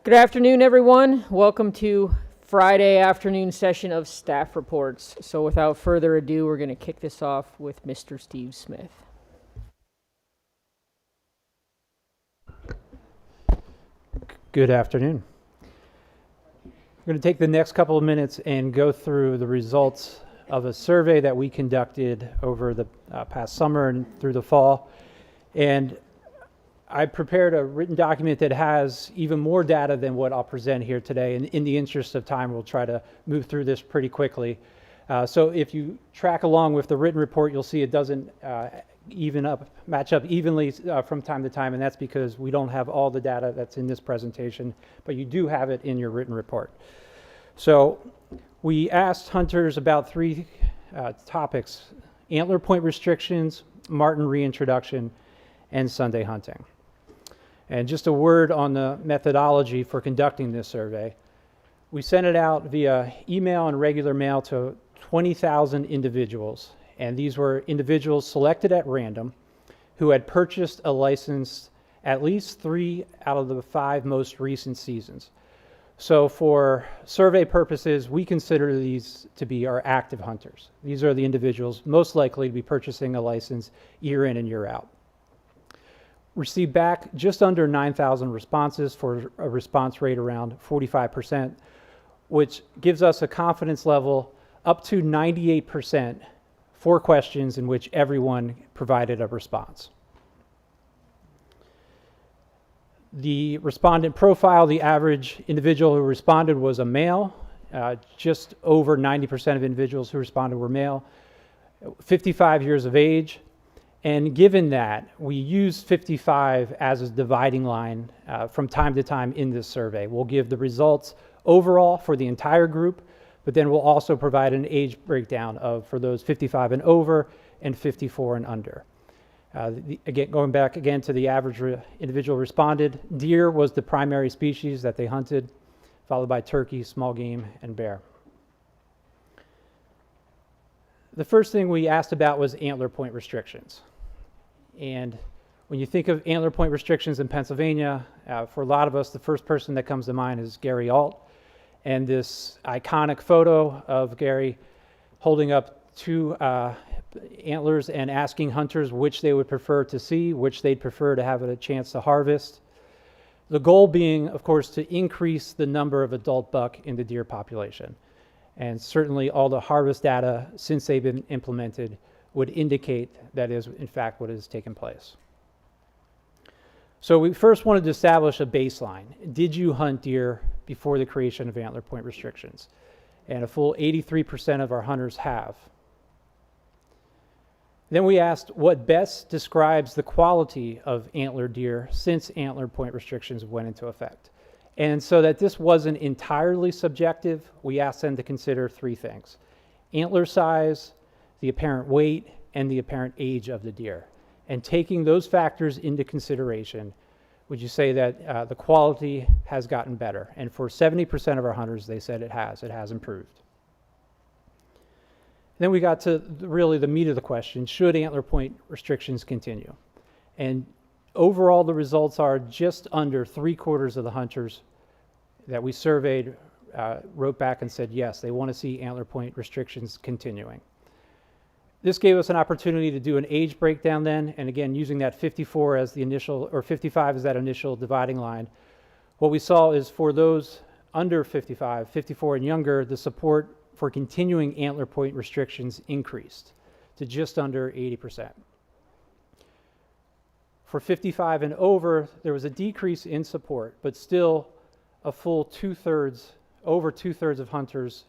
Good afternoon, everyone. Welcome to Friday afternoon session of staff reports. So without further ado, we're going to kick this off with Mr. Steve Smith. Good afternoon. I'm going to take the next couple of minutes and go through the results of a survey that we conducted over the past summer and through the fall. And I prepared a written document that has even more data than what I'll present here today. And in the interest of time, we'll try to move through this pretty quickly. So if you track along with the written report, you'll see it doesn't match up evenly from time to time, and that's because we don't have all the data that's in this presentation, but you do have it in your written report. So we asked hunters about three topics: antler point restrictions, marten reintroduction, and Sunday hunting. And just a word on the methodology for conducting this survey. We sent it out via email and regular mail to 20,000 individuals. And these were individuals selected at random who had purchased a license at least 3 out of the 5 most recent seasons. So for survey purposes, we consider these to be our active hunters. These are the individuals most likely to be purchasing a license year in and year out. Received back just under 9,000 responses for a response rate around 45%, which gives us a confidence level up to 98% for questions in which everyone provided a response. The respondent profile, the average individual who responded was a male. Just over 90% of individuals who responded were male, 55 years of age. And given that, we use 55 as a dividing line from time to time in this survey. We'll give the results overall for the entire group, but then we'll also provide an age breakdown for those 55 and over and 54 and under. Again, going back again to the average individual responded, deer was the primary species that they hunted, followed by turkey, small game, and bear. The first thing we asked about was antler point restrictions. And when you think of antler point restrictions in Pennsylvania, for a lot of us, the first person that comes to mind is Gary Alt. And this iconic photo of Gary holding up 2 antlers and asking hunters which they would prefer to see, which they'd prefer to have a chance to harvest. The goal being, of course, to increase the number of adult buck in the deer population. And certainly all the harvest data since they've been implemented would indicate that is in fact what has taken place. So we first wanted to establish a baseline. Did you hunt deer before the creation of antler point restrictions? And a full 83% of our hunters have. Then we asked what best describes the quality of antler deer since antler point restrictions went into effect. And so that this wasn't entirely subjective, we asked them to consider 3 things: antler size, the apparent weight, and the apparent age of the deer. And taking those factors into consideration, would you say that the quality has gotten better? And for 70% of our hunters, they said it has improved. Then we got to really the meat of the question: should antler point restrictions continue? And overall, the results are just under 3/4 of the hunters that we surveyed wrote back and said yes, they want to see antler point restrictions continuing. This gave us an opportunity to do an age breakdown then, and again, using that 54 as the initial, or 55 as that initial dividing line. What we saw is for those under 55, 54 and younger, the support for continuing antler point restrictions increased to just under 80%. For 55 and over, there was a decrease in support, but still a full 2/3, over 2/3 of hunters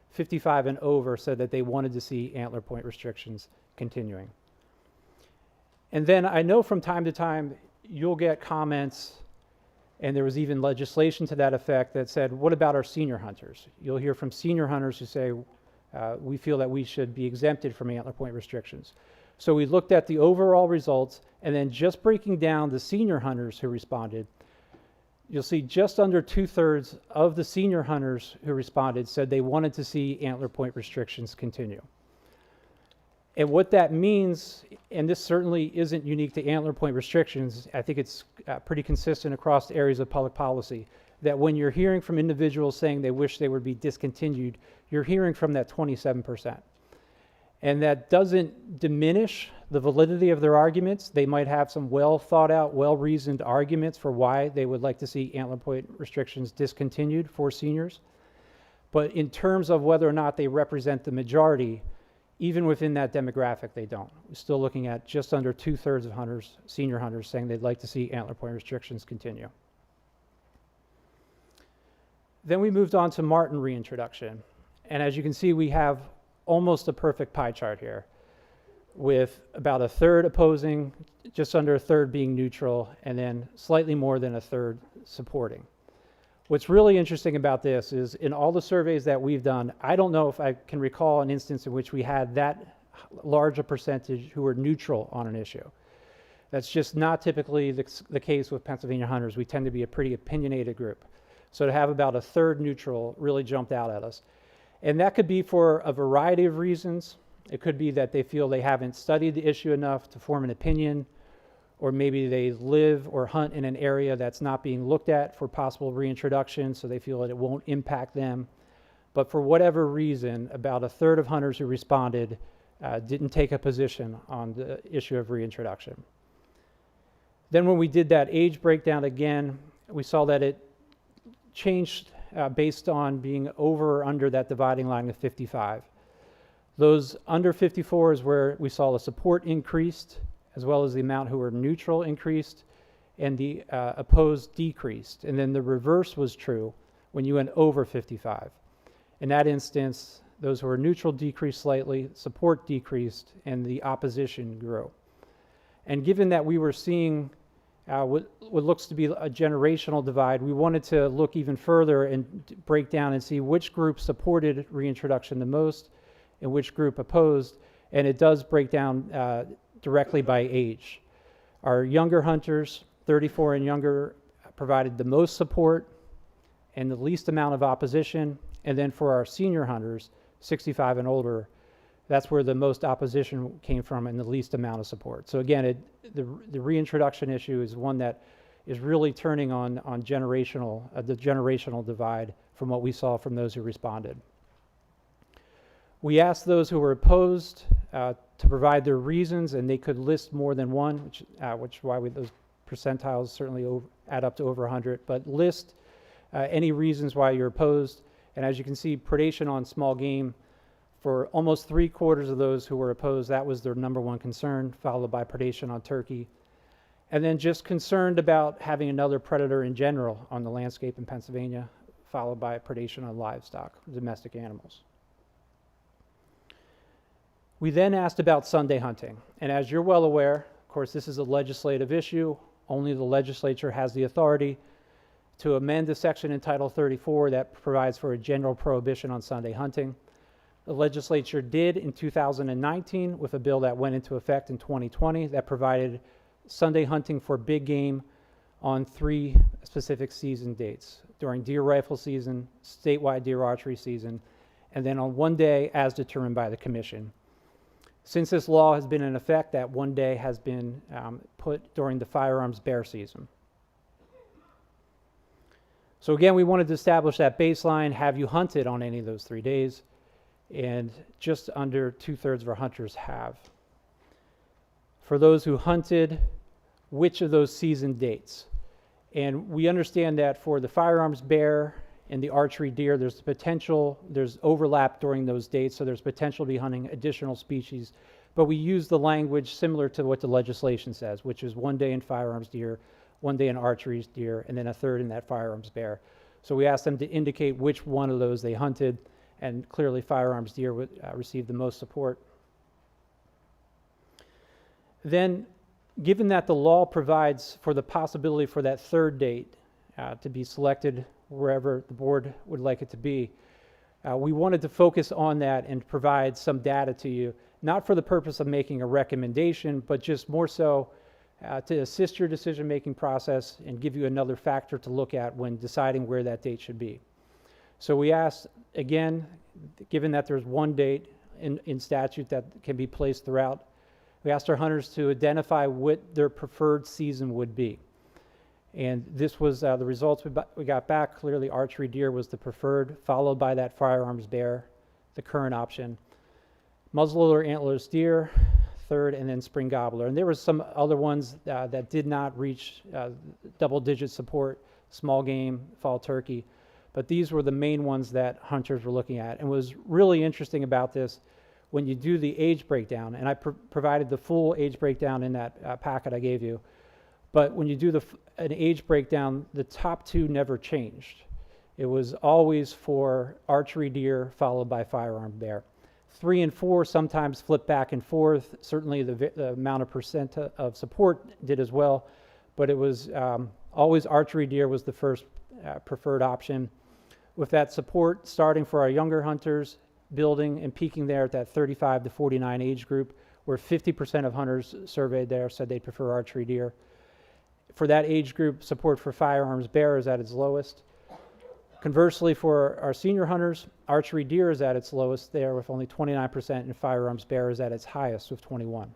55 and over said that they wanted to see antler point restrictions continuing. And then I know from time to time you'll get comments, and there was even legislation to that effect that said, what about our senior hunters? You'll hear from senior hunters who say, we feel that we should be exempted from antler point restrictions. So we looked at the overall results, and then just breaking down the senior hunters who responded, you'll see just under 2/3 of the senior hunters who responded said they wanted to see antler point restrictions continue. And what that means, and this certainly isn't unique to antler point restrictions, I think it's pretty consistent across areas of public policy. that when you're hearing from individuals saying they wish they would be discontinued, you're hearing from that 27%. And that doesn't diminish the validity of their arguments. They might have some well thought out, well-reasoned arguments for why they would like to see antler point restrictions discontinued for seniors. But in terms of whether or not they represent the majority, even within that demographic, they don't. We're still looking at just under 2/3 of hunters, senior hunters, saying they'd like to see antler point restrictions continue. Then we moved on to marten reintroduction. And as you can see, we have almost a perfect pie chart here, with about 1/3 opposing, just under 1/3 being neutral, and then slightly more than 1/3 supporting. What's really interesting about this is in all the surveys that we've done, I don't know if I can recall an instance in which we had that large a percentage who were neutral on an issue. That's just not typically the case with Pennsylvania hunters. We tend to be a pretty opinionated group. So to have about 1/3 neutral really jumped out at us. And that could be for a variety of reasons. It could be that they feel they haven't studied the issue enough to form an opinion, or maybe they live or hunt in an area that's not being looked at for possible reintroduction, so they feel that it won't impact them. But for whatever reason, about 1/3 of hunters who responded didn't take a position on the issue of reintroduction. Then when we did that age breakdown again, we saw that it changed based on being over or under that dividing line of 55. Those under 54 is where we saw the support increased, as well as the amount who were neutral increased, and the opposed decreased. And then the reverse was true when you went over 55. In that instance, those who were neutral decreased slightly, support decreased, and the opposition grew. And given that we were seeing what looks to be a generational divide, we wanted to look even further and break down and see which group supported reintroduction the most and which group opposed. And it does break down directly by age. Our younger hunters, 34 and younger, provided the most support and the least amount of opposition. And then for our senior hunters, 65 and older, that's where the most opposition came from and the least amount of support. So again, the reintroduction issue is one that is really turning on the generational divide from what we saw from those who responded. We asked those who were opposed to provide their reasons, and they could list more than one, which is why those percentiles certainly add up to over 100, but list any reasons why you're opposed. And as you can see, predation on small game, for almost 3/4 of those who were opposed, that was their number one concern, followed by predation on turkey. And then just concerned about having another predator in general on the landscape in Pennsylvania, followed by predation on livestock, domestic animals. We then asked about Sunday hunting. And as you're well aware, of course, this is a legislative issue. Only the legislature has the authority to amend the section in Title 34 that provides for a general prohibition on Sunday hunting. The legislature did in 2019 with a bill that went into effect in 2020 that provided Sunday hunting for big game on 3 specific season dates: during deer rifle season, statewide deer archery season, and then on one day as determined by the commission. Since this law has been in effect, that one day has been put during the firearms bear season. So again, we wanted to establish that baseline. Have you hunted on any of those 3 days? And just under 2/3 of our hunters have. For those who hunted, which of those season dates? And we understand that for the firearms bear and the archery deer, there's overlap during those dates, so there's potential to be hunting additional species. But we use the language similar to what the legislation says, which is 1 day in firearms deer, 1 day in archery deer, and then 1/3 in that firearms bear. So we asked them to indicate which one of those they hunted, and clearly firearms deer would receive the most support. Then, given that the law provides for the possibility for that 3rd date to be selected wherever the board would like it to be, we wanted to focus on that and provide some data to you, not for the purpose of making a recommendation, but just more so to assist your decision-making process and give you another factor to look at when deciding where that date should be. So we asked, again, given that there's one date in statute that can be placed throughout, we asked our hunters to identify what their preferred season would be. And this was the results we got back. Clearly, archery deer was the preferred, followed by that firearms bear, the current option. Muzzleloader antlerless deer, third, and then spring gobbler. And there were some other ones that did not reach double-digit support, small game, fall turkey. But these were the main ones that hunters were looking at. And what was really interesting about this, when you do the age breakdown, and I provided the full age breakdown in that packet I gave you, but when you do an age breakdown, the top two never changed. It was always for archery deer followed by firearm bear. 3 and 4 sometimes flip back and forth. Certainly the amount of percent of support did as well, but it was always archery deer was the first preferred option. With that support starting for our younger hunters, building and peaking there at that 35 to 49 age group, where 50% of hunters surveyed there said they'd prefer archery deer. For that age group, support for firearms bear is at its lowest. Conversely, for our senior hunters, archery deer is at its lowest there with only 29%, and firearms bear is at its highest with 21%.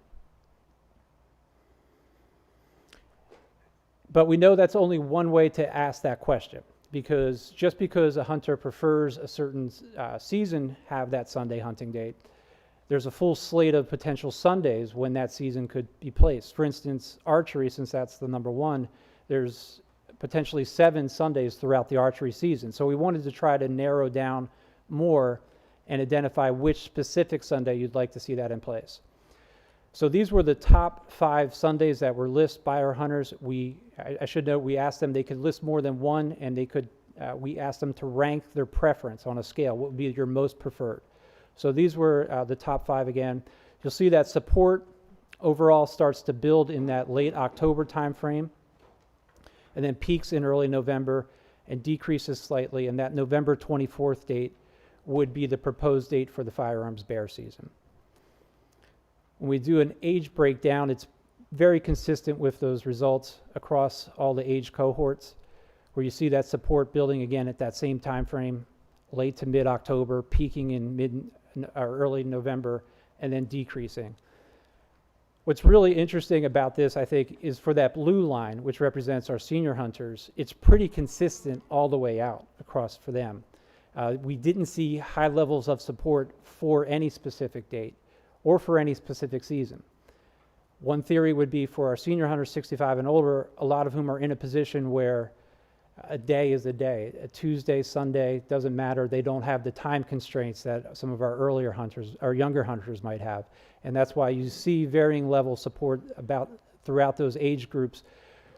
But we know that's only one way to ask that question, because just because a hunter prefers a certain season have that Sunday hunting date, there's a full slate of potential Sundays when that season could be placed. For instance, archery, since that's the number one, there's potentially 7 Sundays throughout the archery season. So we wanted to try to narrow down more and identify which specific Sunday you'd like to see that in place. So these were the top 5 Sundays that were listed by our hunters. I should note, we asked them, they could list more than one, and we asked them to rank their preference on a scale. What would be your most preferred? So these were the top 5 again. You'll see that support overall starts to build in that late October timeframe, and then peaks in early November and decreases slightly, and that November 24th date would be the proposed date for the firearms bear season. When we do an age breakdown, it's very consistent with those results across all the age cohorts, where you see that support building again at that same time frame, late to mid-October, peaking in mid or early November, and then decreasing. What's really interesting about this, I think, is for that blue line, which represents our senior hunters, it's pretty consistent all the way out across for them. We didn't see high levels of support for any specific date or for any specific season. One theory would be for our senior hunters 65 and older, a lot of whom are in a position where a day is a day. A Tuesday, Sunday, doesn't matter. They don't have the time constraints that some of our earlier hunters, our younger hunters might have. And that's why you see varying level support throughout those age groups,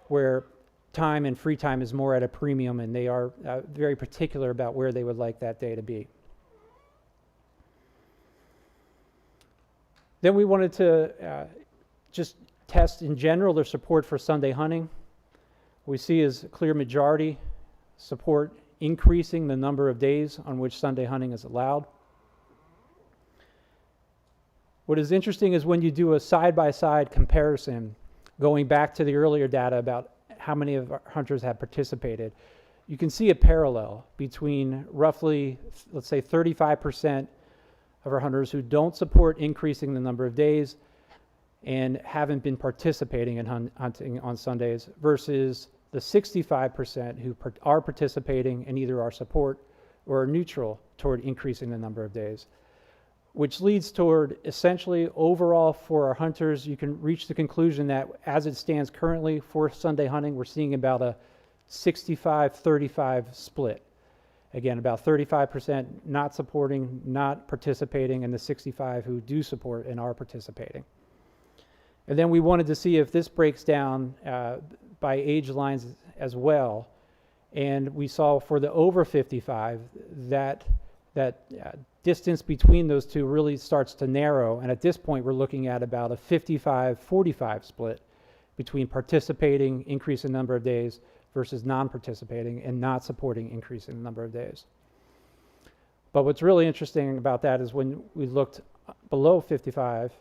where time and free time is more at a premium, and they are very particular about where they would like that day to be. Then we wanted to just test in general their support for Sunday hunting. We see is a clear majority support increasing the number of days on which Sunday hunting is allowed. What is interesting is when you do a side-by-side comparison, going back to the earlier data about how many of our hunters have participated, you can see a parallel between roughly, let's say, 35% of our hunters who don't support increasing the number of days and haven't been participating in hunting on Sundays versus the 65% who are participating and either are support or are neutral toward increasing the number of days, which leads toward essentially overall for our hunters, you can reach the conclusion that as it stands currently for Sunday hunting, we're seeing about a 65-35 split. Again, about 35% not supporting, not participating, and the 65 who do support and are participating. And then we wanted to see if this breaks down by age lines as well. And we saw for the over 55 that distance between those two really starts to narrow. And at this point, we're looking at about a 55-45 split between participating, increase in number of days, versus non-participating and not supporting increase in the number of days. But what's really interesting about that is when we looked below 55,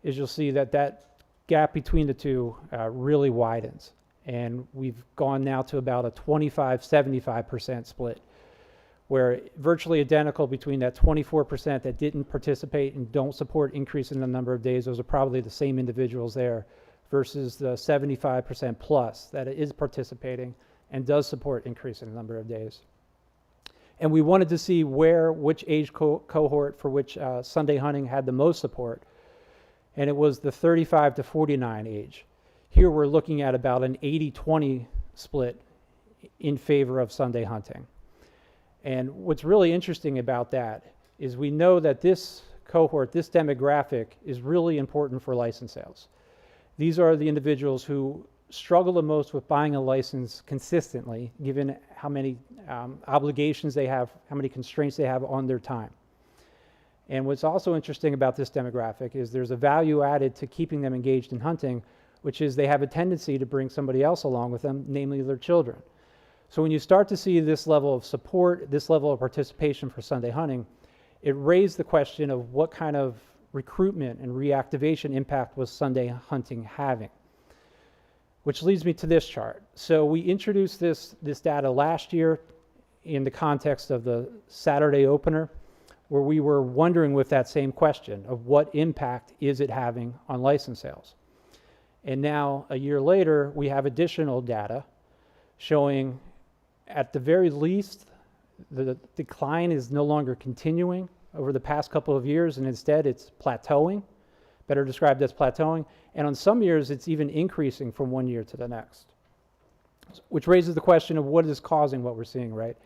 is you'll see that gap between the two really widens. And we've gone now to about a 25-75% split, where virtually identical between that 24% that didn't participate and don't support increase in the number of days. Those are probably the same individuals there versus the 75% plus that is participating and does support increasing the number of days. And we wanted to see which age cohort for which Sunday hunting had the most support, and it was the 35 to 49 age. Here we're looking at about an 80-20 split in favor of Sunday hunting. And what's really interesting about that is we know that this cohort, this demographic, is really important for license sales. These are the individuals who struggle the most with buying a license consistently, given how many obligations they have, how many constraints they have on their time. And what's also interesting about this demographic is there's a value added to keeping them engaged in hunting, which is they have a tendency to bring somebody else along with them, namely their children. So when you start to see this level of support, this level of participation for Sunday hunting, it raised the question of what kind of recruitment and reactivation impact was Sunday hunting having. Which leads me to this chart. So we introduced this data last year in the context of the Saturday opener, where we were wondering with that same question of what impact is it having on license sales. And now, a year later, we have additional data showing, at the very least, the decline is no longer continuing over the past couple of years, and instead it's plateauing, better described as plateauing. And on some years, it's even increasing from one year to the next, which raises the question of what is causing what we're seeing, right?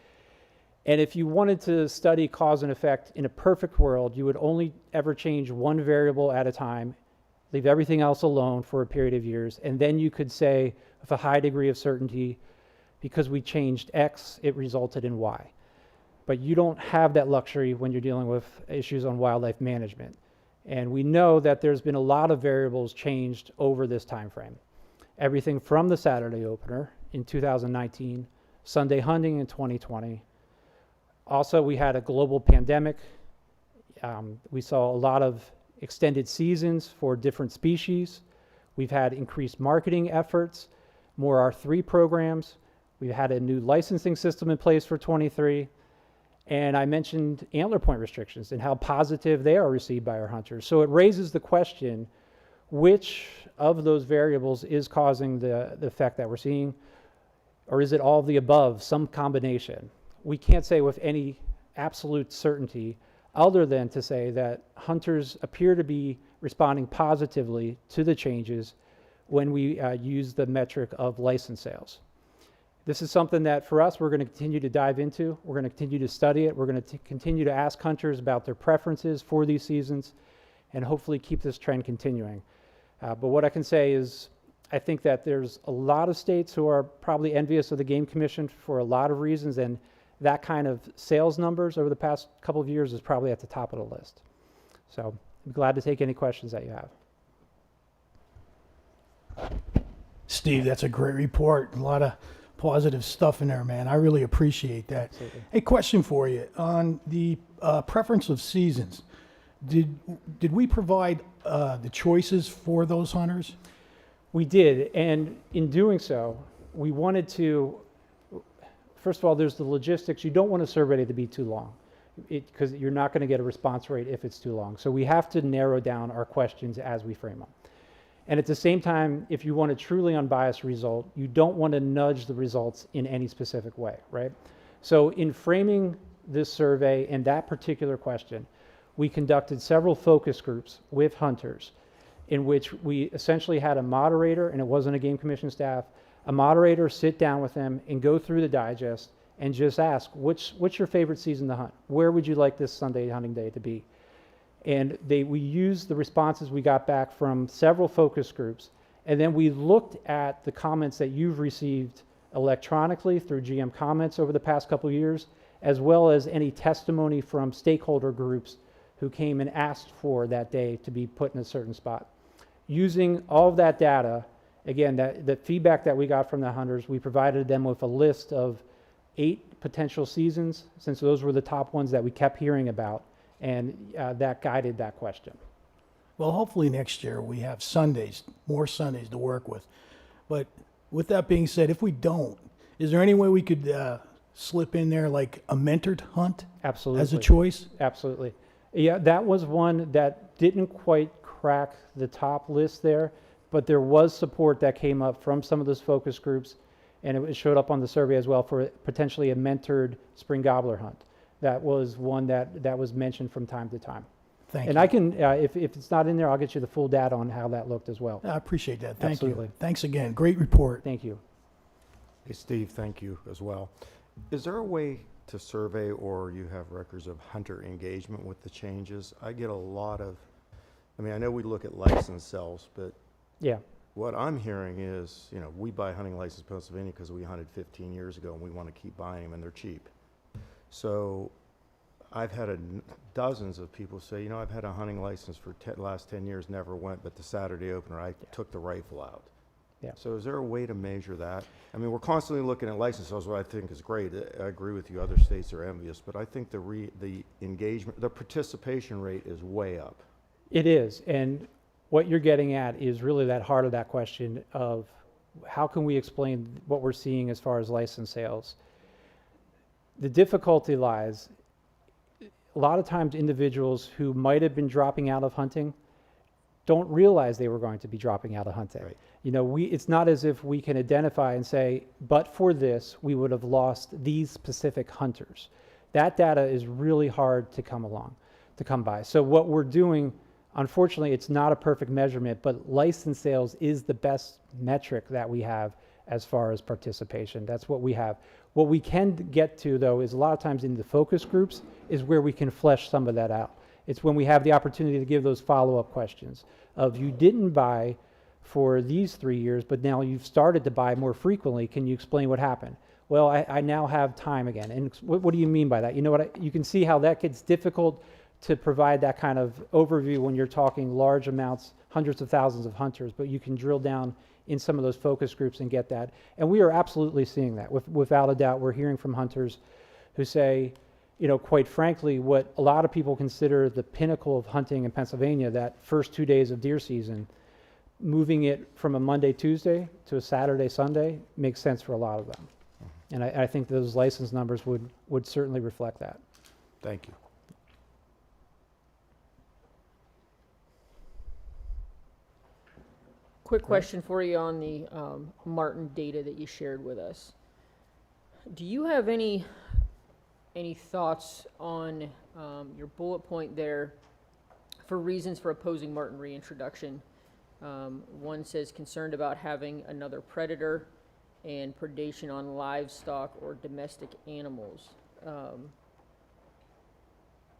And if you wanted to study cause and effect in a perfect world, you would only ever change one variable at a time, leave everything else alone for a period of years, and then you could say with a high degree of certainty, because we changed X, it resulted in Y. But you don't have that luxury when you're dealing with issues on wildlife management. And we know that there's been a lot of variables changed over this time frame. Everything from the Saturday opener in 2019, Sunday hunting in 2020. Also, we had a global pandemic. We saw a lot of extended seasons for different species. We've had increased marketing efforts, more R3 programs. We've had a new licensing system in place for 23. And I mentioned antler point restrictions and how positive they are received by our hunters. So it raises the question, which of those variables is causing the effect that we're seeing? Or is it all of the above, some combination? We can't say with any absolute certainty other than to say that hunters appear to be responding positively to the changes when we use the metric of license sales. This is something that for us, we're going to continue to dive into. We're going to continue to study it. We're going to continue to ask hunters about their preferences for these seasons and hopefully keep this trend continuing. But what I can say is I think that there's a lot of states who are probably envious of the Game Commission for a lot of reasons, and that kind of sales numbers over the past couple of years is probably at the top of the list. So I'm glad to take any questions that you have. Steve, that's a great report. A lot of positive stuff in there, man. I really appreciate that. Absolutely. A question for you on the preference of seasons. Did we provide the choices for those hunters? We did, and in doing so, we wanted to, first of all, there's the logistics. You don't want a survey to be too long because you're not going to get a response rate if it's too long. So we have to narrow down our questions as we frame them. And at the same time, if you want a truly unbiased result, you don't want to nudge the results in any specific way, right? So in framing this survey and that particular question, we conducted several focus groups with hunters in which we essentially had a moderator, and it wasn't a Game Commission staff, a moderator sit down with them and go through the digest and just ask, what's your favorite season to hunt? Where would you like this Sunday hunting day to be? And we used the responses we got back from several focus groups, and then we looked at the comments that you've received electronically through GM comments over the past couple of years, as well as any testimony from stakeholder groups who came and asked for that day to be put in a certain spot. Using all of that data, again, the feedback that we got from the hunters, we provided them with a list of 8 potential seasons, since those were the top ones that we kept hearing about. And that guided that question. Well, hopefully next year we have Sundays, more Sundays to work with. But with that being said, if we don't, is there any way we could slip in there like a mentored hunt? Absolutely. As a choice? Absolutely. Yeah, that was one that didn't quite crack the top list there, But there was support that came up from some of those focus groups, and it showed up on the survey as well for potentially a mentored spring gobbler hunt. That was one that was mentioned from time to time. Thank And you. I can, if it's not in there, I'll get you the full data on how that looked as well. I appreciate that. Thank Absolutely. you. Thanks again. Great report. Thank you. Hey, Steve, thank you as well. Is there a way to survey or you have records of hunter engagement with the changes? I get a lot of, I mean, I know we look at license sales, but Yeah. what I'm hearing is, you know, we buy hunting license in Pennsylvania because we hunted 15 years ago and we want to keep buying them and they're cheap. So I've had dozens of people say, you know, I've had a hunting license for last 10 years, never went, but the Saturday opener, I took the rifle out. Yeah. So is there a way to measure that? I mean, we're constantly looking at license sales, what I think is great. I agree with you, other states are envious, but I think the engagement, the participation rate is way up. It is, and what you're getting at is really that heart of that question of how can we explain what we're seeing as far as license sales. The difficulty lies, a lot of times individuals who might have been dropping out of hunting don't realize they were going to be dropping out of hunting. Right. You know, it's not as if we can identify and say, but for this, we would have lost these specific hunters. That data is really hard to come by. So what we're doing, unfortunately, it's not a perfect measurement, but license sales is the best metric that we have as far as participation. That's what we have. What we can get to, though, is a lot of times in the focus groups is where we can flesh some of that out. It's when we have the opportunity to give those follow-up questions of you didn't buy for these 3 years, but now you've started to buy more frequently. Can you explain what happened? Well, I now have time again. And what do you mean by that? You know what? You can see how that gets difficult to provide that kind of overview when you're talking large amounts, hundreds of thousands of hunters, but you can drill down in some of those focus groups and get that. And we are absolutely seeing that. Without a doubt, we're hearing from hunters who say, you know, quite frankly, what a lot of people consider the pinnacle of hunting in Pennsylvania, that first 2 days of deer season, moving it from a Monday, Tuesday to a Saturday, Sunday makes sense for a lot of them. And I think those license numbers would certainly reflect that. Thank you. Quick question for you on the marten data that you shared with us. Do you have any thoughts on your bullet point there for reasons for opposing marten reintroduction? One says concerned about having another predator and predation on livestock or domestic animals.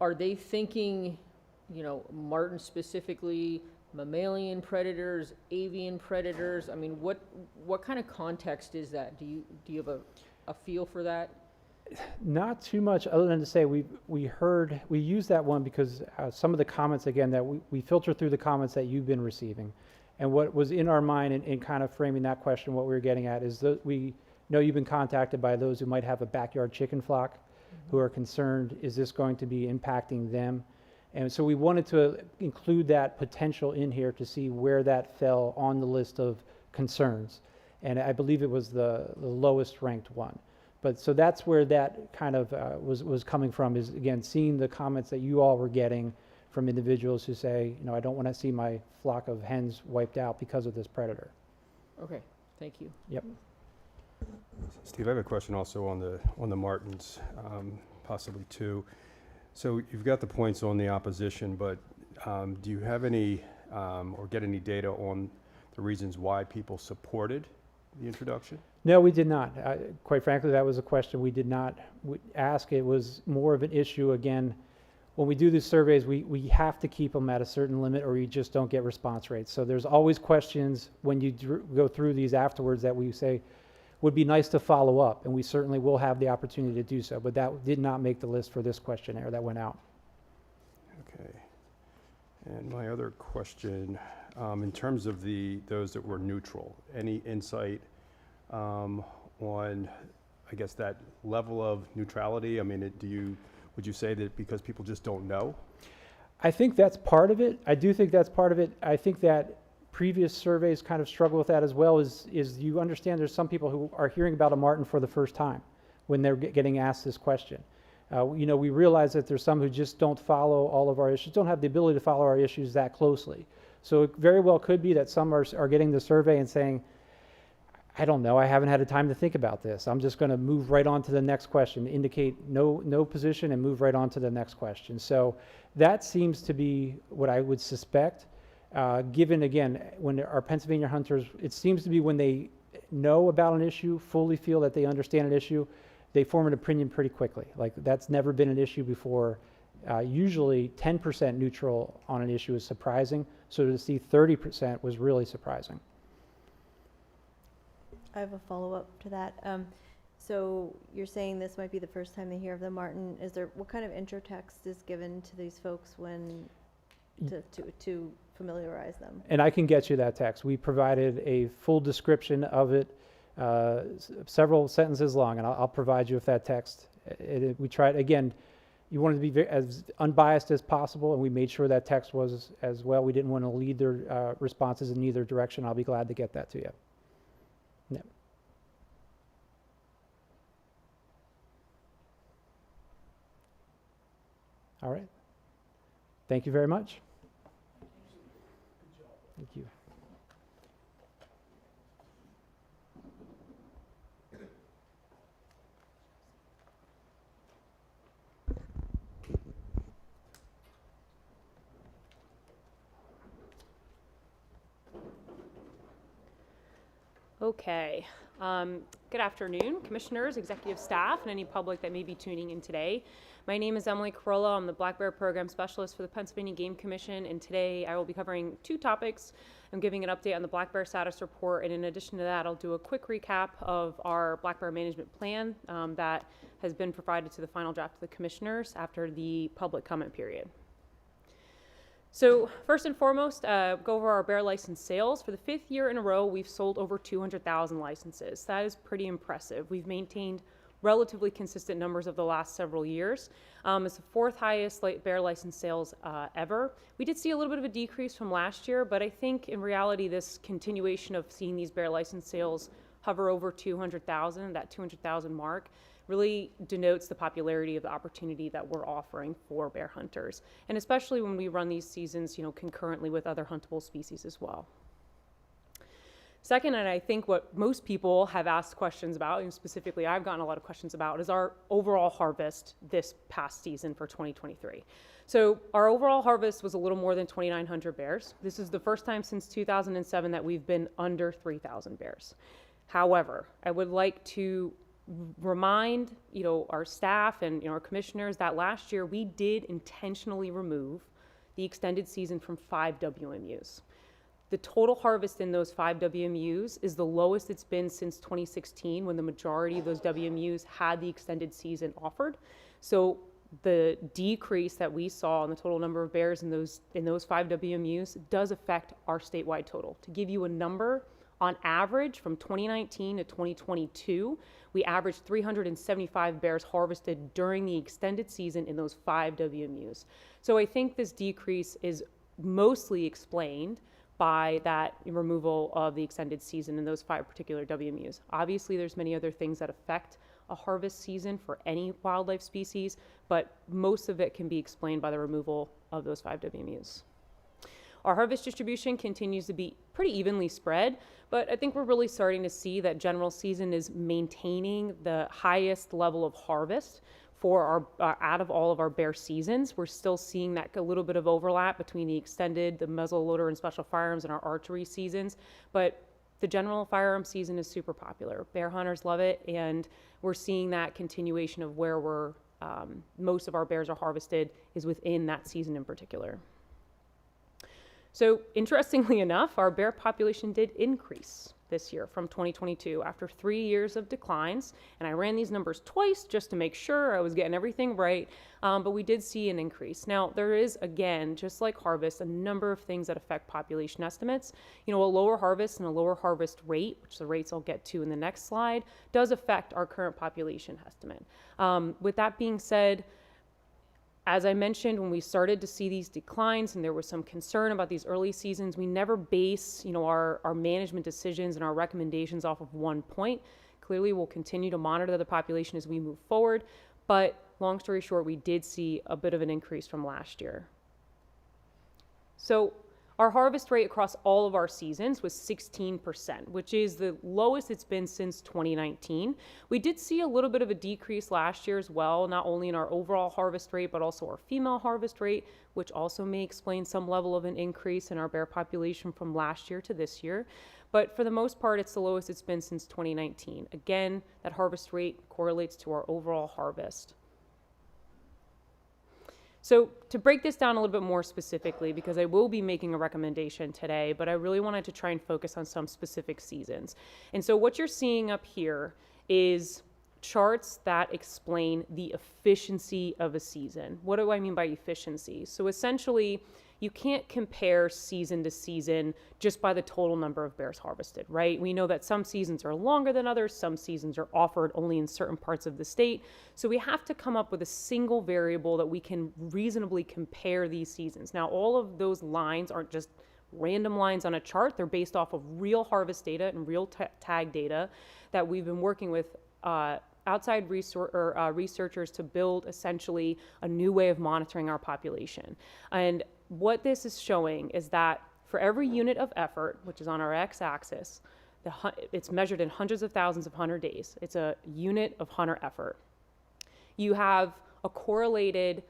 Are they thinking, you know, marten specifically, mammalian predators, avian predators? I mean, what kind of context is that? Do you have a feel for that? Not too much, other than to say we used that one because some of the comments, again, that we filter through the comments that you've been receiving. And what was in our mind in kind of framing that question, what we were getting at is that we know you've been contacted by those who might have a backyard chicken flock, who are concerned, is this going to be impacting them? And so we wanted to include that potential in here to see where that fell on the list of concerns. And I believe it was the lowest ranked one. But so that's where that kind of was coming from, is again, seeing the comments that you all were getting from individuals who say, you know, I don't want to see my flock of hens wiped out because of this predator. Okay, thank you. Yep. Steve, I have a question also on the martens, possibly two. So you've got the points on the opposition, but do you have any or get any data on the reasons why people supported the introduction? No, we did not. Quite frankly, that was a question we did not ask. It was more of an issue, again, when we do these surveys, we have to keep them at a certain limit or you just don't get response rates. So there's always questions when you go through these afterwards that we say would be nice to follow up, and we certainly will have the opportunity to do so, but that did not make the list for this questionnaire that went out. Okay. And my other question, in terms of those that were neutral, any insight on, I guess, that level of neutrality? I mean, would you say that because people just don't know? I think that's part of it. I do think that's part of it. I think that previous surveys kind of struggle with that as well, is you understand there's some people who are hearing about a marten for the first time when they're getting asked this question. You know, we realize that there's some who just don't follow all of our issues, don't have the ability to follow our issues that closely. So it very well could be that some are getting the survey and saying, I don't know, I haven't had a time to think about this. I'm just going to move right on to the next question, indicate no position and move right on to the next question. So that seems to be what I would suspect, given, again, when our Pennsylvania hunters, it seems to be when they know about an issue, fully feel that they understand an issue, they form an opinion pretty quickly. Like, that's never been an issue before. Usually 10% neutral on an issue is surprising. So to see 30% was really surprising. I have a follow-up to that. So you're saying this might be the first time they hear of the marten. What kind of intro text is given to these folks when to familiarize them? And I can get you that text. We provided a full description of it, several sentences long, and I'll provide you with that text. We tried, again, you wanted to be as unbiased as possible, and we made sure that text was as well. We didn't want to lead their responses in either direction. I'll be glad to get that to you. Yeah. All right. Thank you very much. Thank you. Okay. Good afternoon, commissioners, executive staff, and any public that may be tuning in today. My name is Emily Corolla. I'm the Black Bear Program Specialist for the Pennsylvania Game Commission, and today I will be covering two topics. I'm giving an update on the Black Bear Status Report, and in addition to that, I'll do a quick recap of our Black Bear Management Plan that has been provided to the final draft of the commissioners after the public comment period. So first and foremost, go over our bear license sales. For the 5th year in a row, we've sold over 200,000 licenses. That is pretty impressive. We've maintained relatively consistent numbers of the last several years. It's the 4th highest bear license sales ever. We did see a little bit of a decrease from last year, but I think in reality, this continuation of seeing these bear license sales hover over 200,000, that 200,000 mark, really denotes the popularity of the opportunity that we're offering for bear hunters, and especially when we run these seasons, concurrently with other huntable species as well. Second, and I think what most people have asked questions about, and specifically I've gotten a lot of questions about, is our overall harvest this past season for 2023. So our overall harvest was a little more than 2,900 bears. This is the first time since 2007 that we've been under 3,000 bears. However, I would like to remind our staff and our commissioners that last year we did intentionally remove the extended season from 5 WMUs. The total harvest in those 5 WMUs is the lowest it's been since 2016, when the majority of those WMUs had the extended season offered. So the decrease that we saw in the total number of bears in those 5 WMUs does affect our statewide total. To give you a number, on average, from 2019 to 2022, we averaged 375 bears harvested during the extended season in those 5 WMUs. So I think this decrease is mostly explained by that removal of the extended season in those 5 particular WMUs. Obviously, there's many other things that affect a harvest season for any wildlife species, but most of it can be explained by the removal of those 5 WMUs. Our harvest distribution continues to be pretty evenly spread, but I think we're really starting to see that general season is maintaining the highest level of harvest for our out of all of our bear seasons. We're still seeing that a little bit of overlap between the extended, the muzzleloader and special firearms, and our archery seasons, but the general firearm season is super popular. Bear hunters love it, and we're seeing that continuation of where most of our bears are harvested is within that season in particular. So interestingly enough, our bear population did increase this year from 2022 after 3 years of declines. And I ran these numbers twice just to make sure I was getting everything right. But we did see an increase. Now, there is, again, just like harvest, a number of things that affect population estimates. A lower harvest and a lower harvest rate, which the rates I'll get to in the next slide, does affect our current population estimate. With that being said, as I mentioned, when we started to see these declines and there was some concern about these early seasons, we never base, our management decisions and our recommendations off of one point. Clearly, we'll continue to monitor the population as we move forward, but long story short, we did see a bit of an increase from last year. So our harvest rate across all of our seasons was 16%, which is the lowest it's been since 2019. We did see a little bit of a decrease last year as well, not only in our overall harvest rate, but also our female harvest rate, which also may explain some level of an increase in our bear population from last year to this year. But for the most part, it's the lowest it's been since 2019. Again, that harvest rate correlates to our overall harvest. So to break this down a little bit more specifically, because I will be making a recommendation today, but I really wanted to try and focus on some specific seasons. And so what you're seeing up here is charts that explain the efficiency of a season. What do I mean by efficiency? So essentially, you can't compare season to season just by the total number of bears harvested, right? We know that some seasons are longer than others, some seasons are offered only in certain parts of the state. So we have to come up with a single variable that we can reasonably compare these seasons. Now, all of those lines aren't just random lines on a chart. They're based off of real harvest data and real tag data that we've been working with outside researchers to build essentially a new way of monitoring our population. And what this is showing is that for every unit of effort, which is on our x-axis, it's measured in hundreds of thousands of hunter days. It's a unit of hunter effort. You have a correlated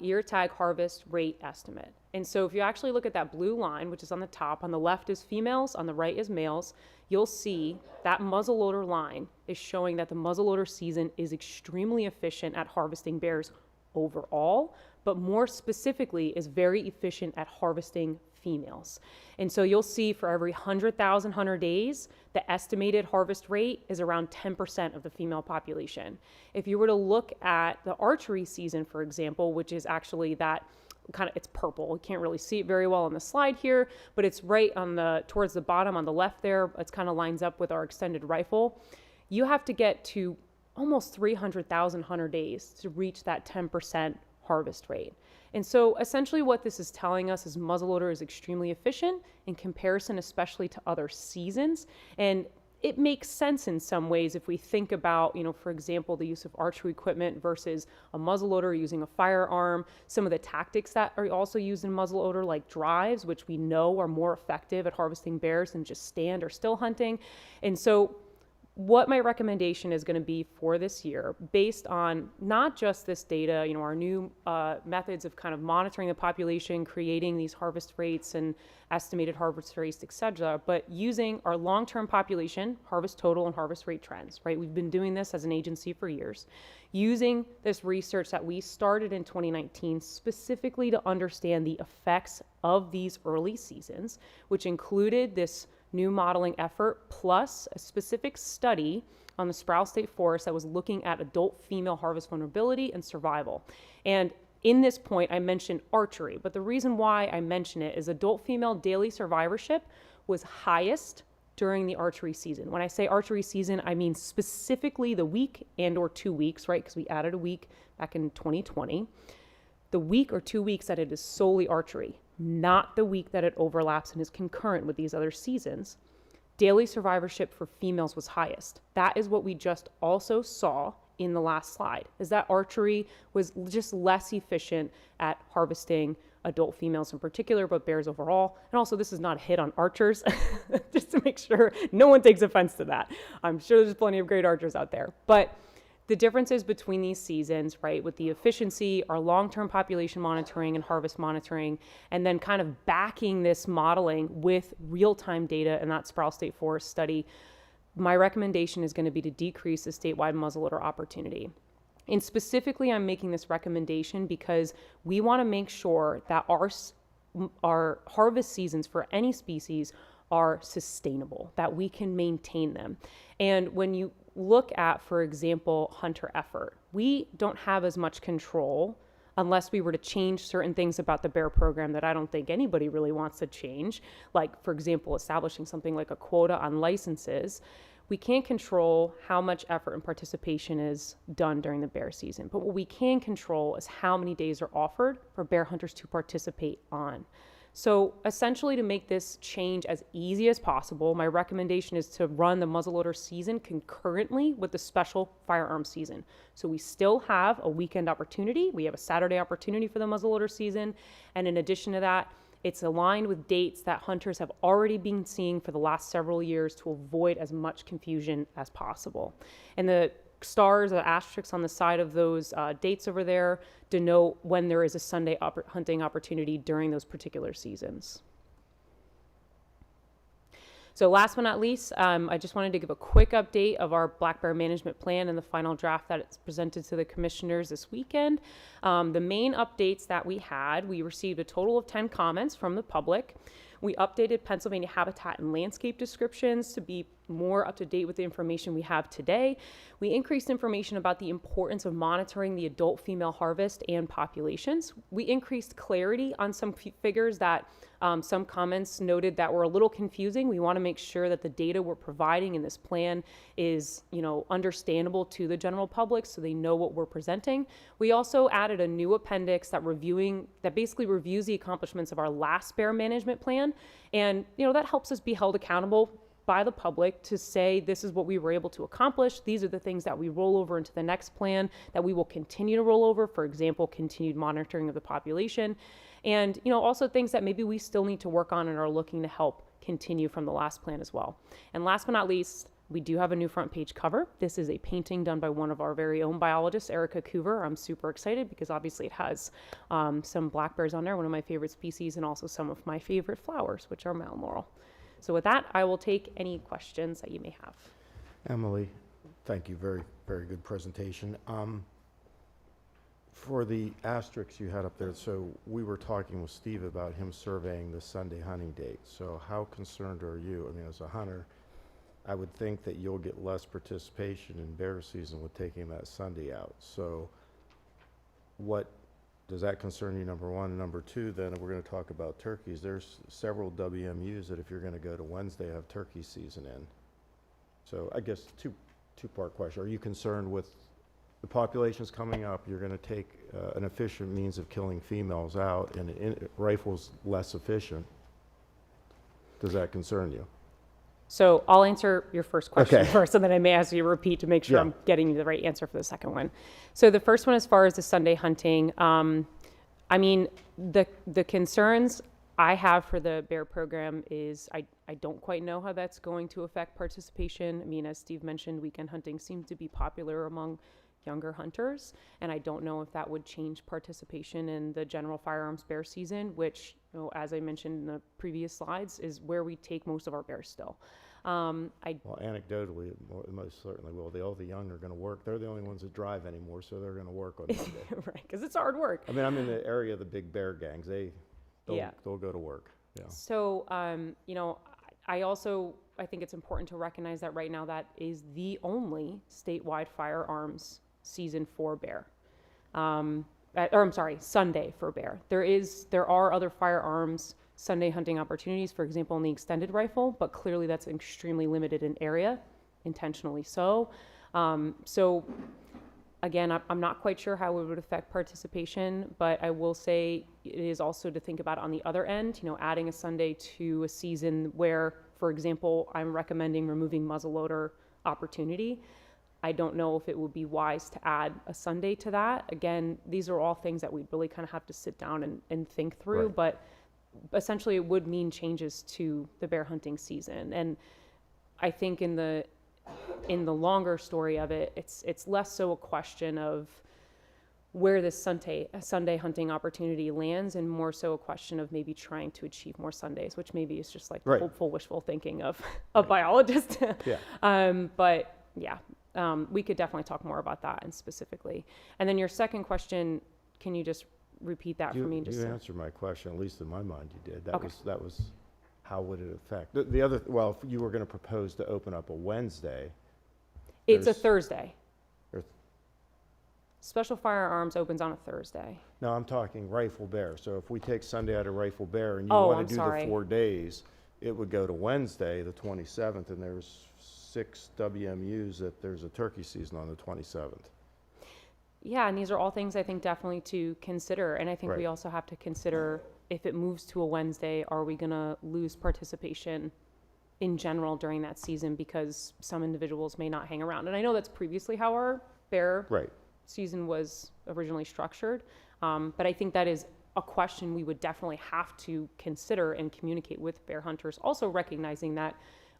ear tag harvest rate estimate. And so if you actually look at that blue line, which is on the top, on the left is females, on the right is males, you'll see that muzzleloader line is showing that the muzzleloader season is extremely efficient at harvesting bears overall, but more specifically is very efficient at harvesting females. And so you'll see for every 100,000 hunter days, the estimated harvest rate is around 10% of the female population. If you were to look at the archery season, for example, which is actually that it's purple. You can't really see it very well on the slide here, but it's right on towards the bottom on the left there. It's kind of lines up with our extended rifle. You have to get to almost 300,000 hunter days to reach that 10% harvest rate. And so essentially what this is telling us is muzzleloader is extremely efficient in comparison, especially to other seasons. And it makes sense in some ways if we think about, for example, the use of archery equipment versus a muzzleloader using a firearm, some of the tactics that are also used in muzzleloader like drives, which we know are more effective at harvesting bears than just stand or still hunting. And so what my recommendation is going to be for this year, based on not just this data, our new methods of kind of monitoring the population, creating these harvest rates and estimated harvest rates, et cetera, but using our long-term population, harvest total and harvest rate trends, right? We've been doing this as an agency for years, using this research that we started in 2019 specifically to understand the effects of these early seasons, which included this new modeling effort, plus a specific study on the Sproul State Forest that was looking at adult female harvest vulnerability and survival. And in this point, I mentioned archery, but the reason why I mention it is adult female daily survivorship was highest during the archery season. When I say archery season, I mean specifically the week and or 2 weeks, right? Because we added a week back in 2020. The week or 2 weeks that it is solely archery, not the week that it overlaps and is concurrent with these other seasons. Daily survivorship for females was highest. That is what we just also saw in the last slide, is that archery was just less efficient at harvesting adult females in particular, but bears overall. And also, this is not a hit on archers, just to make sure no one takes offense to that. I'm sure there's plenty of great archers out there. But the differences between these seasons, right, with the efficiency, our long-term population monitoring and harvest monitoring, and then kind of backing this modeling with real-time data in that Sproul State Forest study, my recommendation is going to be to decrease the statewide muzzleloader opportunity. And specifically, I'm making this recommendation because we want to make sure that our harvest seasons for any species are sustainable, that we can maintain them. And when you look at, for example, hunter effort, we don't have as much control unless we were to change certain things about the bear program that I don't think anybody really wants to change. Like, for example, establishing something like a quota on licenses. We can't control how much effort and participation is done during the bear season, but what we can control is how many days are offered for bear hunters to participate on. So essentially, to make this change as easy as possible, my recommendation is to run the muzzleloader season concurrently with the special firearm season. So we still have a weekend opportunity. We have a Saturday opportunity for the muzzleloader season. And in addition to that, It's aligned with dates that hunters have already been seeing for the last several years to avoid as much confusion as possible. And the stars or asterisks on the side of those dates over there denote when there is a Sunday hunting opportunity during those particular seasons. So last but not least, I just wanted to give a quick update of our black bear management plan and the final draft that it's presented to the commissioners this weekend. The main updates that we had, we received a total of 10 comments from the public. We updated Pennsylvania habitat and landscape descriptions to be more up to date with the information we have today. We increased information about the importance of monitoring the adult female harvest and populations. We increased clarity on some figures that some comments noted that were a little confusing. We want to make sure that the data we're providing in this plan is, understandable to the general public so they know what we're presenting. We also added a new appendix that basically reviews the accomplishments of our last bear management plan. And, that helps us be held accountable by the public to say this is what we were able to accomplish. These are the things that we roll over into the next plan that we will continue to roll over. For example, continued monitoring of the population. And, also things that maybe we still need to work on and are looking to help continue from the last plan as well. And last but not least, we do have a new front page cover. This is a painting done by one of our very own biologists, Erica Coover. I'm super excited because obviously it has some black bears on there, one of my favorite species, and also some of my favorite flowers, which are mountain laurel. So with that, I will take any questions that you may have. Emily, thank you. Very, very good presentation. For the asterisks you had up there, so we were talking with Steve about him surveying the Sunday hunting date. So how concerned are you? I mean, as a hunter, I would think that you'll get less participation in bear season with taking that Sunday out. So what does that concern you, number one? And number two, then, if we're going to talk about turkeys, there's several WMUs that if you're going to go to Wednesday have turkey season in. So I guess two-part question. Are you concerned with the populations coming up? You're going to take an efficient means of killing females out, and rifle's less efficient. Does that concern you? So I'll answer your first question Okay. first, and then I may ask you to repeat to make sure Yeah. I'm getting you the right answer for the second one. So the first one, as far as the Sunday hunting, I mean, the concerns I have for the bear program is I don't quite know how that's going to affect participation. I mean, as Steve mentioned, weekend hunting seems to be popular among younger hunters, and I don't know if that would change participation in the general firearms bear season, which, as I mentioned in the previous slides, is where we take most of our bears still. Well, anecdotally, it most certainly will. All the young are going to work. They're the only ones that drive anymore, so they're going to work on Monday. Right, because it's hard work. I mean, I'm in the area of the big bear gangs. They'll go to work. Yeah. So, I think it's important to recognize that right now that is the only statewide firearms season for bear. Sunday for bear. There are other firearms Sunday hunting opportunities, for example, in the extended rifle, but clearly that's extremely limited in area, intentionally so. So again, I'm not quite sure how it would affect participation, but I will say it is also to think about on the other end, adding a Sunday to a season where, for example, I'm recommending removing muzzleloader opportunity. I don't know if it would be wise to add a Sunday to that. Again, these are all things that we'd really kind of have to sit down and think through, Right. but essentially it would mean changes to the bear hunting season. And I think in the longer story of it, it's less so a question of where this Sunday hunting opportunity lands, and more so a question of maybe trying to achieve more Sundays, which maybe is just like Right. hopeful, wishful thinking of a biologist. Yeah. But yeah, we could definitely talk more about that and specifically. And then your second question, can you just repeat that for me? You answered my question, at least in my mind you did. Okay. That was how would it affect? The other, well, if you were going to propose to open up a Wednesday. It's a there's- Thursday. There's- Special firearms opens on a Thursday. No, I'm talking rifle bear. So if we take Sunday out of rifle bear and you Oh, want I'm to do sorry. the 4 days, it would go to Wednesday, the 27th, and there's 6 WMUs that there's a turkey season on the 27th. Yeah, and these are all things I think definitely to consider. And I think we Right. also have to consider if it moves to a Wednesday, are we going to lose participation in general during that season because some individuals may not hang around? And I know that's previously how our bear Right. season was originally structured, but I think that is a question we would definitely have to consider and communicate with bear hunters, also recognizing that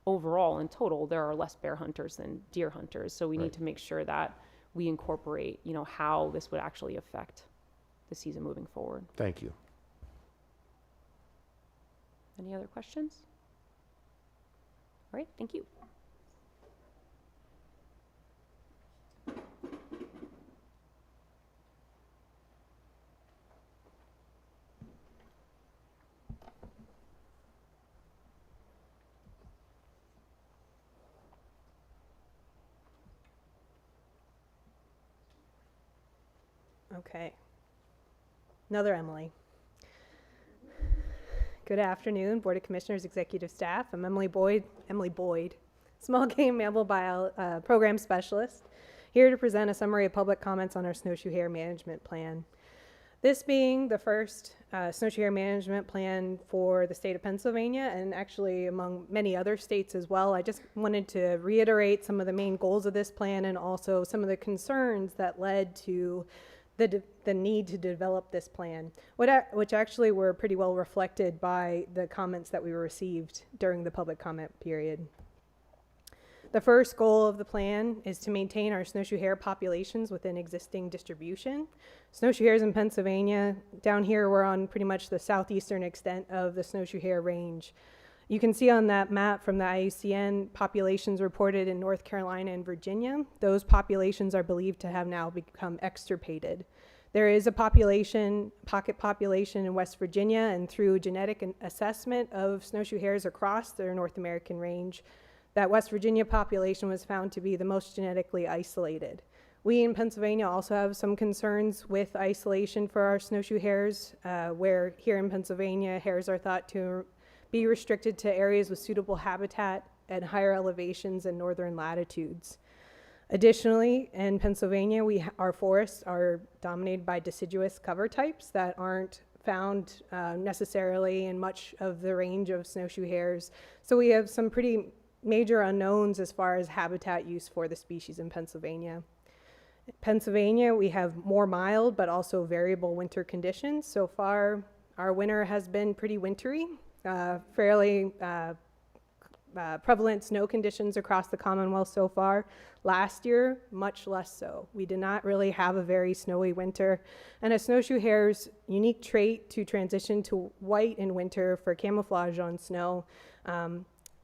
overall in total there are less bear hunters than deer hunters. So we Right. need to make sure that we incorporate, you know, how this would actually affect the season moving forward. Thank you. Any other questions? All right, thank you. Okay. Another Emily. Good afternoon, Board of Commissioners, executive staff. I'm Emily Boyd, small game mammal program specialist, here to present a summary of public comments on our snowshoe hare management plan. This being the first snowshoe hare management plan for the state of Pennsylvania, and actually among many other states as well. I just wanted to reiterate some of the main goals of this plan and also some of the concerns that led to the need to develop this plan, which actually were pretty well reflected by the comments that we received during the public comment period. The first goal of the plan is to maintain our snowshoe hare populations within existing distribution. Snowshoe hares in Pennsylvania, down here we're on pretty much the southeastern extent of the snowshoe hare range. You can see on that map from the IUCN populations reported in North Carolina and Virginia. Those populations are believed to have now become extirpated. There is a pocket population in West Virginia, and through genetic assessment of snowshoe hares across their North American range, that West Virginia population was found to be the most genetically isolated. We in Pennsylvania also have some concerns with isolation for our snowshoe hares, where here in Pennsylvania, hares are thought to be restricted to areas with suitable habitat at higher elevations and northern latitudes. Additionally, in Pennsylvania, our forests are dominated by deciduous cover types that aren't found necessarily in much of the range of snowshoe hares. So we have some pretty major unknowns as far as habitat use for the species in Pennsylvania. In Pennsylvania, we have more mild but also variable winter conditions. So far, our winter has been pretty wintry. Fairly prevalent snow conditions across the Commonwealth so far. Last year, much less so. We did not really have a very snowy winter. And a snowshoe hare's unique trait to transition to white in winter for camouflage on snow,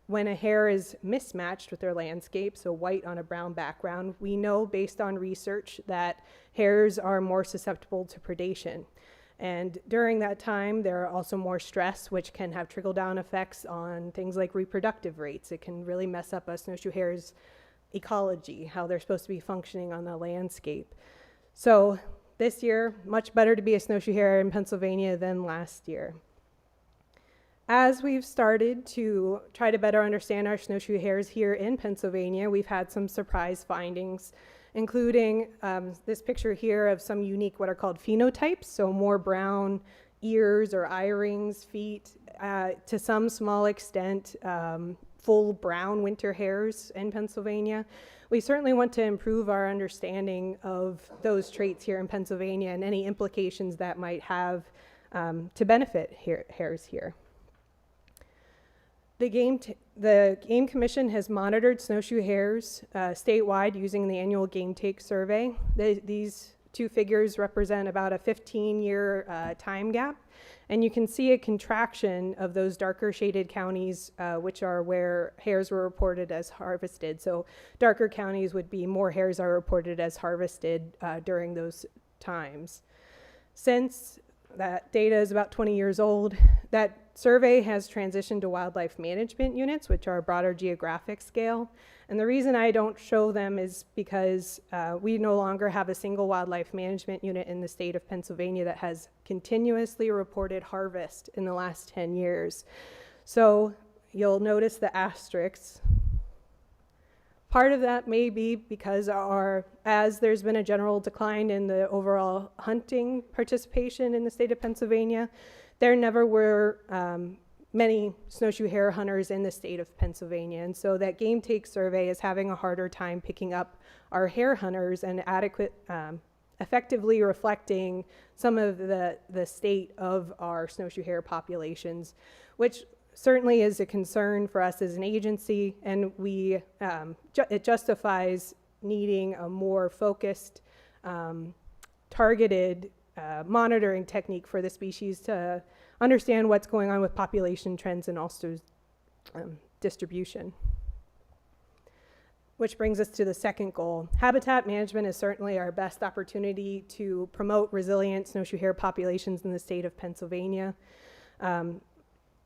when a hare is mismatched with their landscape, so white on a brown background, we know based on research that hares are more susceptible to predation. And during that time, there are also more stress, which can have trickle-down effects on things like reproductive rates. It can really mess up a snowshoe hare's ecology, how they're supposed to be functioning on the landscape. So this year, much better to be a snowshoe hare in Pennsylvania than last year. As we've started to try to better understand our snowshoe hares here in Pennsylvania, we've had some surprise findings, including this picture here of some unique what are called phenotypes, so more brown ears or eye rings, feet, to some small extent, full brown winter hares in Pennsylvania. We certainly want to improve our understanding of those traits here in Pennsylvania and any implications that might have to benefit hares here. The Game Commission has monitored snowshoe hares statewide using the annual game take survey. These two figures represent about a 15-year time gap, and you can see a contraction of those darker shaded counties, which are where hares were reported as harvested. So darker counties would be more hares are reported as harvested during those times. Since that data is about 20 years old, that survey has transitioned to wildlife management units, which are a broader geographic scale. And the reason I don't show them is because we no longer have a single wildlife management unit in the state of Pennsylvania that has continuously reported harvest in the last 10 years. So you'll notice the asterisks. Part of that may be because as there's been a general decline in the overall hunting participation in the state of Pennsylvania, there never were many snowshoe hare hunters in the state of Pennsylvania. And so that game take survey is having a harder time picking up our hare hunters and effectively reflecting some of the state of our snowshoe hare populations, which certainly is a concern for us as an agency, and it justifies needing a more focused, targeted monitoring technique for the species to understand what's going on with population trends and also distribution. Which brings us to the second goal. Habitat management is certainly our best opportunity to promote resilient snowshoe hare populations in the state of Pennsylvania.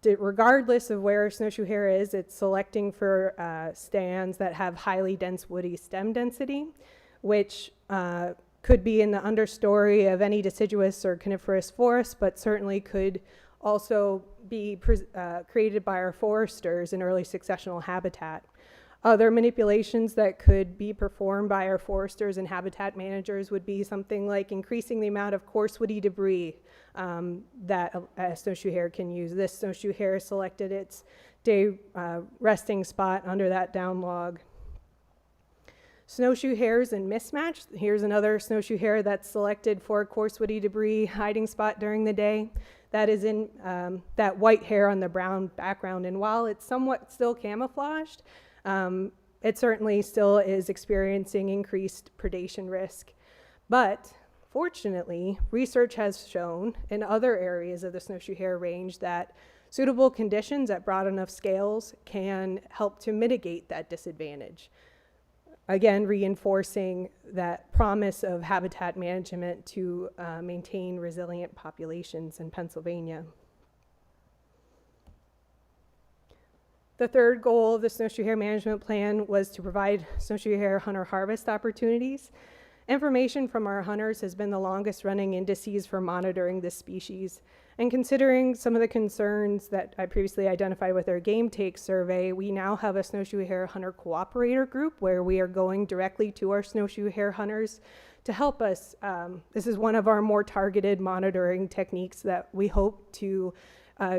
Regardless of where snowshoe hare is, it's selecting for stands that have highly dense woody stem density, which could be in the understory of any deciduous or coniferous forest, but certainly could also be created by our foresters in early successional habitat. Other manipulations that could be performed by our foresters and habitat managers would be something like increasing the amount of coarse woody debris that a snowshoe hare can use. This snowshoe hare selected its day resting spot under that down log. Snowshoe hares and mismatch. Here's another snowshoe hare that's selected for a coarse woody debris hiding spot during the day. That is in that white hair on the brown background. And while it's somewhat still camouflaged, it certainly still is experiencing increased predation risk. But fortunately, research has shown in other areas of the snowshoe hare range that suitable conditions at broad enough scales can help to mitigate that disadvantage. Again, reinforcing that promise of habitat management to maintain resilient populations in Pennsylvania. The third goal of the Snowshoe Hare Management Plan was to provide snowshoe hare hunter harvest opportunities. Information from our hunters has been the longest running indices for monitoring this species. And considering some of the concerns that I previously identified with our game take survey, we now have a snowshoe hare hunter cooperator group where we are going directly to our snowshoe hare hunters to help us. This is one of our more targeted monitoring techniques that we hope to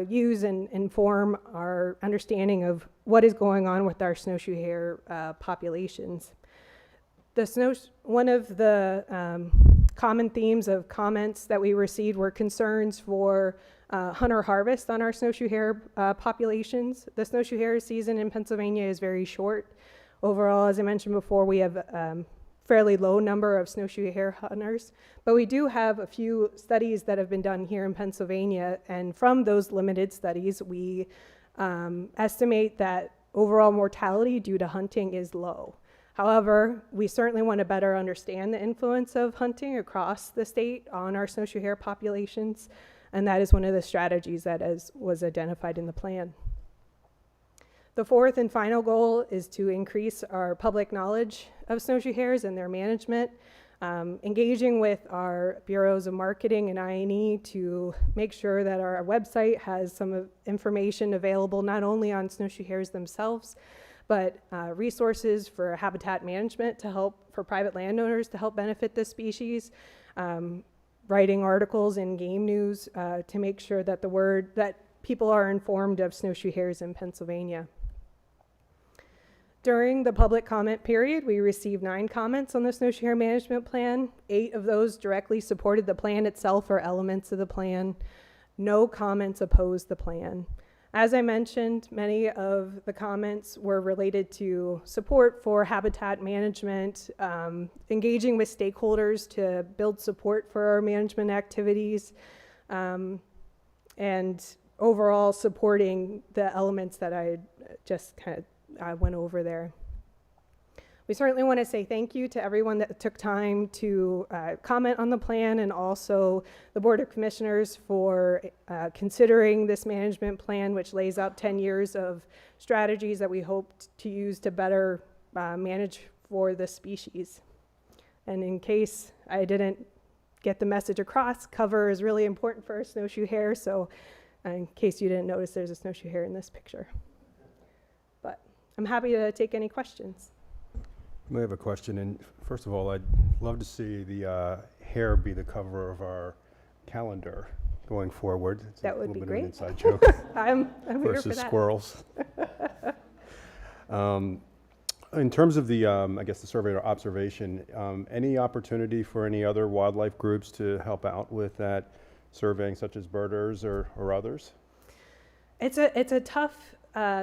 use and inform our understanding of what is going on with our snowshoe hare populations. One of the common themes of comments that we received were concerns for hunter harvest on our snowshoe hare populations. The snowshoe hare season in Pennsylvania is very short. Overall, as I mentioned before, we have fairly low number of snowshoe hare hunters, but we do have a few studies that have been done here in Pennsylvania, and from those limited studies, we estimate that overall mortality due to hunting is low. However, we certainly want to better understand the influence of hunting across the state on our snowshoe hare populations, and that is one of the strategies that was identified in the plan. The fourth and final goal is to increase our public knowledge of snowshoe hares and their management, engaging with our bureaus of marketing and I&E to make sure that our website has some information available not only on snowshoe hares themselves, but resources for habitat management to help for private landowners to help benefit this species, writing articles in game news to make sure that that people are informed of snowshoe hares in Pennsylvania. During the public comment period, we received 9 comments on the Snowshoe Hare Management Plan. 8 of those directly supported the plan itself or elements of the plan. No comments opposed the plan. As I mentioned, many of the comments were related to support for habitat management, engaging with stakeholders to build support for our management activities, and overall supporting the elements that I just I went over there. We certainly want to say thank you to everyone that took time to comment on the plan, and also the Board of Commissioners for considering this management plan, which lays out 10 years of strategies that we hope to use to better manage for the species. And in case I didn't get the message across, cover is really important for our snowshoe hare, so in case you didn't notice, there's a snowshoe hare in this picture. But I'm happy to take any questions. I have a question, and first of all, I'd love to see the hare be the cover of our calendar going forward. It's That would be great. A little bit of an inside joke I'm here for versus that. squirrels. In terms of the, I guess the survey or observation, any opportunity for any other wildlife groups to help out with that surveying, such as birders or others? It's a tough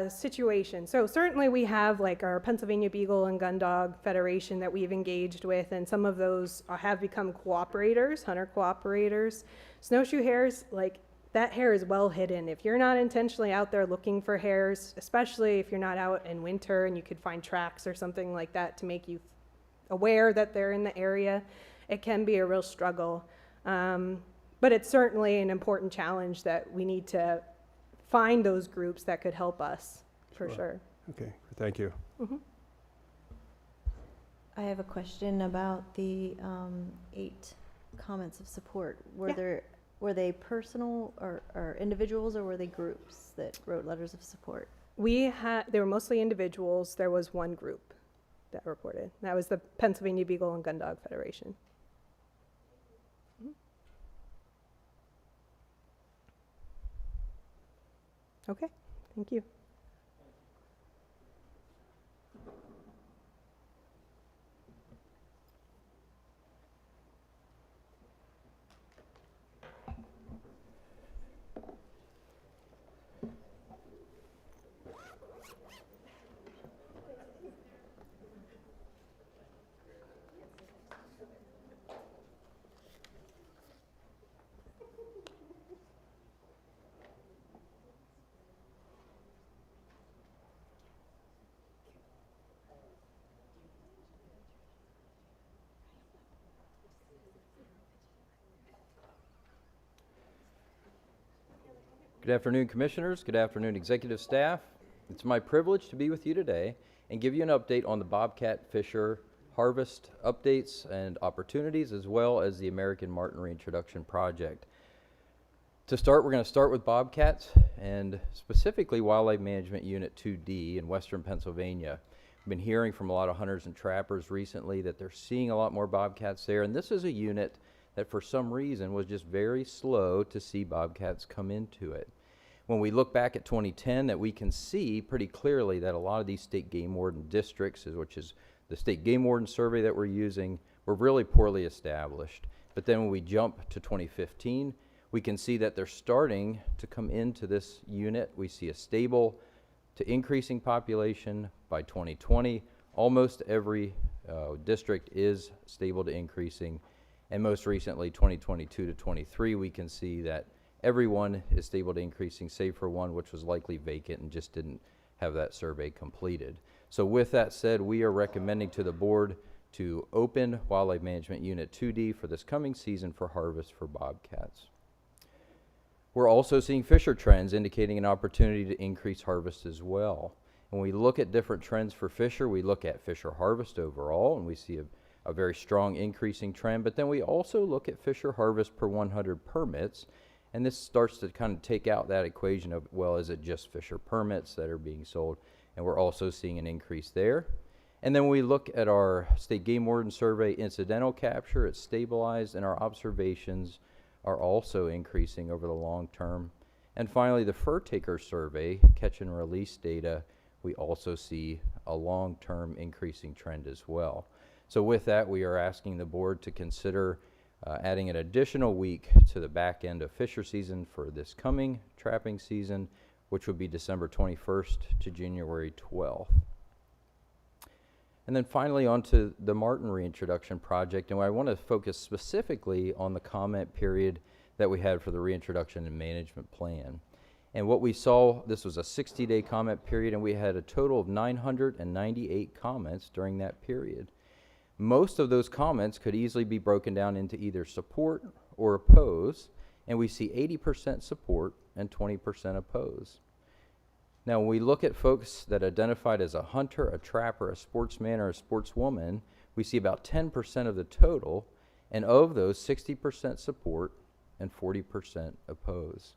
situation. So certainly we have like our Pennsylvania Beagle and Gun Dog Federation that we've engaged with, and some of those have become cooperators, hunter cooperators. Snowshoe hares, like that hare is well hidden. If you're not intentionally out there looking for hares, especially if you're not out in winter and you could find tracks or something like that to make you aware that they're in the area, it can be a real struggle. But it's certainly an important challenge that we need to find those groups that could help us, for sure. Okay, thank you. I have a question about the 8 comments of support. Were they personal or individuals, or were they groups that wrote letters of support? They were mostly individuals. There was one group that reported. That was the Pennsylvania Beagle and Gun Dog Federation. Okay, thank you. Good afternoon, Commissioners. Good afternoon, Executive Staff. It's my privilege to be with you today and give you an update on the bobcat fisher harvest updates and opportunities, as well as the American Marten Reintroduction Project. To start, we're going to start with bobcats, and specifically Wildlife Management Unit 2D in western Pennsylvania. I've been hearing from a lot of hunters and trappers recently that they're seeing a lot more bobcats there, and this is a unit that for some reason was just very slow to see bobcats come into it. When we look back at 2010, that we can see pretty clearly that a lot of these state game warden districts, which is the state game warden survey that we're using, were really poorly established. But then when we jump to 2015, we can see that they're starting to come into this unit. We see a stable to increasing population by 2020. Almost every district is stable to increasing. And most recently, 2022 to 23, we can see that everyone is stable to increasing, save for one, which was likely vacant and just didn't have that survey completed. So with that said, we are recommending to the board to open Wildlife Management Unit 2D for this coming season for harvest for bobcats. We're also seeing fisher trends indicating an opportunity to increase harvest as well. When we look at different trends for fisher, we look at fisher harvest overall, and we see a very strong increasing trend, but then we also look at fisher harvest per 100 permits, and this starts to kind of take out that equation of, well, is it just fisher permits that are being sold? And we're also seeing an increase there. And then when we look at our state game warden survey incidental capture, it's stabilized, and our observations are also increasing over the long term. And finally, the fur taker survey, catch and release data, we also see a long-term increasing trend as well. So with that, we are asking the board to consider adding an additional week to the back end of fisher season for this coming trapping season, which would be December 21st to January 12th. And then finally on to the Marten Reintroduction Project, and I want to focus specifically on the comment period that we had for the Reintroduction and Management Plan. And what we saw, this was a 60-day comment period, and we had a total of 998 comments during that period. Most of those comments could easily be broken down into either support or oppose, and we see 80% support and 20% oppose. Now, when we look at folks that identified as a hunter, a trapper, a sportsman, or a sportswoman, we see about 10% of the total, and of those, 60% support and 40% oppose.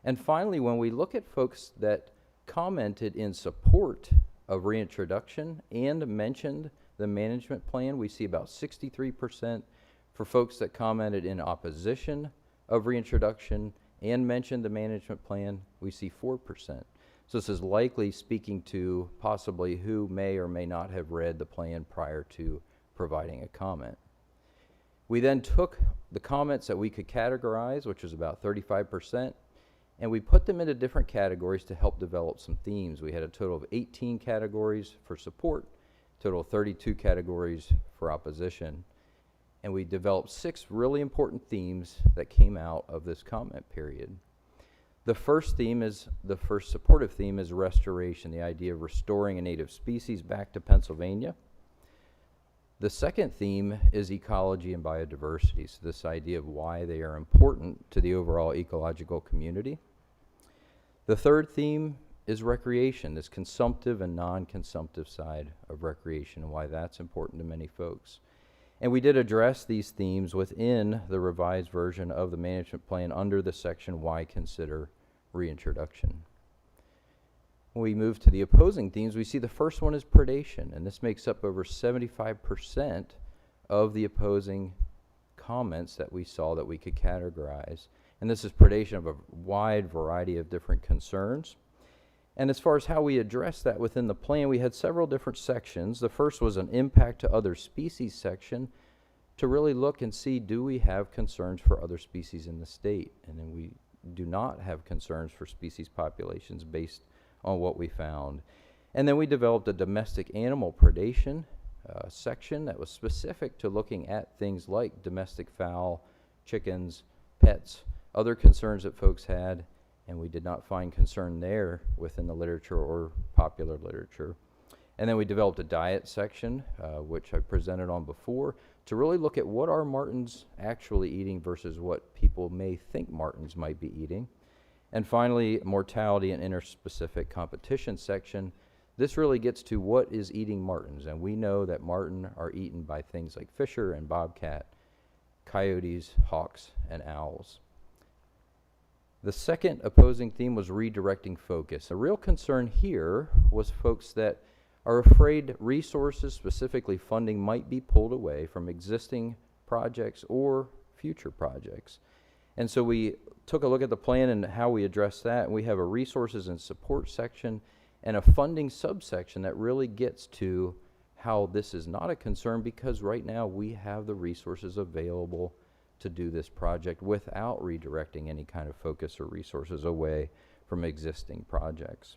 And finally, when we look at folks that commented in support of reintroduction and mentioned the management plan, we see about 63%. For folks that commented in opposition of reintroduction and mentioned the management plan, we see 4%. So this is likely speaking to possibly who may or may not have read the plan prior to providing a comment. We then took the comments that we could categorize, which was about 35%, and we put them into different categories to help develop some themes. We had a total of 18 categories for support, total of 32 categories for opposition, and we developed 6 really important themes that came out of this comment period. The first supportive theme is restoration, the idea of restoring a native species back to Pennsylvania. The second theme is ecology and biodiversity, so this idea of why they are important to the overall ecological community. The third theme is recreation, this consumptive and non-consumptive side of recreation, and why that's important to many folks. And we did address these themes within the revised version of the management plan under the section Why Consider Reintroduction. When we move to the opposing themes, we see the first one is predation, and this makes up over 75% of the opposing comments that we saw that we could categorize. And this is predation of a wide variety of different concerns. And as far as how we address that within the plan, we had several different sections. The first was an impact to other species section to really look and see, do we have concerns for other species in the state? And then we do not have concerns for species populations based on what we found. And then we developed a domestic animal predation section that was specific to looking at things like domestic fowl, chickens, pets, other concerns that folks had, and we did not find concern there within the literature or popular literature. And then we developed a diet section, which I presented on before, to really look at what are martens actually eating versus what people may think martens might be eating. And finally, mortality and interspecific competition section. This really gets to what is eating martens, and we know that marten are eaten by things like fisher and bobcat, coyotes, hawks, and owls. The second opposing theme was redirecting focus. A real concern here was folks that are afraid resources, specifically funding, might be pulled away from existing projects or future projects. And so we took a look at the plan and how we address that, and we have a resources and support section and a funding subsection that really gets to how this is not a concern, because right now we have the resources available to do this project without redirecting any kind of focus or resources away from existing projects.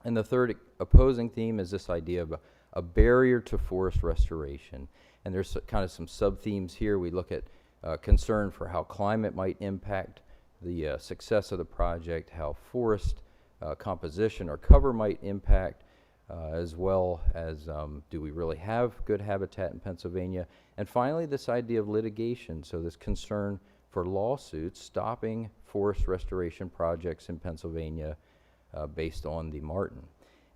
And the third opposing theme is this idea of a barrier to forest restoration. And there's kind of some sub-themes here. We look at concern for how climate might impact the success of the project, how forest composition or cover might impact, as well as do we really have good habitat in Pennsylvania? And finally, this idea of litigation, so this concern for lawsuits stopping forest restoration projects in Pennsylvania based on the marten.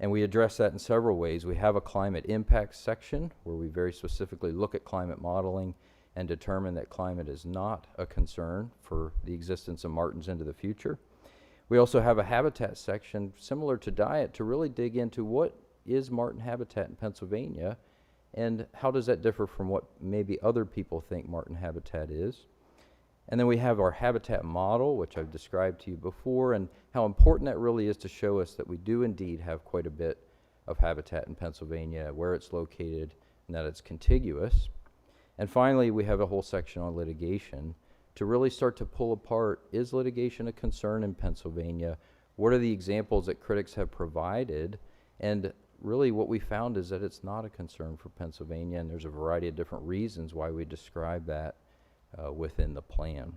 And we address that in several ways. We have a climate impact section where we very specifically look at climate modeling and determine that climate is not a concern for the existence of martens into the future. We also have a habitat section similar to diet to really dig into what is marten habitat in Pennsylvania and how does that differ from what maybe other people think marten habitat is. And then we have our habitat model, which I've described to you before, and how important that really is to show us that we do indeed have quite a bit of habitat in Pennsylvania, where it's located, and that it's contiguous. And finally, we have a whole section on litigation to really start to pull apart, is litigation a concern in Pennsylvania? What are the examples that critics have provided? And really what we found is that it's not a concern for Pennsylvania, and there's a variety of different reasons why we describe that within the plan.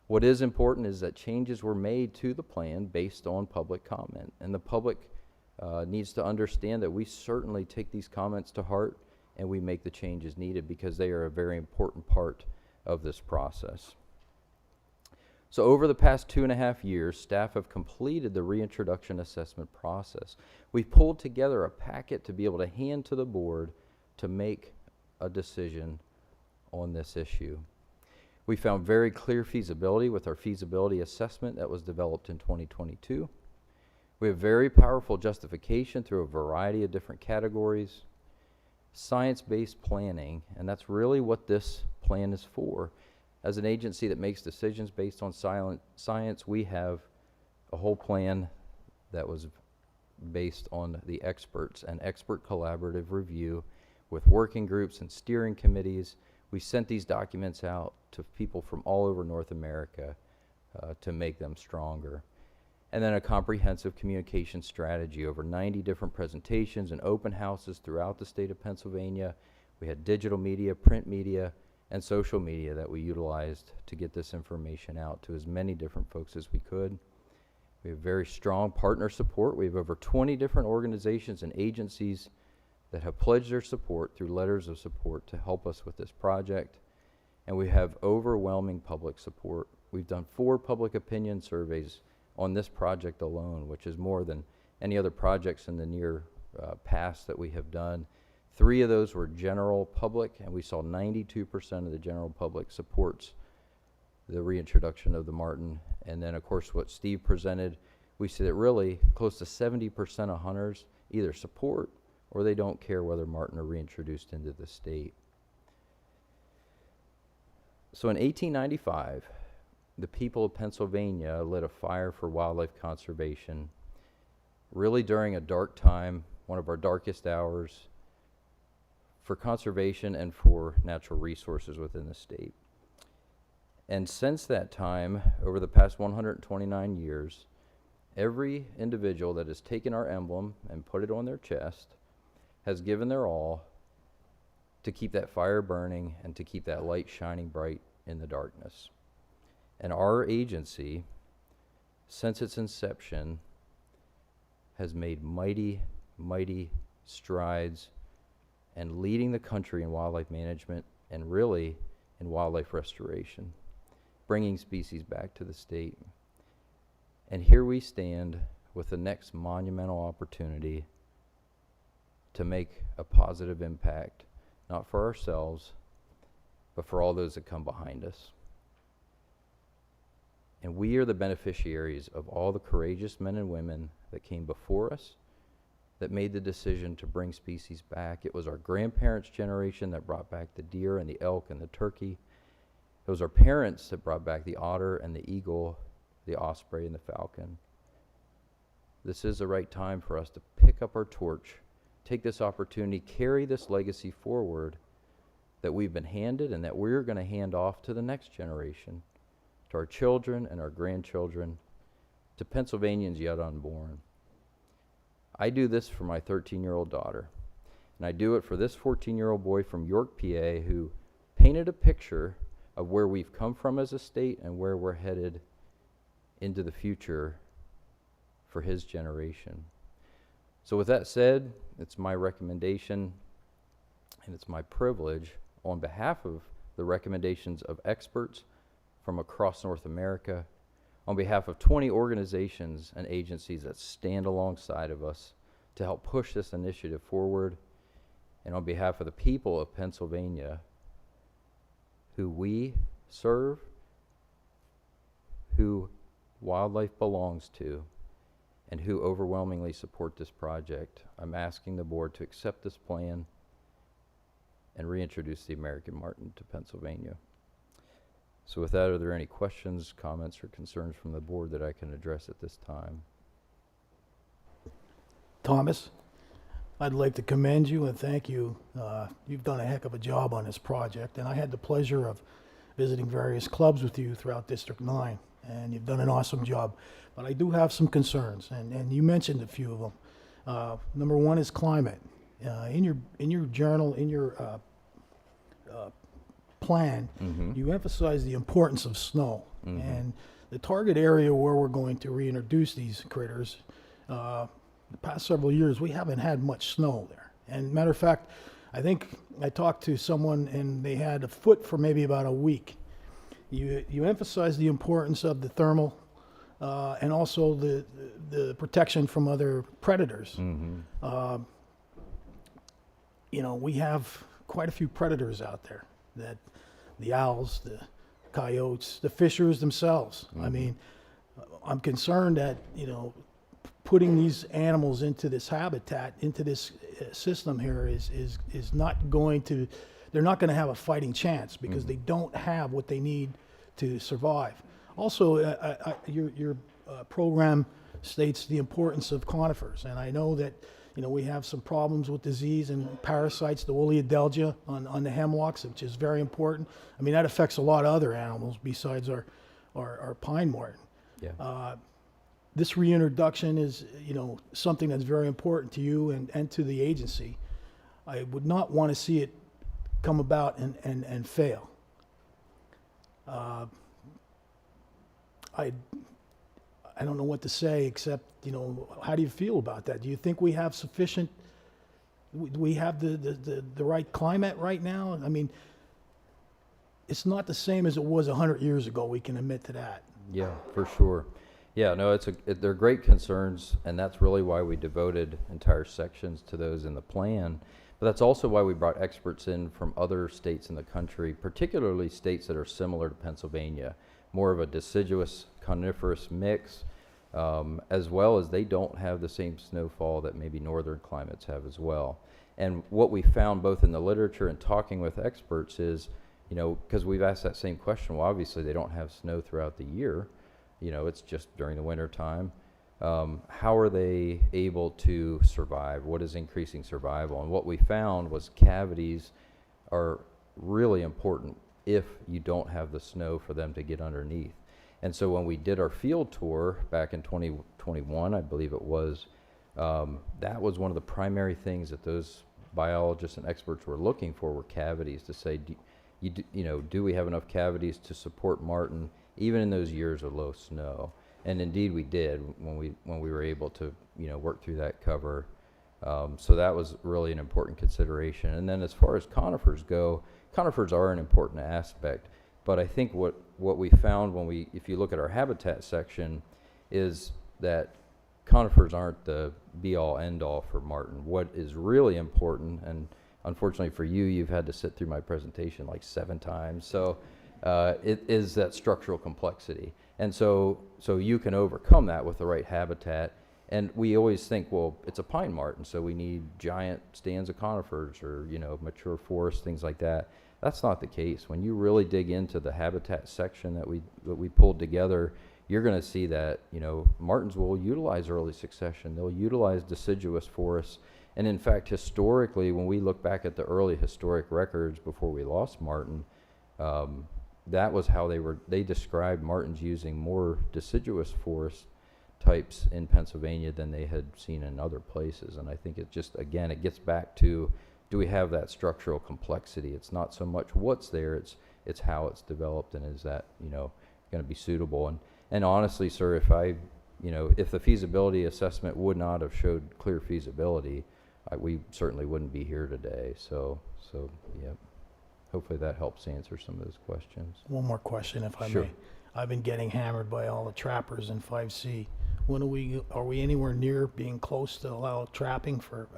What is important is that changes were made to the plan based on public comment, and the public needs to understand that we certainly take these comments to heart and we make the changes needed because they are a very important part of this process. So over the past 2.5 years, staff have completed the reintroduction assessment process. We've pulled together a packet to be able to hand to the board to make a decision on this issue. We found very clear feasibility with our feasibility assessment that was developed in 2022. We have very powerful justification through a variety of different categories. Science-based planning, and that's really what this plan is for. As an agency that makes decisions based on science, we have a whole plan that was based on the experts, an expert collaborative review with working groups and steering committees. We sent these documents out to people from all over North America to make them stronger. And then a comprehensive communication strategy, over 90 different presentations and open houses throughout the state of Pennsylvania. We had digital media, print media, and social media that we utilized to get this information out to as many different folks as we could. We have very strong partner support. We have over 20 different organizations and agencies that have pledged their support through letters of support to help us with this project. And we have overwhelming public support. We've done 4 public opinion surveys on this project alone, which is more than any other projects in the near past that we have done. 3 of those were general public, and we saw 92% of the general public supports the reintroduction of the marten. And then, of course, what Steve presented, we see that really close to 70% of hunters either support or they don't care whether marten are reintroduced into the state. So in 1895, the people of Pennsylvania lit a fire for wildlife conservation, really during a dark time, one of our darkest hours, for conservation and for natural resources within the state. And since that time, over the past 129 years, every individual that has taken our emblem and put it on their chest has given their all to keep that fire burning and to keep that light shining bright in the darkness. And our agency, since its inception, has made mighty, mighty strides in leading the country in wildlife management and really in wildlife restoration, bringing species back to the state. And here we stand with the next monumental opportunity to make a positive impact, not for ourselves, but for all those that come behind us. And we are the beneficiaries of all the courageous men and women that came before us, that made the decision to bring species back. It was our grandparents' generation that brought back the deer and the elk and the turkey. It was our parents that brought back the otter and the eagle, the osprey and the falcon. This is the right time for us to pick up our torch, take this opportunity, carry this legacy forward that we've been handed and that we're going to hand off to the next generation, to our children and our grandchildren, to Pennsylvanians yet unborn. I do this for my 13-year-old daughter, and I do it for this 14-year-old boy from York, PA, who painted a picture of where we've come from as a state and where we're headed into the future for his generation. So with that said, it's my recommendation and it's my privilege on behalf of the recommendations of experts from across North America, on behalf of 20 organizations and agencies that stand alongside of us to help push this initiative forward, and on behalf of the people of Pennsylvania who we serve, who wildlife belongs to, and who overwhelmingly support this project, I'm asking the board to accept this plan and reintroduce the American marten to Pennsylvania. So with that, are there any questions, comments, or concerns from the board that I can address at this time? Thomas, I'd like to commend you and thank you. You've done a heck of a job on this project, and I had the pleasure of visiting various clubs with you throughout District 9, and you've done an awesome job. But I do have some concerns, and you mentioned a few of them. Number one is climate. In your journal, in your plan, you emphasize the importance of snow. And the target area where we're going to reintroduce these critters, the past several years, we haven't had much snow there. And matter of fact, I think I talked to someone and they had a foot for maybe about a week. You emphasize the importance of the thermal and also the protection from other predators. You know, we have quite a few predators out there, that the owls, the coyotes, the fishers themselves. I mean, I'm concerned that, you know, putting these animals into this habitat, into this system here is not going to, they're not going to have a fighting chance because they don't have what they need to survive. Also, your program states the importance of conifers, and I know that, you know, we have some problems with disease and parasites, the woolly adelgia on the hemlocks, which is very important. I mean, that affects a lot of other animals besides our pine marten. Yeah. This reintroduction is, you know, something that's very important to you and to the agency. I would not want to see it come about and fail. I don't know what to say except, you know, how do you feel about that? Do you think we have sufficient, we have the right climate right now? I mean, it's not the same as it was 100 years ago, we can admit to that. Yeah, for sure. Yeah, no, they're great concerns, and that's really why we devoted entire sections to those in the plan. But that's also why we brought experts in from other states in the country, particularly states that are similar to Pennsylvania, more of a deciduous coniferous mix, as well as they don't have the same snowfall that maybe northern climates have as well. And what we found both in the literature and talking with experts is, you know, because we've asked that same question, well, obviously they don't have snow throughout the year, you know, it's just during the winter time. How are they able to survive? What is increasing survival? And what we found was cavities are really important if you don't have the snow for them to get underneath. And so when we did our field tour back in 2021, I believe it was, that was one of the primary things that those biologists and experts were looking for, were cavities, to say, do we have enough cavities to support marten even in those years of low snow? And indeed we did when we were able to, you know, work through that cover. So that was really an important consideration. And then as far as conifers go, conifers are an important aspect. But I think what we found if you look at our habitat section, is that conifers aren't the be-all, end-all for marten. What is really important, and unfortunately for you, you've had to sit through my presentation like 7 times, so it is that structural complexity. And so you can overcome that with the right habitat. And we always think, well, it's a pine marten, so we need giant stands of conifers or, you know, mature forests, things like that. That's not the case. When you really dig into the habitat section that we pulled together, you're going to see that, you know, martens will utilize early succession. They'll utilize deciduous forests. And in fact, historically, when we look back at the early historic records before we lost marten, that was how they described martens using more deciduous forest types in Pennsylvania than they had seen in other places. And I think it just, again, it gets back to, do we have that structural complexity? It's not so much what's there, it's how it's developed, and is that, you know, going to be suitable. And honestly, sir, if the feasibility assessment would not have showed clear feasibility, we certainly wouldn't be here today. So yeah. Hopefully that helps answer some of those questions. One more question, if I Sure. may. I've been getting hammered by all the trappers in 5C. Are we anywhere near being close to allow trapping for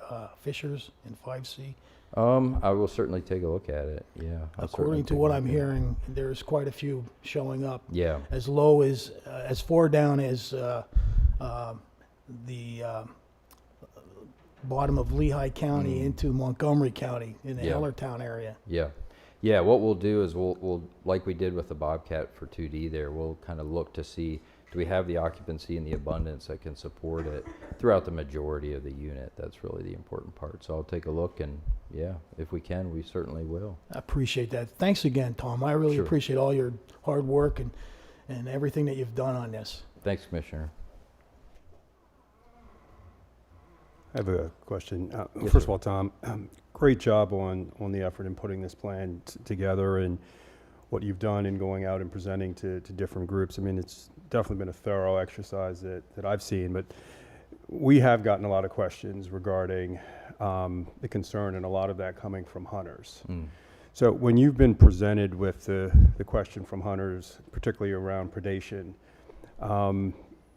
fishers in 5C? I will certainly take a look at it. Yeah. According to what I'm hearing, there's quite a few showing up. Yeah. As low as far down as the bottom of Lehigh County into Montgomery County in the Yeah. Hellertown area. Yeah. Yeah, what we'll do is we'll like we did with the Bobcat for 2D there, we'll kind of look to see, do we have the occupancy and the abundance that can support it throughout the majority of the unit? That's really the important part. So I'll take a look, and yeah, if we can, we certainly will. I appreciate that. Thanks again, Tom. I really Sure. appreciate all your hard work and everything that you've done on this. Thanks, Commissioner. I have a question. Yes, First sir. of all, Tom, great job on the effort in putting this plan together, and what you've done in going out and presenting to different groups. I mean, it's definitely been a thorough exercise that I've seen, but we have gotten a lot of questions regarding the concern, and a lot of that coming from hunters. So when you've been presented with the question from hunters, particularly around predation,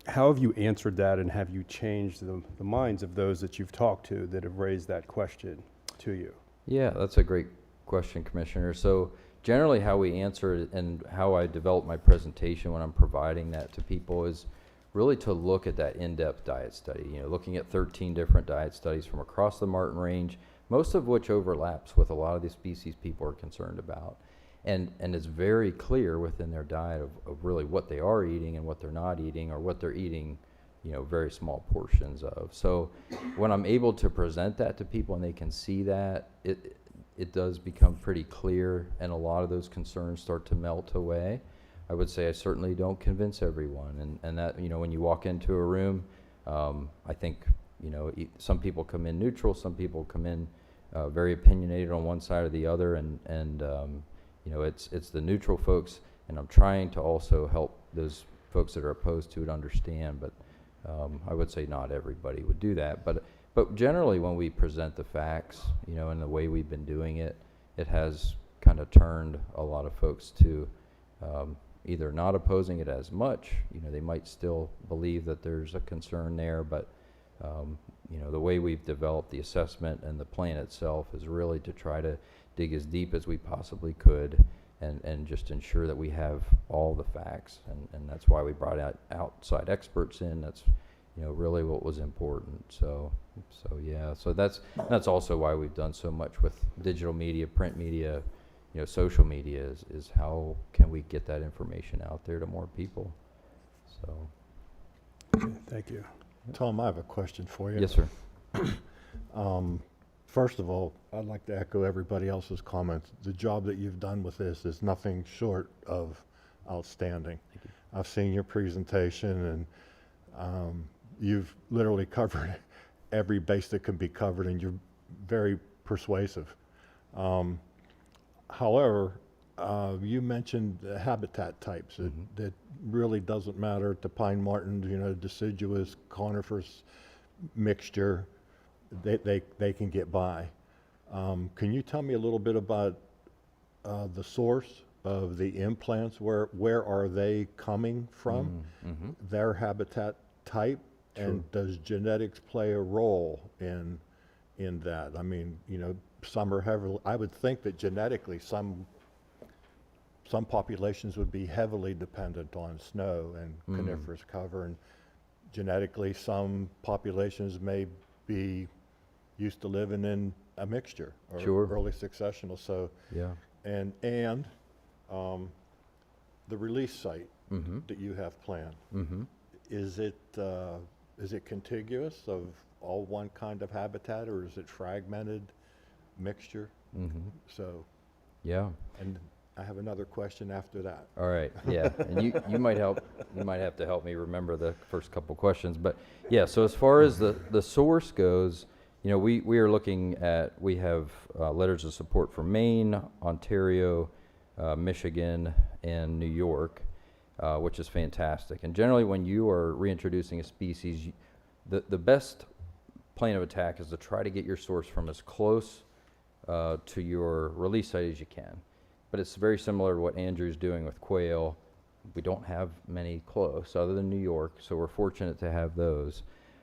how have you answered that, and have you changed the minds of those that you've talked to that have raised that question to you? Yeah, that's a great question, Commissioner. So generally how we answer it and how I develop my presentation when I'm providing that to people is really to look at that in-depth diet study, you know, looking at 13 different diet studies from across the marten range, most of which overlaps with a lot of the species people are concerned about. And it's very clear within their diet of really what they are eating and what they're not eating, or what they're eating, you know, very small portions of. So when I'm able to present that to people and they can see that, it does become pretty clear, and a lot of those concerns start to melt away. I would say I certainly don't convince everyone, and that, you know, when you walk into a room, I think, you know, some people come in neutral, some people come in very opinionated on one side or the other, and you know, it's the neutral folks, and I'm trying to also help those folks that are opposed to it understand, but I would say not everybody would do that. But generally, when we present the facts, you know, and the way we've been doing it, it has kind of turned a lot of folks to either not opposing it as much. You know, they might still believe that there's a concern there, but you know, the way we've developed the assessment and the plan itself is really to try to dig as deep as we possibly could, and just ensure that we have all the facts, and that's why we brought outside experts in. That's, you know, really what was important. So yeah, so that's also why we've done so much with digital media, print media, you know, social media, is how can we get that information out there to more people. So Okay, thank you. Tom, I have a question for you. yes, sir. First of all, I'd like to echo everybody else's comments. The job that you've done with this is nothing short of outstanding. I've seen your presentation, and you've literally covered every base that can be covered, and you're very persuasive. However, you mentioned the habitat types. That really doesn't matter to pine martens, you know, deciduous, coniferous mixture. They can get by. Can you tell me a little bit about the source of the implants? Where are they coming from? Their habitat type, and does genetics play a role in that? I mean, you know, some are heavily. I would think that genetically, some populations would be heavily dependent on snow and coniferous cover, and genetically, some populations may be used to living in a mixture or early successional. So Yeah. and the release site that you have planned, is it contiguous of all one kind of habitat, or is it fragmented mixture? So Yeah. and I have another question after that. All right, yeah, and you might have to help me remember the first couple questions, but yeah, so as far as the source goes, you know, we are looking at, we have letters of support from Maine, Ontario, Michigan, and New York, which is fantastic. And generally, when you are reintroducing a species, the best plan of attack is to try to get your source from as close to your release site as you can. But it's very similar to what Andrew's doing with quail. We don't have many close other than New York, so we're fortunate to have those.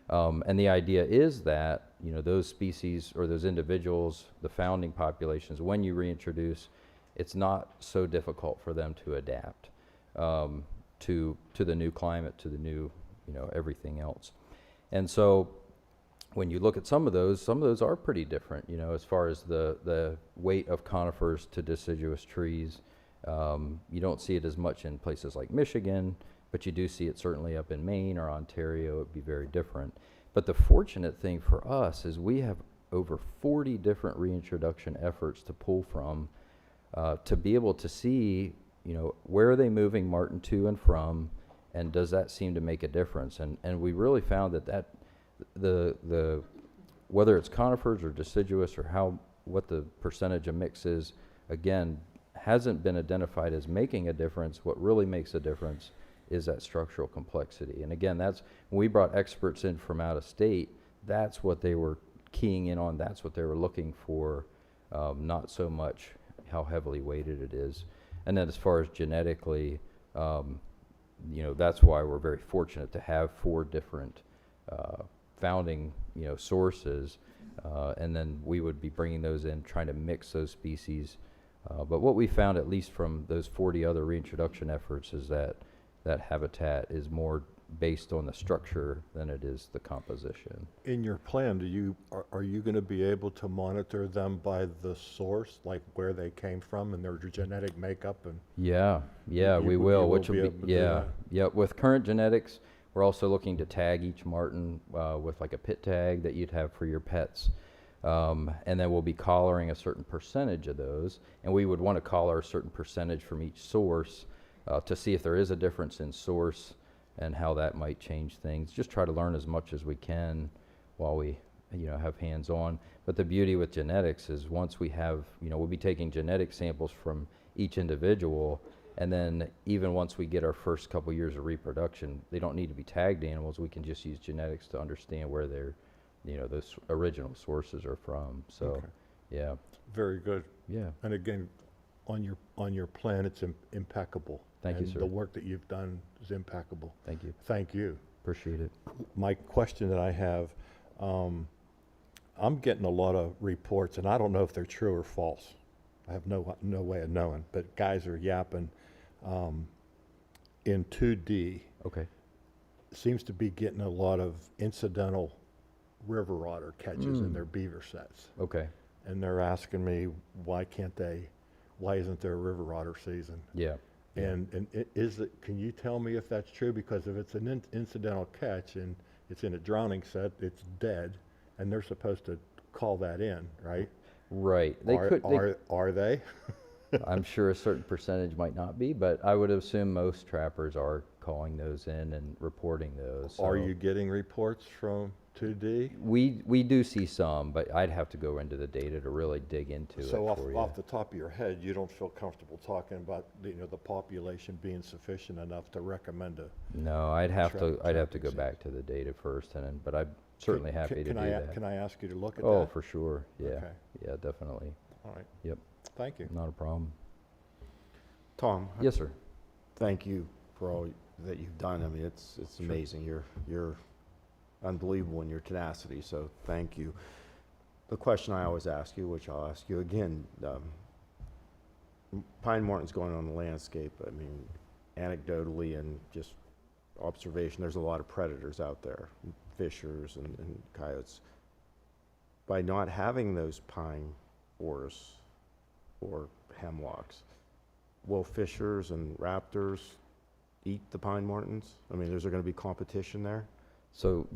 And the idea is that, you know, those species or those individuals, the founding populations, when you reintroduce, it's not so difficult for them to adapt to the new climate, to the new, you know, everything else. And so when you look at some of those are pretty different, you know, as far as the weight of conifers to deciduous trees. You don't see it as much in places like Michigan, but you do see it certainly up in Maine or Ontario. It would be very different. But the fortunate thing for us is we have over 40 different reintroduction efforts to pull from, to be able to see, you know, where are they moving marten to and from, and does that seem to make a difference? And we really found that the whether it's conifers or deciduous or what the percentage of mix is, again, hasn't been identified as making a difference. What really makes a difference is that structural complexity. And again, that's when we brought experts in from out of state, that's what they were keying in on, that's what they were looking for, not so much how heavily weighted it is. And then as far as genetically, you know, that's why we're very fortunate to have 4 different founding, you know, sources, and then we would be bringing those in, trying to mix those species. But what we found, at least from those 40 other reintroduction efforts, is that habitat is more based on the structure than it is the composition. In your plan, are you going to be able to monitor them by the source, like where they came from and their genetic makeup? And Yeah, yeah, You- we you will, will which be will able to be, do yeah, that? yeah. With current genetics, we're also looking to tag each marten with like a pit tag that you'd have for your pets. And then we'll be collaring a certain percentage of those, and we would want to collar a certain percentage from each source to see if there is a difference in source and how that might change things. Just try to learn as much as we can while we, have hands-on. But the beauty with genetics is once we have, we'll be taking genetic samples from each individual, and then even once we get our first couple years of reproduction, they don't need to be tagged animals. We can just use genetics to understand where their, those original sources are from. So, Okay. yeah, very good. yeah. And again, on your plan, it's impeccable. Thank you, And sir. the work that you've done is impeccable. Thank you. Thank you. Appreciate it. My question that I have, I'm getting a lot of reports, and I don't know if they're true or false. I have no way of knowing, but guys are yapping in 2D. Okay. Seems to be getting a lot of incidental river otter catches in their beaver sets. Okay. And they're asking me, why isn't there a river otter season? Yeah. And can you tell me if that's true? Because if it's an incidental catch and it's in a drowning set, it's dead, and they're supposed to call that in, right? Right. Are they? I'm sure a certain percentage might not be, but I would assume most trappers are calling those in and reporting those. Are so you getting reports from 2D? We do see some, but I'd have to go into the data to really dig into So it for you. off the top of your head, you don't feel comfortable talking about the population being sufficient enough to recommend a? No, I'd have to trapping go season. back to the data first, but I'm certainly happy to do that. Can I ask you to look at that? Oh, for sure. Yeah. Okay. Yeah, definitely. All right. Yep. Thank you. Not a problem. Tom, Yes, sir. thank you for all that you've done. I mean, it's amazing. You're unbelievable in your tenacity, so thank you. The question I always ask you, which I'll ask you again, pine marten's going on the landscape. I mean, anecdotally and just observation, there's a lot of predators out there, fishers and coyotes. By not having those pine forests or hemlocks, will fishers and raptors eat the pine martens? I mean, is there going to be competition there? So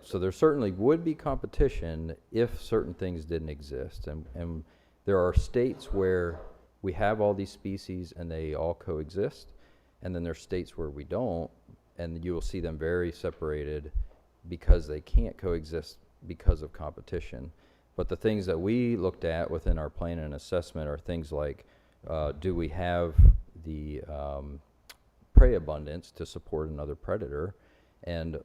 so there certainly would be competition if certain things didn't exist, and there are states where we have all these species and they all coexist, and then there's states where we don't, and you will see them very separated because they can't coexist because of competition. But the things that we looked at within our plan and assessment are things like, do we have the prey abundance to support another predator, and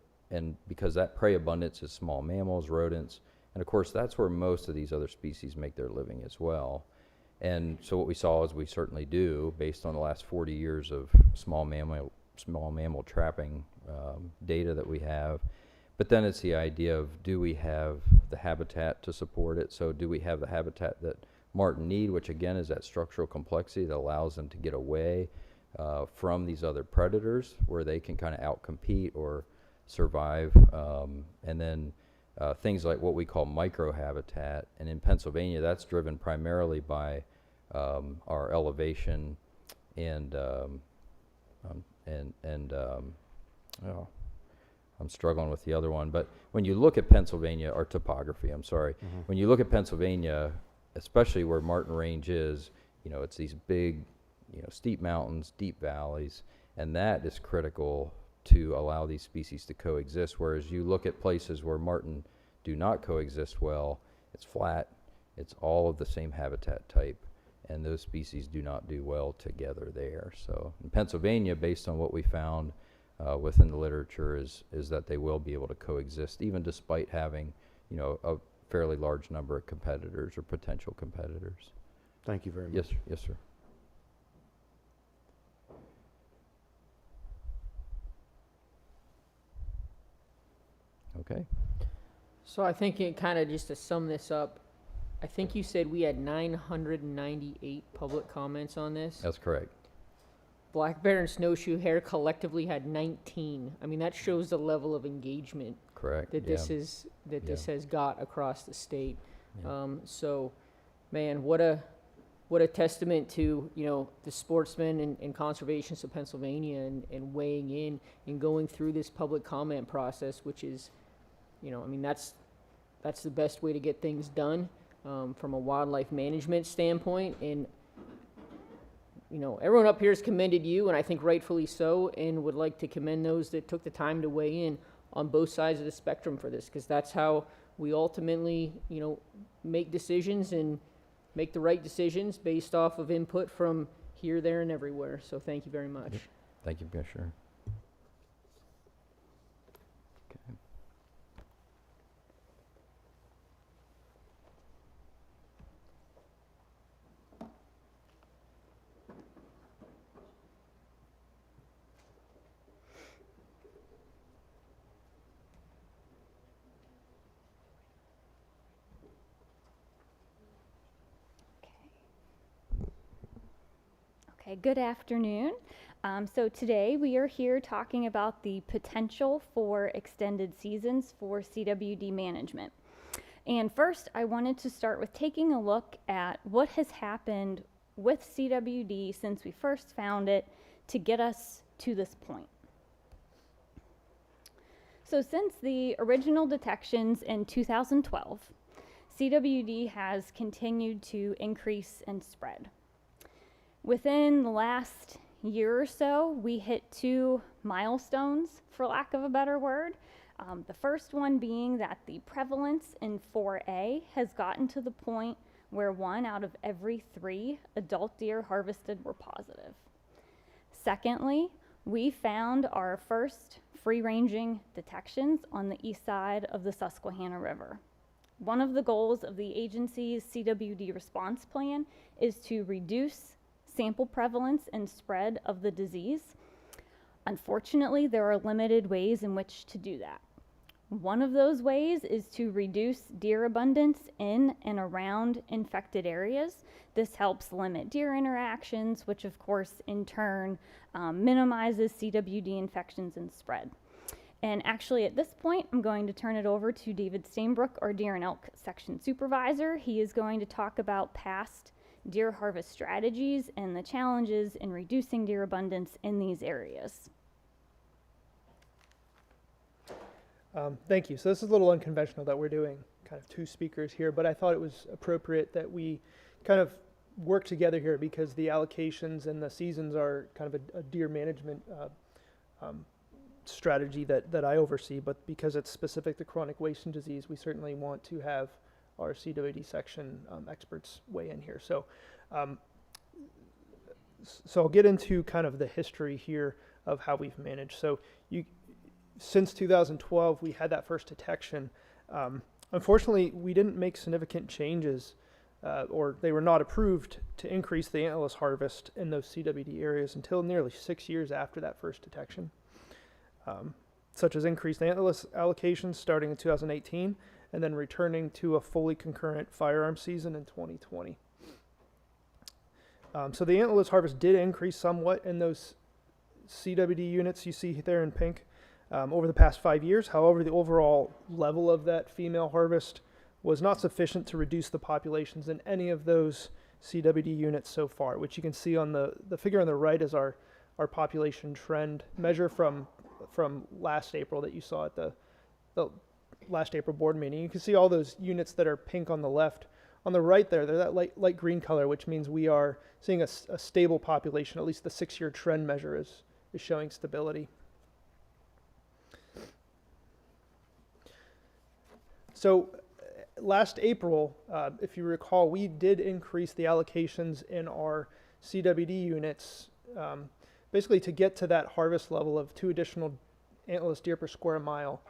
because that prey abundance is small mammals, rodents, and of course that's where most of these other species make their living as well. And so what we saw is we certainly do, based on the last 40 years of small mammal trapping data that we have. But then it's the idea of, do we have the habitat to support it? So do we have the habitat that marten need, which again is that structural complexity that allows them to get away from these other predators where they can kind of outcompete or survive. And then things like what we call microhabitat. And in Pennsylvania, that's driven primarily by our elevation and I'm struggling with the other one, but when you look at Pennsylvania, or topography, I'm sorry, when you look at Pennsylvania, especially where Marten Range is, it's these big, steep mountains, deep valleys, and that is critical to allow these species to coexist. Whereas you look at places where marten do not coexist well, it's flat, it's all of the same habitat type, and those species do not do well together there. So in Pennsylvania, based on what we found within the literature, is that they will be able to coexist, even despite having, a fairly large number of competitors or potential competitors. Thank you very much. Yes, yes, sir. Okay. So I think it kind of, just to sum this up, I think you said we had 998 public comments on this. That's correct. black bear and snowshoe hare collectively had 19. I mean, that shows the level of engagement Correct. that yeah. this has got across the state. Yeah. So, man, what a testament to, you know, the sportsmen and conservationists of Pennsylvania and weighing in and going through this public comment process, which is, you know, I mean, that's the best way to get things done from a wildlife management standpoint. And, you know, everyone up here has commended you, and I think rightfully so, and would like to commend those that took the time to weigh in on both sides of the spectrum for this, because that's how we ultimately, you know, make decisions and make the right decisions based off of input from here, there, and everywhere. So thank you very much. Yep. Thank you, Commissioner. Okay. Okay, good afternoon. So today we are here talking about the potential for extended seasons for CWD management. And first, I wanted to start with taking a look at what has happened with CWD since we first found it to get us to this point. So since the original detections in 2012, CWD has continued to increase and spread. Within the last year or so, we hit 2 milestones, for lack of a better word. The first one being that the prevalence in 4A has gotten to the point where 1 out of every 3 adult deer harvested were positive. Secondly, we found our first free-ranging detections on the east side of the Susquehanna River. One of the goals of the agency's CWD response plan is to reduce sample prevalence and spread of the disease. Unfortunately, there are limited ways in which to do that. One of those ways is to reduce deer abundance in and around infected areas. This helps limit deer interactions, which of course in turn minimizes CWD infections and spread. And actually at this point, I'm going to turn it over to David Stainbrook, our Deer and Elk Section Supervisor. He is going to talk about past deer harvest strategies and the challenges in reducing deer abundance in these areas. Thank you. So this is a little unconventional that we're doing kind of 2 speakers here, but I thought it was appropriate that we kind of work together here because the allocations and the seasons are kind of a deer management strategy that I oversee, but because it's specific to chronic wasting disease, we certainly want to have our CWD section experts weigh in here. So I'll get into kind of the history here of how we've managed. So since 2012, we had that first detection. Unfortunately, we didn't make significant changes or they were not approved to increase the antlerless harvest in those CWD areas until nearly 6 years after that first detection, such as increased antlerless allocations starting in 2018 and then returning to a fully concurrent firearm season in 2020. So the antlerless harvest did increase somewhat in those CWD units you see there in pink over the past 5 years. However, the overall level of that female harvest was not sufficient to reduce the populations in any of those CWD units so far, which you can see on the figure on the right is our population trend measure from last April that you saw at the last April board meeting. You can see all those units that are pink on the left. On the right there, they're that light green color, which means we are seeing a stable population. At least the 6-year trend measure is showing stability. So last April, if you recall, we did increase the allocations in our CWD units, basically to get to that harvest level of 2 additional antlerless deer per square mile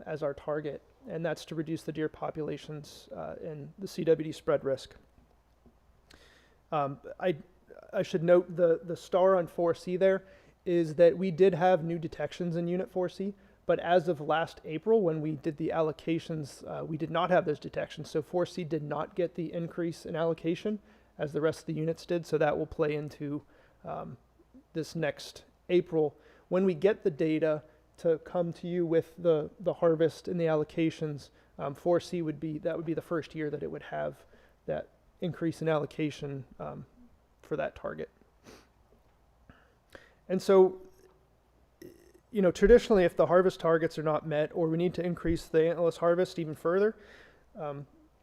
as our target, and that's to reduce the deer populations and the CWD spread risk. I should note the star on 4C there is that we did have new detections in Unit 4C, but as of last April, when we did the allocations, we did not have those detections. So 4C did not get the increase in allocation as the rest of the units did, so that will play into this next April, when we get the data, to come to you with the harvest and the allocations. 4C would be the first year that it would have that increase in allocation for that target. And so, traditionally, if the harvest targets are not met, or we need to increase the antlerless harvest even further,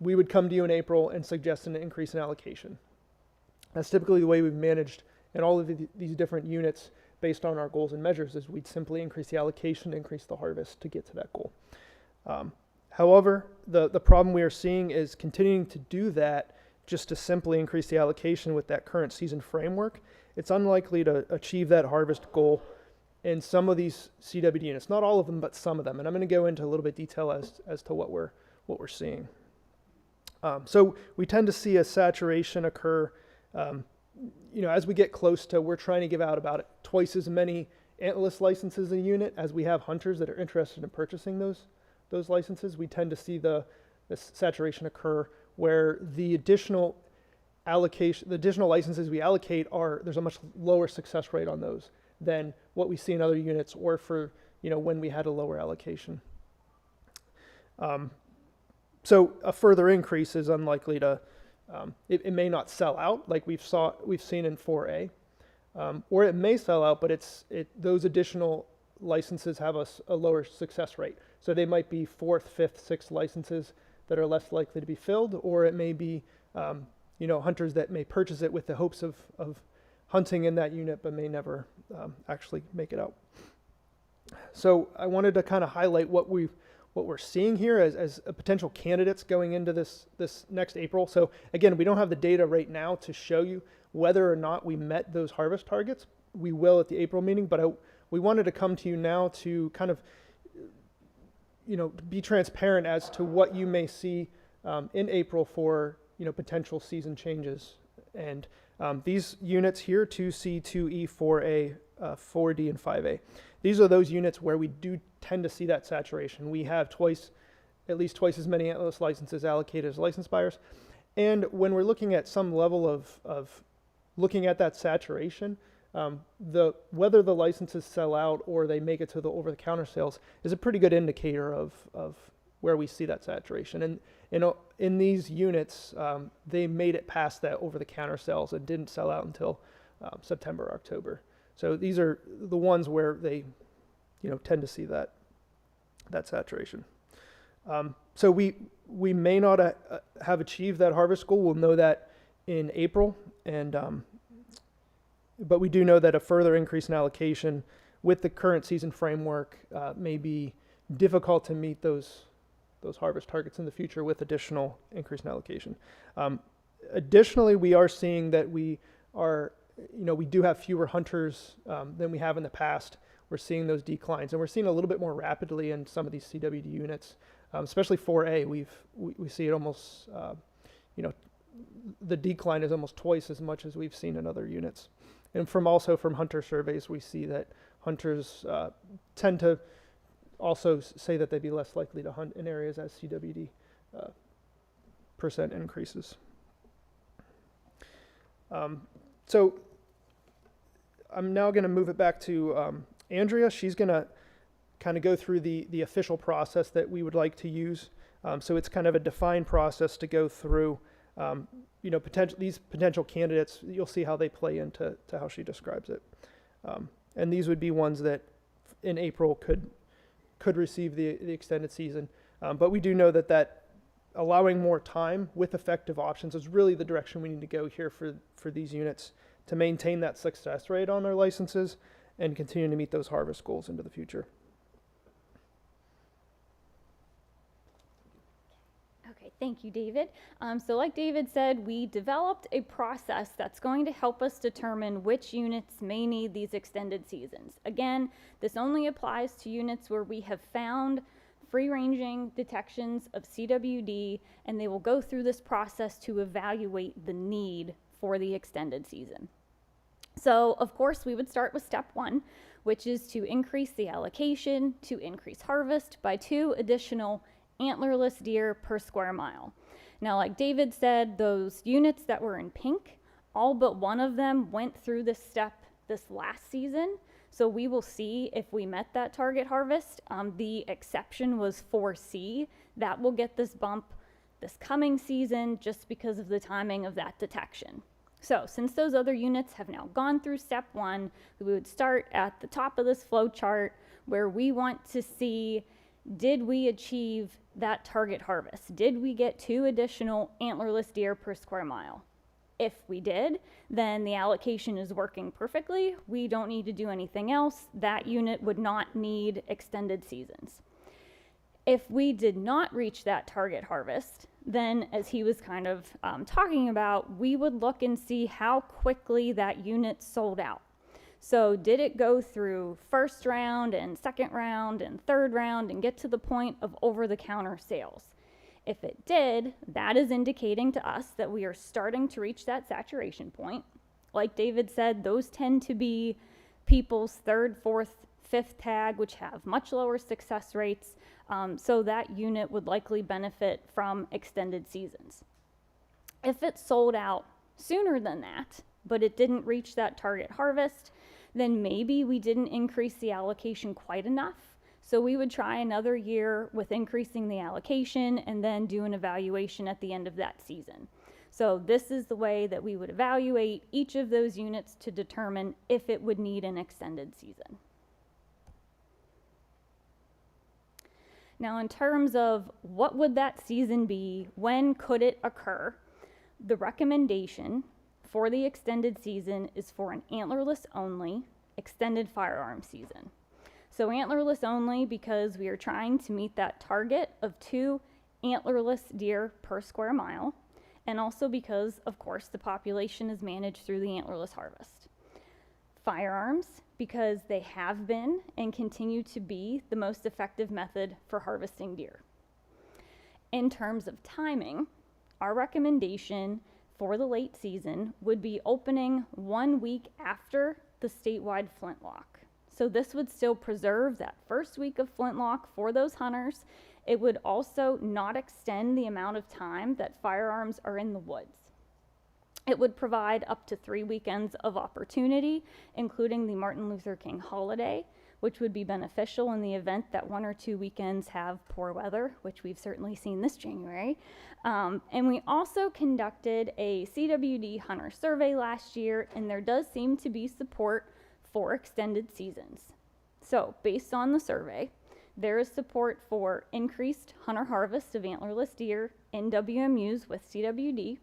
we would come to you in April and suggest an increase in allocation. That's typically the way we've managed in all of these different units based on our goals and measures, is we'd simply increase the allocation, increase the harvest to get to that goal. However, the problem we are seeing is continuing to do that just to simply increase the allocation with that current season framework. It's unlikely to achieve that harvest goal in some of these CWD units, not all of them, but some of them. And I'm going to go into a little bit detail as to what we're seeing. So we tend to see a saturation occur, as we get close to, we're trying to give out about twice as many antlerless licenses a unit as we have hunters that are interested in purchasing those licenses. We tend to see this saturation occur where the additional licenses we allocate there's a much lower success rate on those than what we see in other units, or for, when we had a lower allocation. So a further increase is unlikely to, it may not sell out like we've seen in 4A, or it may sell out, but those additional licenses have a lower success rate. So they might be 4th, 5th, 6th licenses that are less likely to be filled, or it may be, hunters that may purchase it with the hopes of hunting in that unit, but may never actually make it out. So I wanted to kind of highlight what we're seeing here as potential candidates going into this next April. So again, we don't have the data right now to show you whether or not we met those harvest targets. We will at the April meeting, but we wanted to come to you now to kind of, be transparent as to what you may see in April for, potential season changes. And these units here, 2C, 2E, 4A, 4D, and 5A, these are those units where we do tend to see that saturation. We have at least twice as many antlerless licenses allocated as license buyers. And when we're looking at some level of looking at that saturation, whether the licenses sell out or they make it to the over-the-counter sales is a pretty good indicator of where we see that saturation. And in these units, they made it past that over-the-counter sales and didn't sell out until September, October. So these are the ones where they, tend to see that saturation. So we may not have achieved that harvest goal. We'll know that in April, but we do know that a further increase in allocation with the current season framework may be difficult to meet those harvest targets in the future with additional increase in allocation. Additionally, we are seeing that we do have fewer hunters than we have in the past. We're seeing those declines, and we're seeing a little bit more rapidly in some of these CWD units, especially 4A. We see it almost, the decline is almost twice as much as we've seen in other units. And from hunter surveys, we see that hunters tend to also say that they'd be less likely to hunt in areas as CWD percent increases. So I'm now going to move it back to Andrea. She's going to kind of go through the official process that we would like to use. So it's kind of a defined process to go through. These potential candidates, you'll see how they play into how she describes it. And these would be ones that in April could receive the extended season. But we do know that allowing more time with effective options is really the direction we need to go here for these units to maintain that success rate on their licenses and continue to meet those harvest goals into the future. Okay, thank you, David. So like David said, we developed a process that's going to help us determine which units may need these extended seasons. Again, this only applies to units where we have found free-ranging detections of CWD, and they will go through this process to evaluate the need for the extended season. So, of course, we would start with step 1, which is to increase the allocation to increase harvest by 2 additional antlerless deer per square mile. Now, like David said, those units that were in pink, all but one of them went through this step this last season. So we will see if we met that target harvest. The exception was 4C. That will get this bump this coming season just because of the timing of that detection. So since those other units have now gone through step 1, we would start at the top of this flow chart where we want to see, did we achieve that target harvest? Did we get 2 additional antlerless deer per square mile? If we did, then the allocation is working perfectly. We don't need to do anything else. That unit would not need extended seasons. If we did not reach that target harvest, then as he was kind of talking about, we would look and see how quickly that unit sold out. So did it go through first round and second round and third round and get to the point of over-the-counter sales? If it did, that is indicating to us that we are starting to reach that saturation point. Like David said, those tend to be people's 3rd, 4th, 5th tag, which have much lower success rates. So that unit would likely benefit from extended seasons. If it sold out sooner than that, but it didn't reach that target harvest, then maybe we didn't increase the allocation quite enough. So we would try another year with increasing the allocation and then do an evaluation at the end of that season. So this is the way that we would evaluate each of those units to determine if it would need an extended season. Now, in terms of what would that season be, when could it occur, the recommendation for the extended season is for an antlerless only extended firearm season. So antlerless only because we are trying to meet that target of 2 antlerless deer per square mile, and also because, of course, the population is managed through the antlerless harvest. Firearms, because they have been and continue to be the most effective method for harvesting deer. In terms of timing, our recommendation for the late season would be opening 1 week after the statewide flintlock. So this would still preserve that first week of flintlock for those hunters. It would also not extend the amount of time that firearms are in the woods. It would provide up to 3 weekends of opportunity, including the Martin Luther King holiday, which would be beneficial in the event that 1 or 2 weekends have poor weather, which we've certainly seen this January. And we also conducted a CWD hunter survey last year, and there does seem to be support for extended seasons. So based on the survey, there is support for increased hunter harvest of antlerless deer in WMUs with CWD,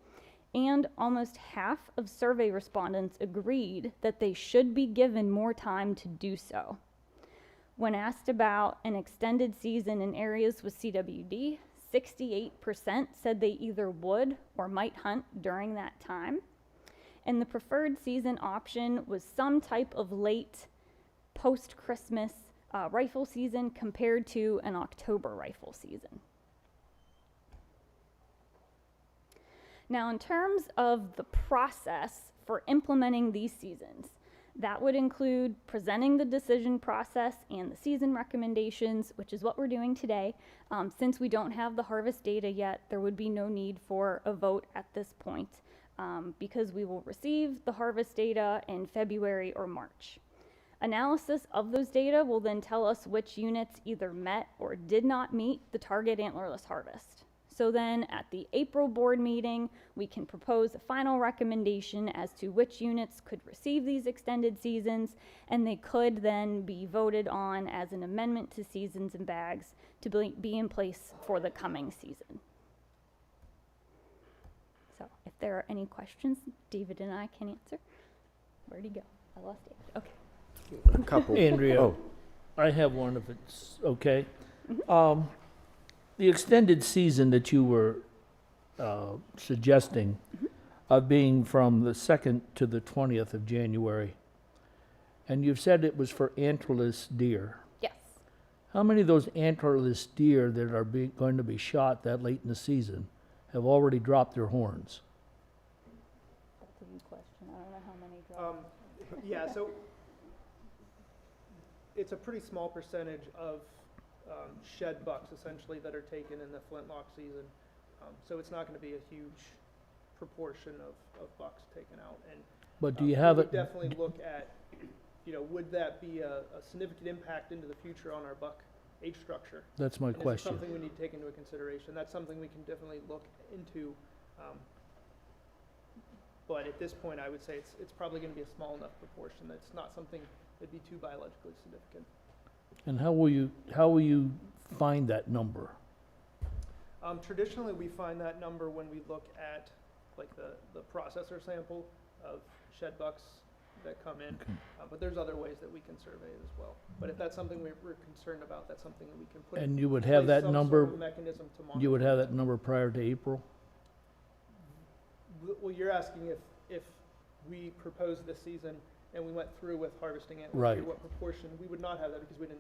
and almost half of survey respondents agreed that they should be given more time to do so. When asked about an extended season in areas with CWD, 68% said they either would or might hunt during that time. And the preferred season option was some type of late post-Christmas rifle season compared to an October rifle season. Now, in terms of the process for implementing these seasons, that would include presenting the decision process and the season recommendations, which is what we're doing today. Since we don't have the harvest data yet, there would be no need for a vote at this point because we will receive the harvest data in February or March. Analysis of those data will then tell us which units either met or did not meet the target antlerless harvest. So then at the April board meeting, we can propose a final recommendation as to which units could receive these extended seasons, and they could then be voted on as an amendment to seasons and bags to be in place for the coming season. So if there are any questions, David and I can answer. Where'd he go? I lost David. Okay. A couple. Andrea, Oh. I have one if it's okay. The extended season that you were suggesting of being from the 2nd to the 20th of January, and you've said it was for antlerless deer. Yes. How many of those antlerless deer that are going to be shot that late in the season have already dropped their horns? That's a good question. I don't know how many dropped. Yeah, so it's a pretty small percentage of shed bucks essentially that are taken in the flintlock season. So it's not going to be a huge proportion of bucks taken out. And But do you have we it? would definitely look at would that be a significant impact into the future on our buck age structure? That's my And is it question. something we need to take into consideration? That's something we can definitely look into. But at this point, I would say it's probably going to be a small enough proportion that it's not something that'd be too biologically significant. And how will you find that number? Traditionally, we find that number when we look at like the processor sample of shed bucks that come in. But there's other ways that we can survey it as well. But if that's something we're concerned about, that's something that we can put. And you would in have place that some number, sort of mechanism to monitor. you would have that number prior to April? Well, you're asking if we proposed this season and we went through with harvesting it, Right. what proportion? We would not have that because we didn't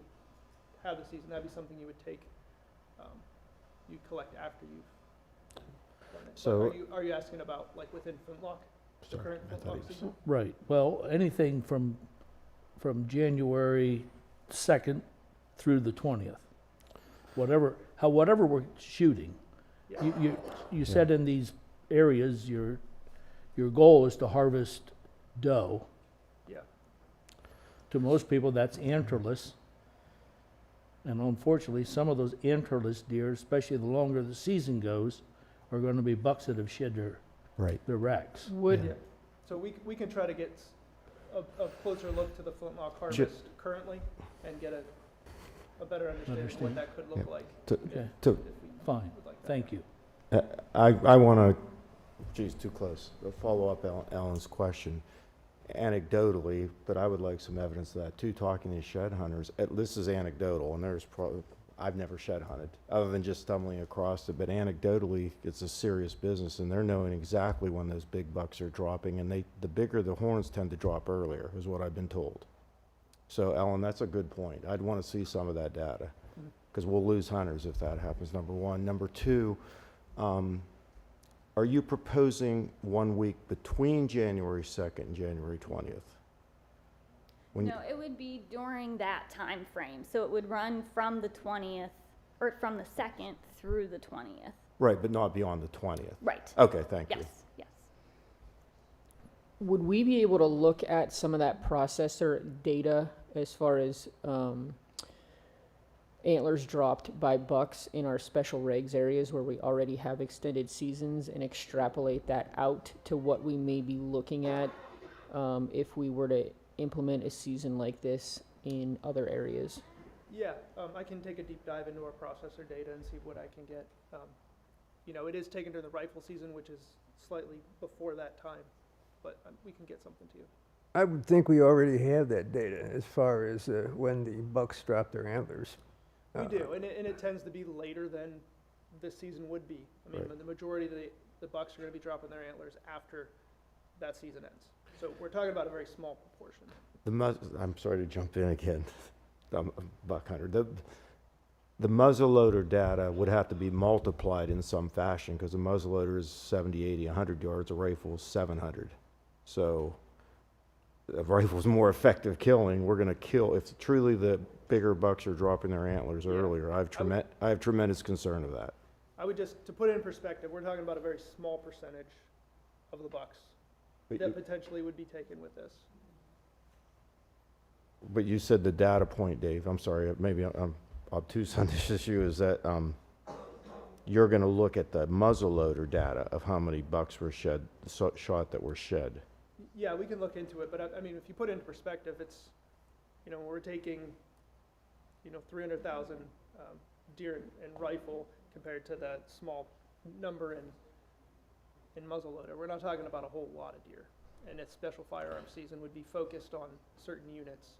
have the season. That'd be something you would take, you collect after you've done it. So- But are you asking about like within flintlock? The Sorry, current I thought flintlock he was- season? Right, well, anything from January 2nd through the 20th. Whatever we're shooting. Yeah. You said in these areas, your goal is to harvest doe. Yeah. To most people, that's antlerless. And unfortunately, some of those antlerless deer, especially the longer the season goes, are gonna be bucks that have shed their racks. Would, Yeah. So we can try to get a closer look to the flintlock harvest currently and get a better understanding of what Understand. that could look Yeah. like. Okay, To, if we fine, would like that. thank you. I want to, geez, too close, follow up Ellen's question. Anecdotally, but I would like some evidence of that too, talking to shed hunters. This is anecdotal, and there's probably, I've never shed hunted, other than just stumbling across it, but anecdotally, it's a serious business, and they're knowing exactly when those big bucks are dropping, and the bigger the horns tend to drop earlier, is what I've been told. So Ellen, that's a good point. I'd want to see some of that data, because we'll lose hunters if that happens, number one. Number two, are you proposing 1 week between January 2nd and January 20th? No, it would be during that time frame. So it would run from the 20th, or from the 2nd through the 20th. Right, but not beyond the 20th. Right. Okay, thank you. Yes, yes. would we be able to look at some of that processor data as far as antlers dropped by bucks in our special regs areas where we already have extended seasons and extrapolate that out to what we may be looking at if we were to implement a season like this in other areas? Yeah, I can take a deep dive into our processor data and see what I can get. It is taken during the rifle season, which is slightly before that time, but we can get something to you. I would think we already have that data as far as when the bucks drop their antlers. We do, and it tends to be later than this season would be. I mean, Right. the majority of the bucks are going to be dropping their antlers after that season ends. So we're talking about a very small proportion. I'm sorry to jump in again. I'm a buck hunter. The muzzleloader data would have to be multiplied in some fashion because a muzzleloader is 70, 80, 100 yards. A rifle is 700. So a rifle's more effective killing. We're going to kill, if truly the bigger bucks are dropping their antlers Yeah. earlier, I have tremendous concern of that. I would just, to put it in perspective, we're talking about a very small percentage of the bucks But that you, potentially would be taken with this. but you said the data point, Dave. I'm sorry, maybe I'm obtuse on this issue, is that you're going to look at the muzzleloader data of how many bucks were shot that were shed. Yeah, we can look into it, but I mean, if you put it into perspective, it's, we're taking, 300,000 deer and rifle compared to that small number in muzzleloader. We're not talking about a whole lot of deer. And its special firearm season would be focused on certain units.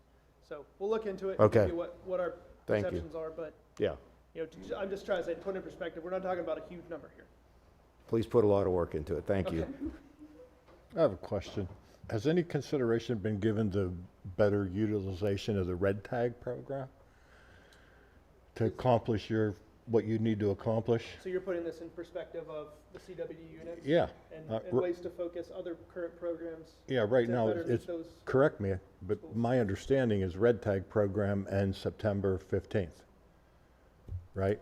So we'll look into it and Okay. see what our Thank you. perceptions are, but, Yeah, I'm just trying to say, put it in perspective, we're not talking about a huge number here. please put a lot of work into it. Thank you. Okay. I have a question. Has any consideration been given to better utilization of the red tag program to accomplish what you need to accomplish? So you're putting this in perspective of the CWD units? Yeah. And Uh, ways to focus other current programs? Yeah, right to now, better meet it's, those correct me, but schools. my understanding is red tag program ends September 15th, right?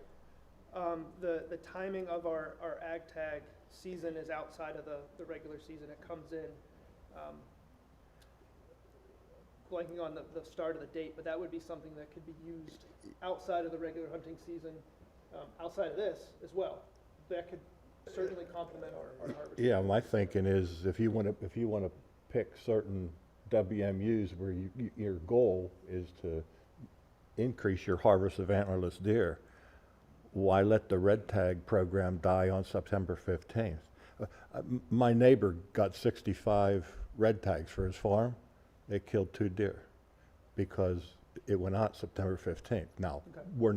The timing of our ag tag season is outside of the regular season. It comes in blanking on the start of the date, but that would be something that could be used outside of the regular hunting season, outside of this as well. That could certainly complement our harvest. Yeah, my thinking is if you want to pick certain WMUs where your goal is to increase your harvest of antlerless deer, why let the red tag program die on September 15th? My neighbor got 65 red tags for his farm. They killed 2 deer because it went out September 15th. Now, Okay. we're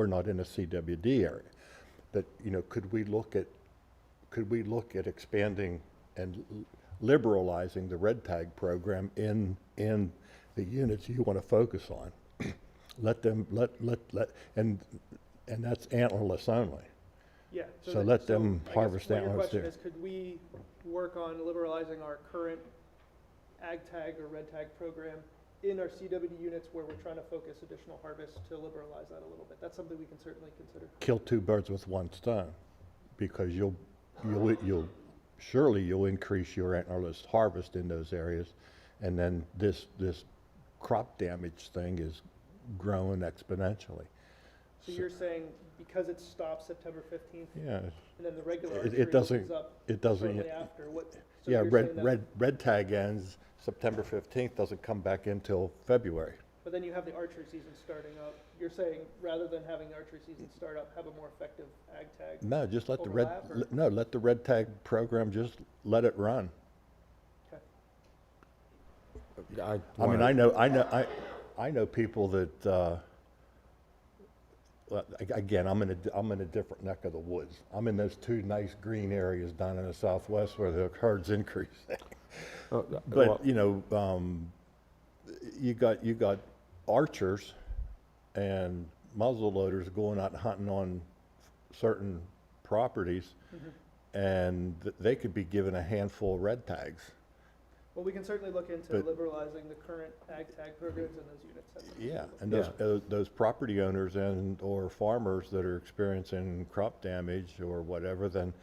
not in a CWD area, but could we look at expanding and liberalizing the red tag program in the units you want to focus on? And that's antlerless only. Yeah. So let them I guess harvest what your antlerless question deer. is, could we work on liberalizing our current ag tag or red tag program in our CWD units where we're trying to focus additional harvest to liberalize that a little bit? That's something we can certainly consider. Kill 2 birds with 1 stone, because you'll surely increase your antlerless harvest in those areas, and then this crop damage thing is growing exponentially. So you're saying because it stops September 15th, Yeah, and then the regular It- archery it doesn't- opens up it doesn't. shortly after, what? So Yeah, you're saying that- red tag ends September 15th, doesn't come back until February. But then you have the archery season starting up. You're saying rather than having the archery season start up, have a more effective ag tag? No, just let Overlap, or- let the red tag program just let it run. Okay. I know people that, well, again, I'm in a different neck of the woods. I'm in those 2 nice green areas down in the southwest where the herd's increasing. But, you got archers and muzzle loaders going out and hunting on certain properties, and they could be given a handful of red tags. Well, we can certainly look into But- liberalizing the current ag tag programs in those units. That's something we Yeah, can look and those property owners or farmers that are experiencing crop damage or whatever, then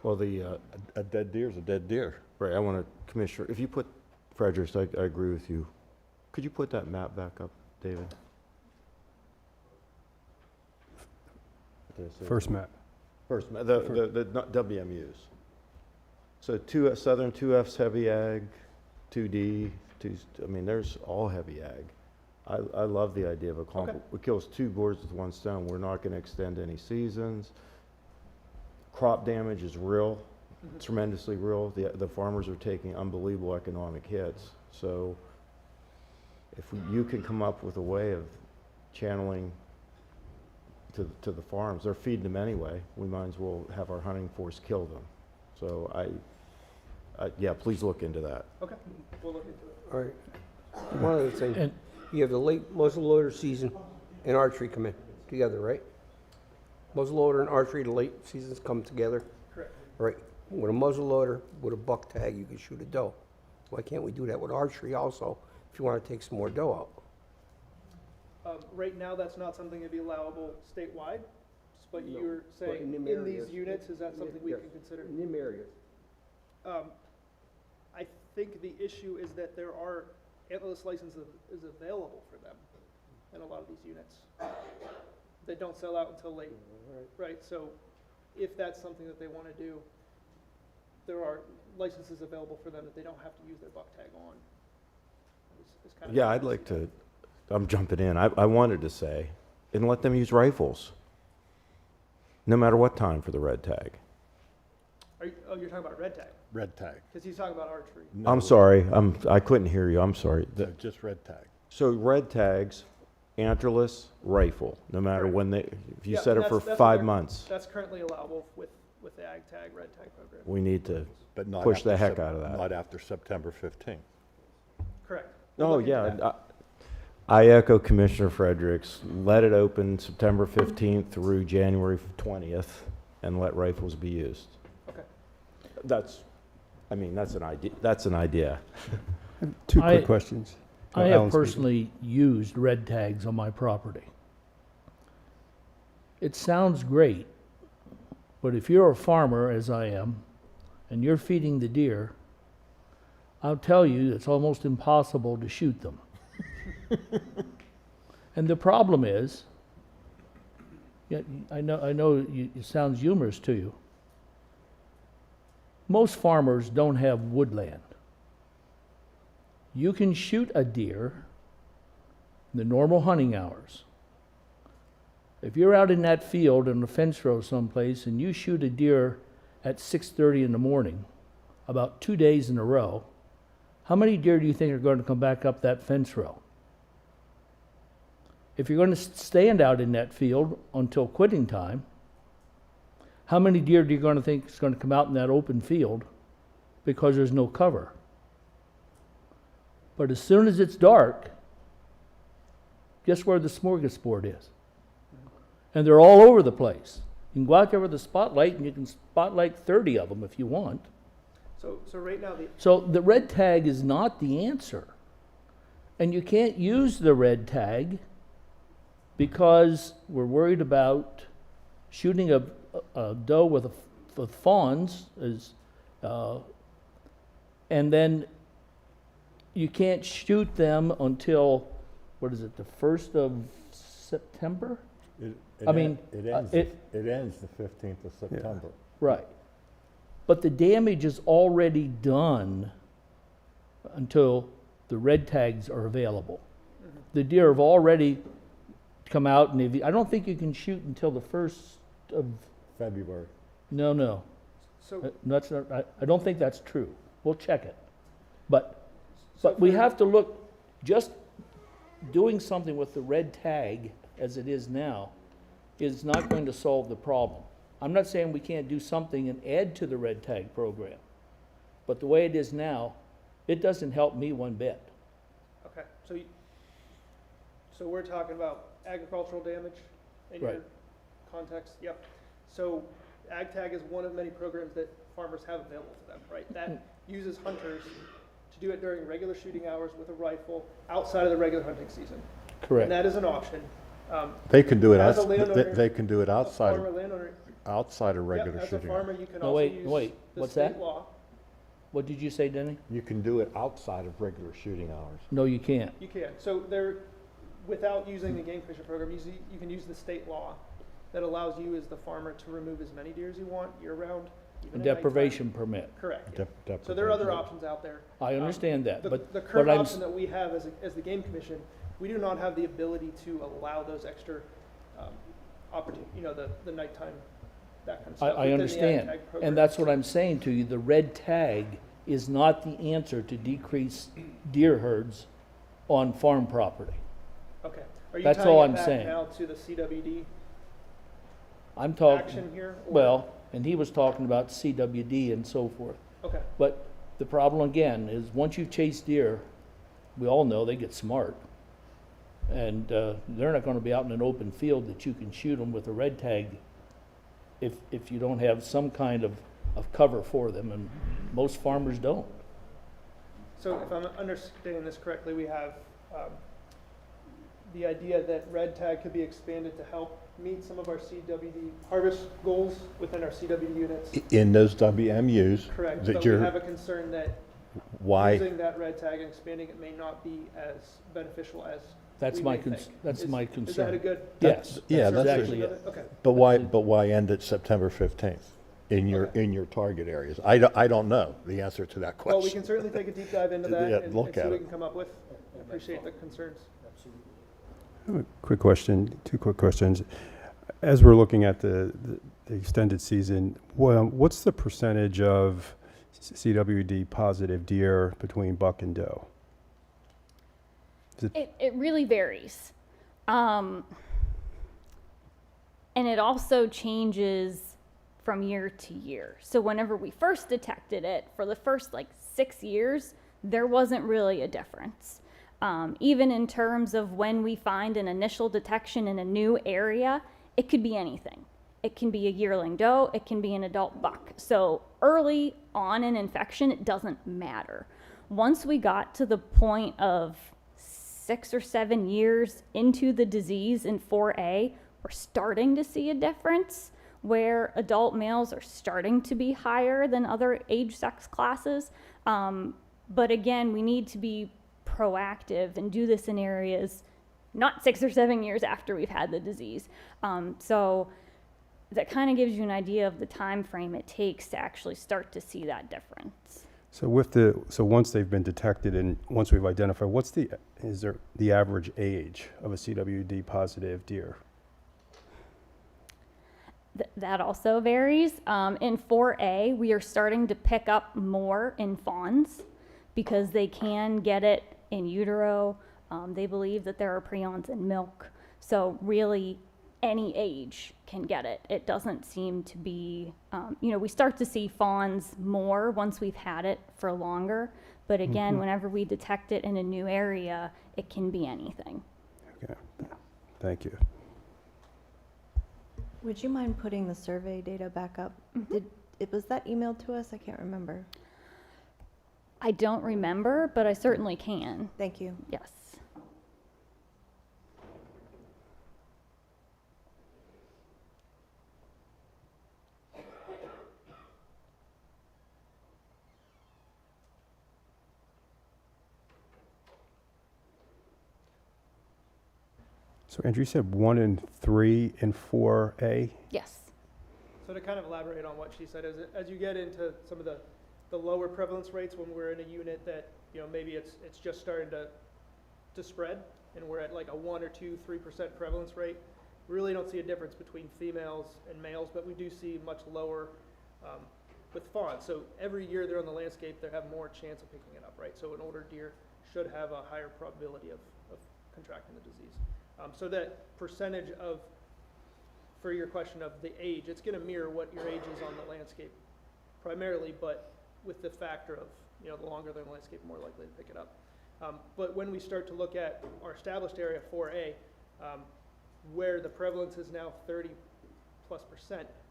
Well, a dead deer is a dead deer. right, I want to, Commissioner, if you put, Fredericks, I agree with you. Could you put that map back up, David? First map. First, the WMUs. So southern 2F's heavy ag, 2D, there's all heavy ag. I love the idea of it kills 2 birds with 1 stone. We're not going to extend any seasons. Crop damage is real, tremendously real. The farmers are taking unbelievable economic hits. So if you can come up with a way of channeling to the farms, they're feeding them anyway. We might as well have our hunting force kill them. So yeah, please look into that. Okay, we'll look into it. All right. One other thing, And- you have the late muzzleloader season and archery come in together, right? Muzzleloader and archery, the late seasons come together. Correct. All right. With a muzzleloader, with a buck tag, you can shoot a doe. Why can't we do that with archery also, if you want to take some more doe out? Right now, that's not something that'd be allowable statewide, but No, you're but saying in them in these areas- units, is that something we yes. can consider? In them areas. I think the issue is that there are antlerless licenses is available for them in a lot of these units. They don't sell out until late, right? So if that's something that they want to do, there are licenses available for them that they don't have to use their buck tag on. Is kind of Yeah, I'd like to, I'm jumping in. I wanted to say, and let them use rifles, no matter what time for the red tag. you're talking about red tag, Red tag. because he's talking about archery. No, I'm sorry, I couldn't hear you, I'm sorry. no, just red tag. So red tags, antlerless, rifle, no matter Correct. when if you Yeah, set it that's- for that's what 5 they're- months, That's currently allowable with the ag tag, red tag program. we need to, But not Push after the heck out of that. Not after September 15th. Correct. We'll oh, look into yeah. that. I echo Commissioner Fredericks. Let it open September 15th through January 20th and let rifles be used. Okay. That's an idea. 2 I- quick questions. I Oh, have Alan's speaking. personally used red tags on my property. It sounds great, but if you're a farmer, as I am, and you're feeding the deer, I'll tell you, it's almost impossible to shoot them. And the problem is, yeah, I know it sounds humorous to you. Most farmers don't have woodland. You can shoot a deer in the normal hunting hours. If you're out in that field in a fence row someplace and you shoot a deer at 6:30 in the morning, about 2 days in a row, how many deer do you think are going to come back up that fence row? If you're going to stand out in that field until quitting time, how many deer do you going to think is going to come out in that open field because there's no cover? But as soon as it's dark, guess where the smorgasbord is? And they're all over the place. You can go out there with a spotlight and you can spotlight 30 of them if you want. So right now, So the red tag is not the answer. And you can't use the red tag because we're worried about shooting a doe with fawns, and then you can't shoot them until, what is it, the 1st of September? It ends the 15th of September. Right. But the damage is already done until the red tags are available. The deer have already come out, and I don't think you can shoot until the 1st of February. No. so That's not, I don't think that's true. We'll check it. But So we for- have to look, just doing something with the red tag as it is now is not going to solve the problem. I'm not saying we can't do something and add to the red tag program, but the way it is now, it doesn't help me one bit. okay, so we're talking about agricultural damage in your Right. context. Yep. So ag tag is one of many programs that farmers have available to them, right? That uses hunters to do it during regular shooting hours with a rifle outside of the regular hunting season. And Correct. that is an option. They can do it, As a outs- landowner, they can do it A outside, farmer landowner, outside of regular yep, as a shooting. farmer, you can No, also wait, use wait, the what's state that? law. What did you say, Denny? You can do it outside of regular shooting hours. No, you can't. You can. So without using the game commission program, you can use the state law that allows you as the farmer to remove as many deer as you want year round. Even at nighttime. Deprivation permit. Correct. Dep- So there are other deprivation. options out there. I understand that, The but current what I'm, option that we have as the game commission, we do not have the ability to allow those extra opportunity, the nighttime, that kind of stuff. I within the ag understand. tag program. And that's what I'm saying to you, the red tag is not the answer to decrease deer herds on farm property. Okay. Are you That's tying all it I'm back saying. now to the CWD I'm talking, action here? or- well, and he was talking about CWD and so forth. Okay. But the problem again is once you chase deer, we all know they get smart. And they're not gonna be out in an open field that you can shoot them with a red tag if you don't have some kind of cover for them, and most farmers don't. So if I'm understanding this correctly, we have the idea that red tag could be expanded to help meet some of our CWD harvest goals within our CWD units. In those WMUs, Correct, that but we you're, have a concern that why, using that red tag and expanding it may not be as beneficial as That's we my, may cons- think. that's Is- my Is that a concern. good? Yes, yeah, that's that's exactly it. Okay. but why end at September 15th in your target areas? I don't know the answer to that Well, we question. can certainly take a deep dive into Yeah, that and look see at what we it. can come up with. I appreciate the concerns. I have a quick question, two quick questions. As we're looking at the extended season, what's the percentage of CWD positive deer between buck and doe? It really varies. And it also changes from year to year. So whenever we first detected it, for the first 6 years, there wasn't really a difference. Even in terms of when we find an initial detection in a new area, it could be anything. It can be a yearling doe, it can be an adult buck. So early on in infection, it doesn't matter. Once we got to the point of 6 or 7 years into the disease in 4A, we're starting to see a difference where adult males are starting to be higher than other age sex classes. But again, we need to be proactive and do this in areas not 6 or 7 years after we've had the disease. So that kind of gives you an idea of the time frame it takes to actually start to see that difference. So once they've been detected and once we've identified, is there the average age of a CWD positive deer? That also varies. In 4A, we are starting to pick up more in fawns because they can get it in utero. They believe that there are prions in milk. So really, any age can get it. It doesn't seem to be, we start to see fawns more once we've had it for longer. But again, whenever we detect it in a new area, it can be anything. Okay, thank you. Would you mind putting the survey data back up? Was that emailed to us? I can't remember. I don't remember, but I certainly can. Thank you. Yes. So Andrew, you said 1 in 3 in 4A? Yes. So to kind of elaborate on what she said, as you get into some of the lower prevalence rates, when we're in a unit that, maybe it's just starting to spread, and we're at like a 1 or 2, 3% prevalence rate, we really don't see a difference between females and males, but we do see much lower with fawns. So every year they're on the landscape, they have more chance of picking it up, right? So an older deer should have a higher probability of contracting the disease. So that percentage for your question of the age, it's going to mirror what your age is on the landscape primarily, but with the factor of, the longer they're in the landscape, more likely to pick it up. But when we start to look at our established area 4A, where the prevalence is now 30+%,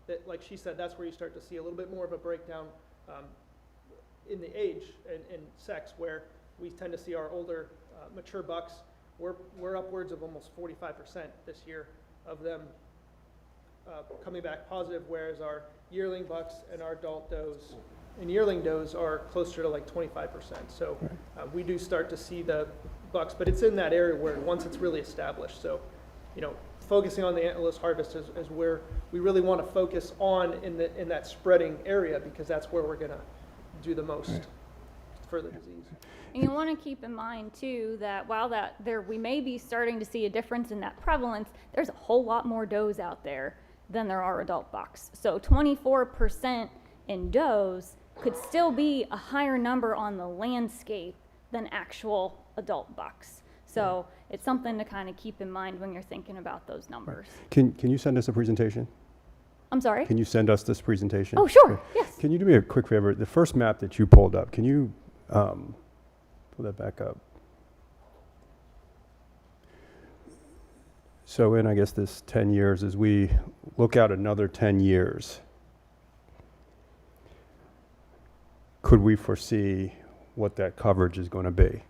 that, like she said, that's where you start to see a little bit more of a breakdown in the age and sex, where we tend to see our older mature bucks. We're upwards of almost 45% this year of them coming back positive, whereas our yearling bucks and our adult does and yearling does are closer to like 25%. So we do start to see the bucks, but it's in that area where once it's really established. So, focusing on the antlerless harvest is where we really want to focus on in that spreading area, because that's where we're going to do the most for the disease. And you want to keep in mind too that while we may be starting to see a difference in that prevalence, there's a whole lot more does out there than there are adult bucks. So 24% in does could still be a higher number on the landscape than actual adult bucks. So it's something to kind of keep in mind when you're thinking about those numbers. Can you send us a presentation? I'm sorry? Can you send us this presentation? Oh, sure, yes. Can you do me a quick favor? The first map that you pulled up, can you pull that back up? So in, I guess, this 10 years, as we look out another 10 years, could we foresee what that coverage is going to be?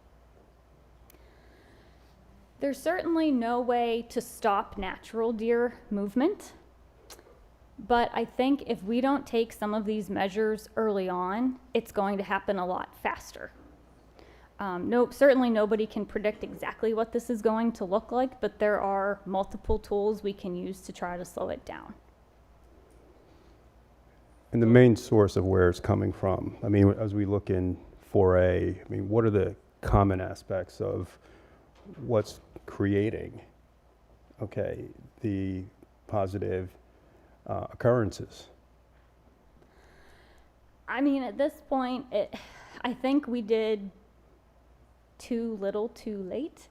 There's certainly no way to stop natural deer movement, but I think if we don't take some of these measures early on, it's going to happen a lot faster. Certainly nobody can predict exactly what this is going to look like, but there are multiple tools we can use to try to slow it down. And the main source of where it's coming from, I mean, as we look in 4A, I mean, what are the common aspects of what's creating, the positive occurrences? I mean, at this point, I think we did too little too late.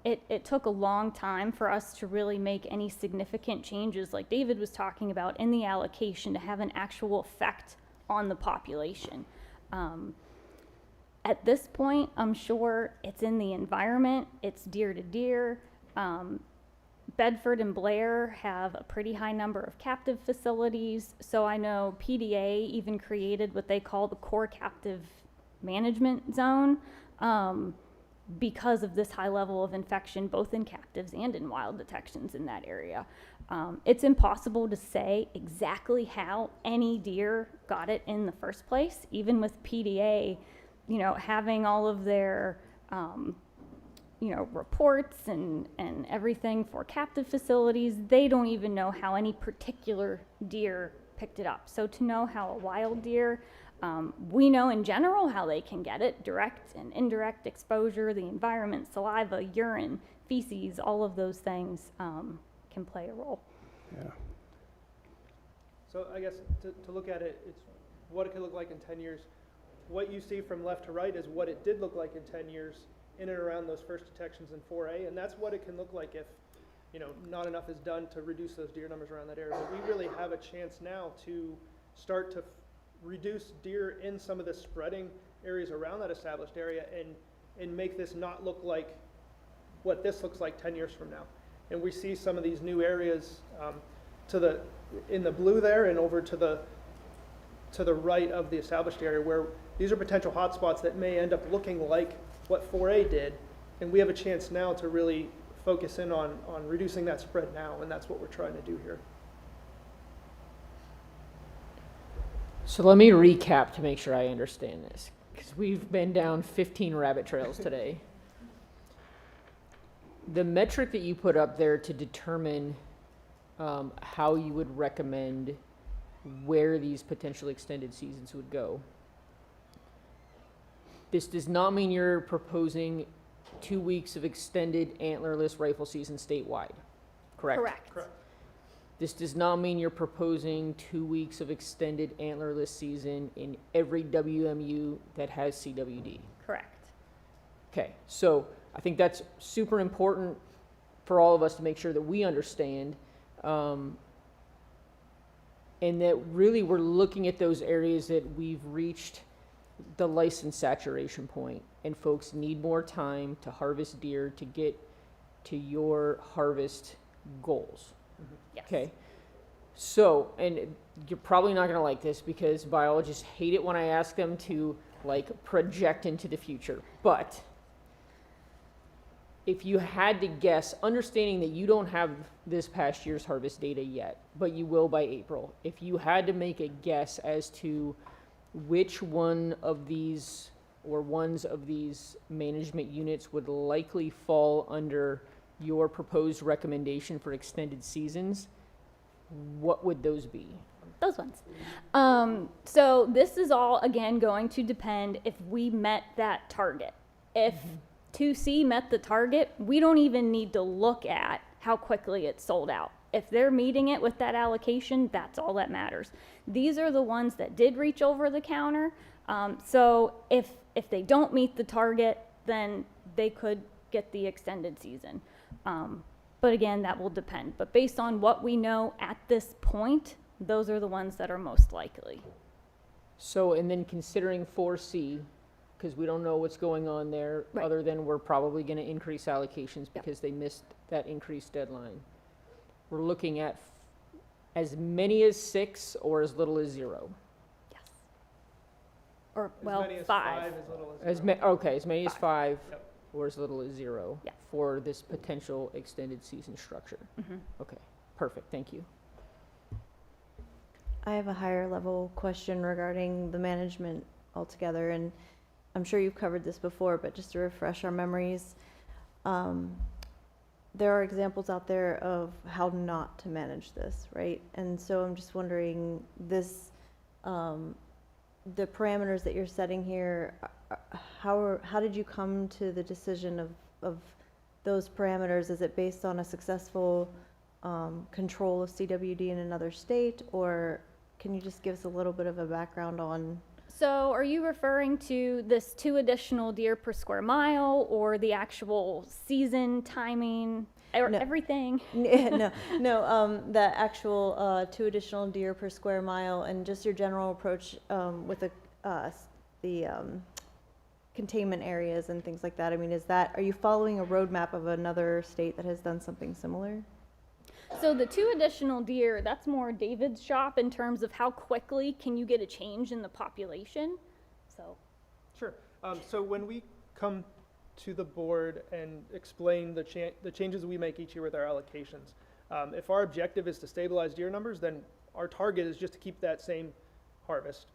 It took a long time for us to really make any significant changes, like David was talking about, in the allocation to have an actual effect on the population. At this point, I'm sure it's in the environment, it's deer to deer. Bedford and Blair have a pretty high number of captive facilities, so I know PDA even created what they call the core captive management zone because of this high level of infection, both in captives and in wild detections in that area. It's impossible to say exactly how any deer got it in the first place. Even with PDA, you know, having all of their, you know, reports and everything for captive facilities, they don't even know how any particular deer picked it up. So to know how a wild deer, we know in general how they can get it, direct and indirect exposure, the environment, saliva, urine, feces, all of those things can play a role. Yeah. So I guess to look at it, it's what it could look like in 10 years. What you see from left to right is what it did look like in 10 years in and around those first detections in 4A, and that's what it can look like if, you know, not enough is done to reduce those deer numbers around that area. But we really have a chance now to start to reduce deer in some of the spreading areas around that established area and make this not look like what this looks like 10 years from now. And we see some of these new areas in the blue there and over to the right of the established area where these are potential hotspots that may end up looking like what 4A did. And we have a chance now to really focus in on reducing that spread now, and that's what we're trying to do here. So let me recap to make sure I understand this, because we've been down 15 rabbit trails today. The metric that you put up there to determine how you would recommend where these potential extended seasons would go. This does not mean you're proposing 2 weeks of extended antlerless rifle season statewide, correct? Correct. This does not mean you're proposing 2 weeks of extended antlerless season in every WMU that has CWD. Correct. Okay, so I think that's super important for all of us to make sure that we understand, and that really we're looking at those areas that we've reached the license saturation point, and folks need more time to harvest deer to get to your harvest goals. Yes. Okay, so, and you're probably not going to like this because biologists hate it when I ask them to like project into the future, but if you had to guess, understanding that you don't have this past year's harvest data yet, but you will by April, if you had to make a guess as to which one of these or ones of these management units would likely fall under your proposed recommendation for extended seasons, what would those be? Those ones. So this is all, again, going to depend if we met that target. If 2C met the target, we don't even need to look at how quickly it's sold out. If they're meeting it with that allocation, that's all that matters. These are the ones that did reach over the counter. So if they don't meet the target, then they could get the extended season. But again, that will depend. But based on what we know at this point, those are the ones that are most likely. So, and then considering 4C, because we don't know what's going on there, Right. other than we're probably going to increase allocations because they missed that increased deadline. We're looking at as many as 6 or as little as 0. Yes. Or, As well, many as 5. as little as As 0. okay, as many as 5 Yep. or as little as 0 Yeah. for this potential extended season structure. Mhm. Okay, perfect. Thank you. I have a higher level question regarding the management altogether, and I'm sure you've covered this before, but just to refresh our memories, there are examples out there of how not to manage this, right? And so I'm just wondering, this, the parameters that you're setting here, how did you come to the decision of those parameters? Is it based on a successful control of CWD in another state, or can you just give us a little bit of a background on? So are you referring to this 2 additional deer per square mile, or the actual season timing, or No. everything? No, the actual 2 additional deer per square mile, and just your general approach with the containment areas and things like that. I mean, are you following a roadmap of another state that has done something similar? So the 2 additional deer, that's more David's shop in terms of how quickly can you get a change in the population. So Sure. So when we come to the board and explain the changes we make each year with our allocations, if our objective is to stabilize deer numbers, then our target is just to keep that same harvest.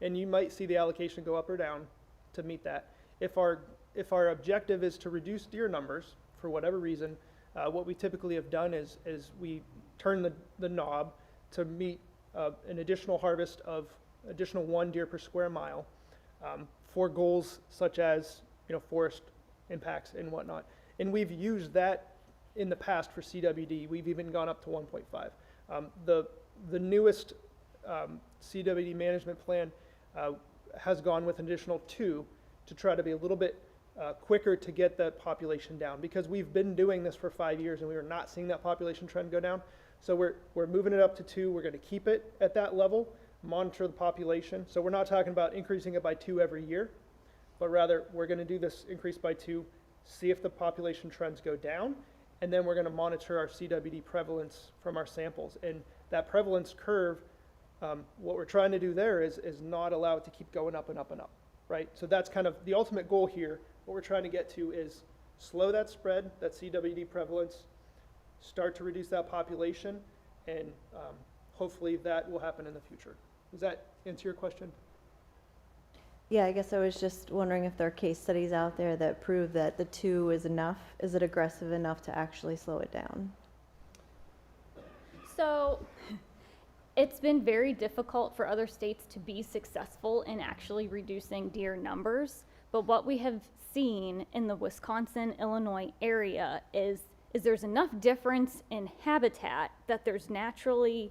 And you might see the allocation go up or down. to meet that. If our objective is to reduce deer numbers for whatever reason, what we typically have done is we turn the knob to meet an additional harvest of additional 1 deer per square mile for goals such as forest impacts and whatnot. And we've used that in the past for CWD. We've even gone up to 1.5. The newest CWD management plan has gone with an additional 2 to try to be a little bit quicker to get the population down, because we've been doing this for 5 years and we are not seeing that population trend go down. So we're moving it up to 2. We're going to keep it at that level, monitor the population. So we're not talking about increasing it by 2 every year, but rather we're going to do this increase by 2, see if the population trends go down, and then we're going to monitor our CWD prevalence from our samples. And that prevalence curve, what we're trying to do there is not allow it to keep going up and up and up, right? So that's kind of the ultimate goal here. What we're trying to get to is slow that spread, that CWD prevalence, start to reduce that population, and hopefully that will happen in the future. Does that answer your question? Yeah, I guess I was just wondering if there are case studies out there that prove that the 2 is enough. Is it aggressive enough to actually slow it down? So it's been very difficult for other states to be successful in actually reducing deer numbers. But what we have seen in the Wisconsin, Illinois area is there's enough difference in habitat that there's naturally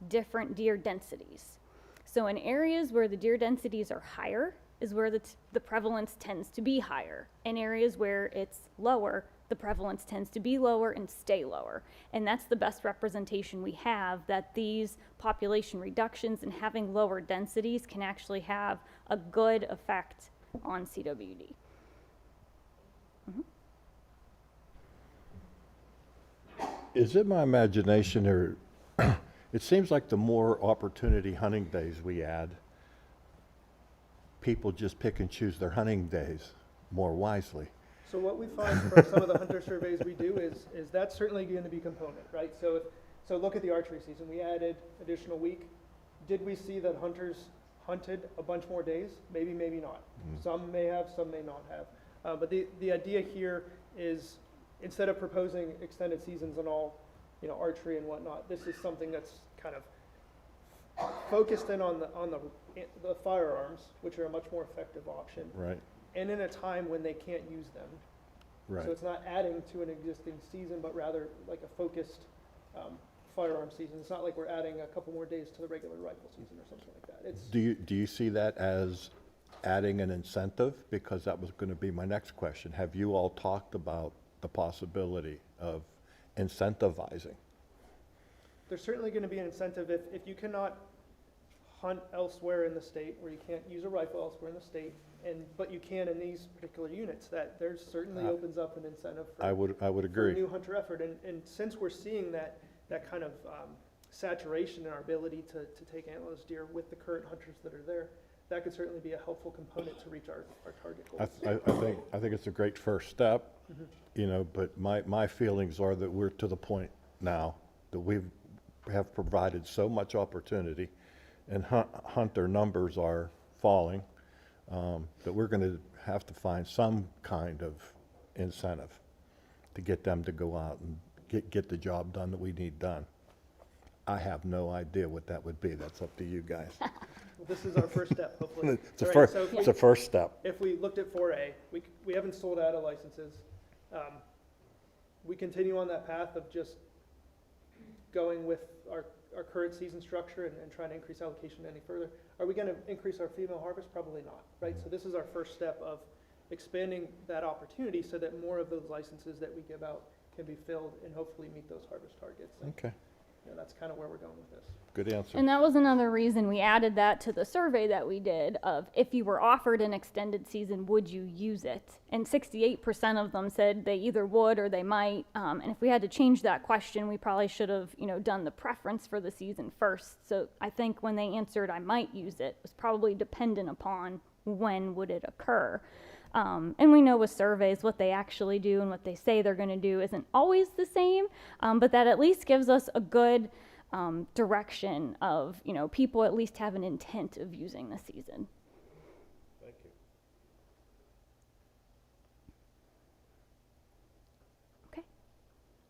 different deer densities. So in areas where the deer densities are higher is where the prevalence tends to be higher. In areas where it's lower, the prevalence tends to be lower and stay lower. And that's the best representation we have, that these population reductions and having lower densities can actually have a good effect on CWD. Is it my imagination, or it seems like the more opportunity hunting days we add, people just pick and choose their hunting days more wisely? So what we find from some of the hunter surveys we do is that's certainly going to be a component, right? So look at the archery season. We added additional week. Did we see that hunters hunted a bunch more days? Maybe, maybe not. Some may have, some may not have. But the idea here is, instead of proposing extended seasons on all, archery and whatnot, this is something that's kind of focused in on the firearms, which are a much more effective option. Right. And in a time when they can't use them. Right. So it's not adding to an existing season, but rather like a focused firearm season. It's not like we're adding a couple more days to the regular rifle season or something like that. It's Do you see that as adding an incentive? Because that was going to be my next question. Have you all talked about the possibility of incentivizing? There's certainly going to be an incentive if you cannot hunt elsewhere in the state, where you can't use a rifle elsewhere in the state, but you can in these particular units. That there's certainly opens up an incentive for, I would agree. for a new hunter effort. And since we're seeing that kind of saturation in our ability to take antlerless deer with the current hunters that are there, that could certainly be a helpful component to reach our target goals. I think it's a great first step, but my feelings are that we're to the point now that we have provided so much opportunity, and hunter numbers are falling, that we're going to have to find some kind of incentive to get them to go out and get the job done that we need done. I have no idea what that would be. That's up to you guys. Well, this is our first step, hopefully. It's a All first. so It's a first step. If we looked at 4A, we haven't sold out of licenses. We continue on that path of just going with our current season structure and trying to increase allocation any further. Are we going to increase our female harvest? Probably not, right? So this is our first step of expanding that opportunity so that more of those licenses that we give out can be filled and hopefully meet those harvest targets. And, Okay. that's kind of where we're going with this. Good answer. And that was another reason we added that to the survey that we did of, if you were offered an extended season, would you use it? And 68% of them said they either would or they might. And if we had to change that question, we probably should have, done the preference for the season first. So I think when they answered I might use it, was probably dependent upon when would it occur. And we know with surveys what they actually do and what they say they're going to do isn't always the same, but that at least gives us a good direction of, people at least have an intent of using the season. Thank you.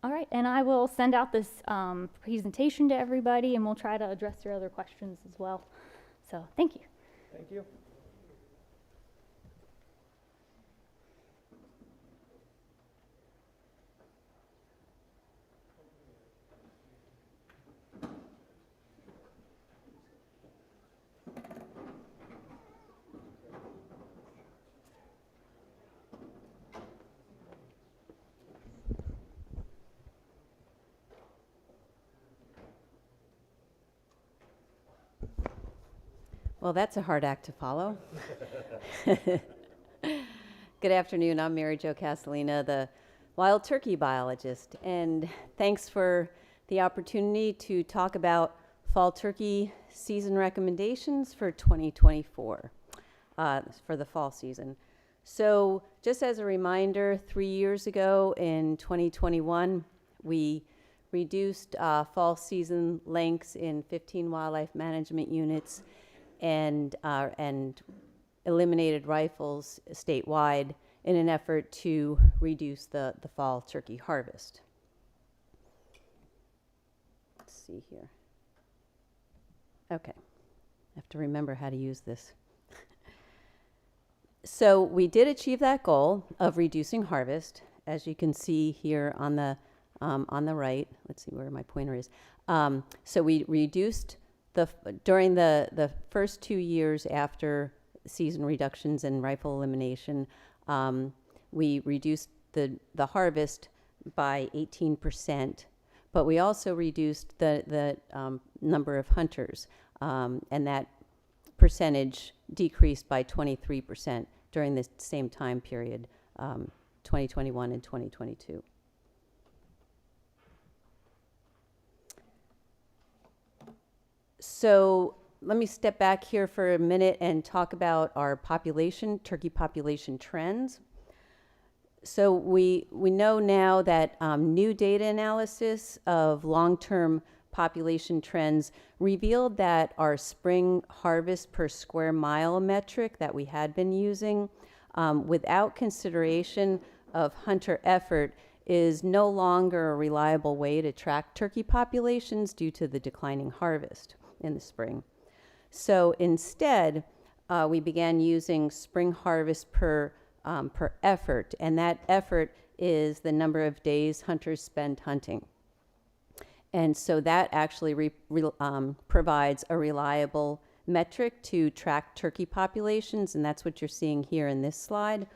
All right, and I will send out this presentation to everybody, and we'll try to address your other questions as well. So thank you. Thank you. Well, that's a hard act to follow. Good afternoon. I'm Mary Jo Castellina, the wild turkey biologist, and thanks for the opportunity to talk about fall turkey season recommendations for 2024, for the fall season. So just as a reminder, 3 years ago in 2021, we reduced fall season lengths in 15 wildlife management units and eliminated rifles statewide in an effort to reduce the fall turkey harvest. Let's see here. Okay, I have to remember how to use this. So we did achieve that goal of reducing harvest, as you can see here on the right. Let's see where my pointer is. So we reduced during the first 2 years after season reductions and rifle elimination, we reduced the harvest by 18%, but we also reduced the number of hunters, and that percentage decreased by 23% during the same time period, 2021 and 2022. So let me step back here for a minute and talk about our turkey population trends. So we know now that new data analysis of long-term population trends revealed that our spring harvest per square mile metric that we had been using without consideration of hunter effort is no longer a reliable way to track turkey populations due to the declining harvest in the spring. So instead, we began using spring harvest per effort, and that effort is the number of days hunters spend hunting. And so that actually provides a reliable metric to track turkey populations, and that's what you're seeing here in this slide.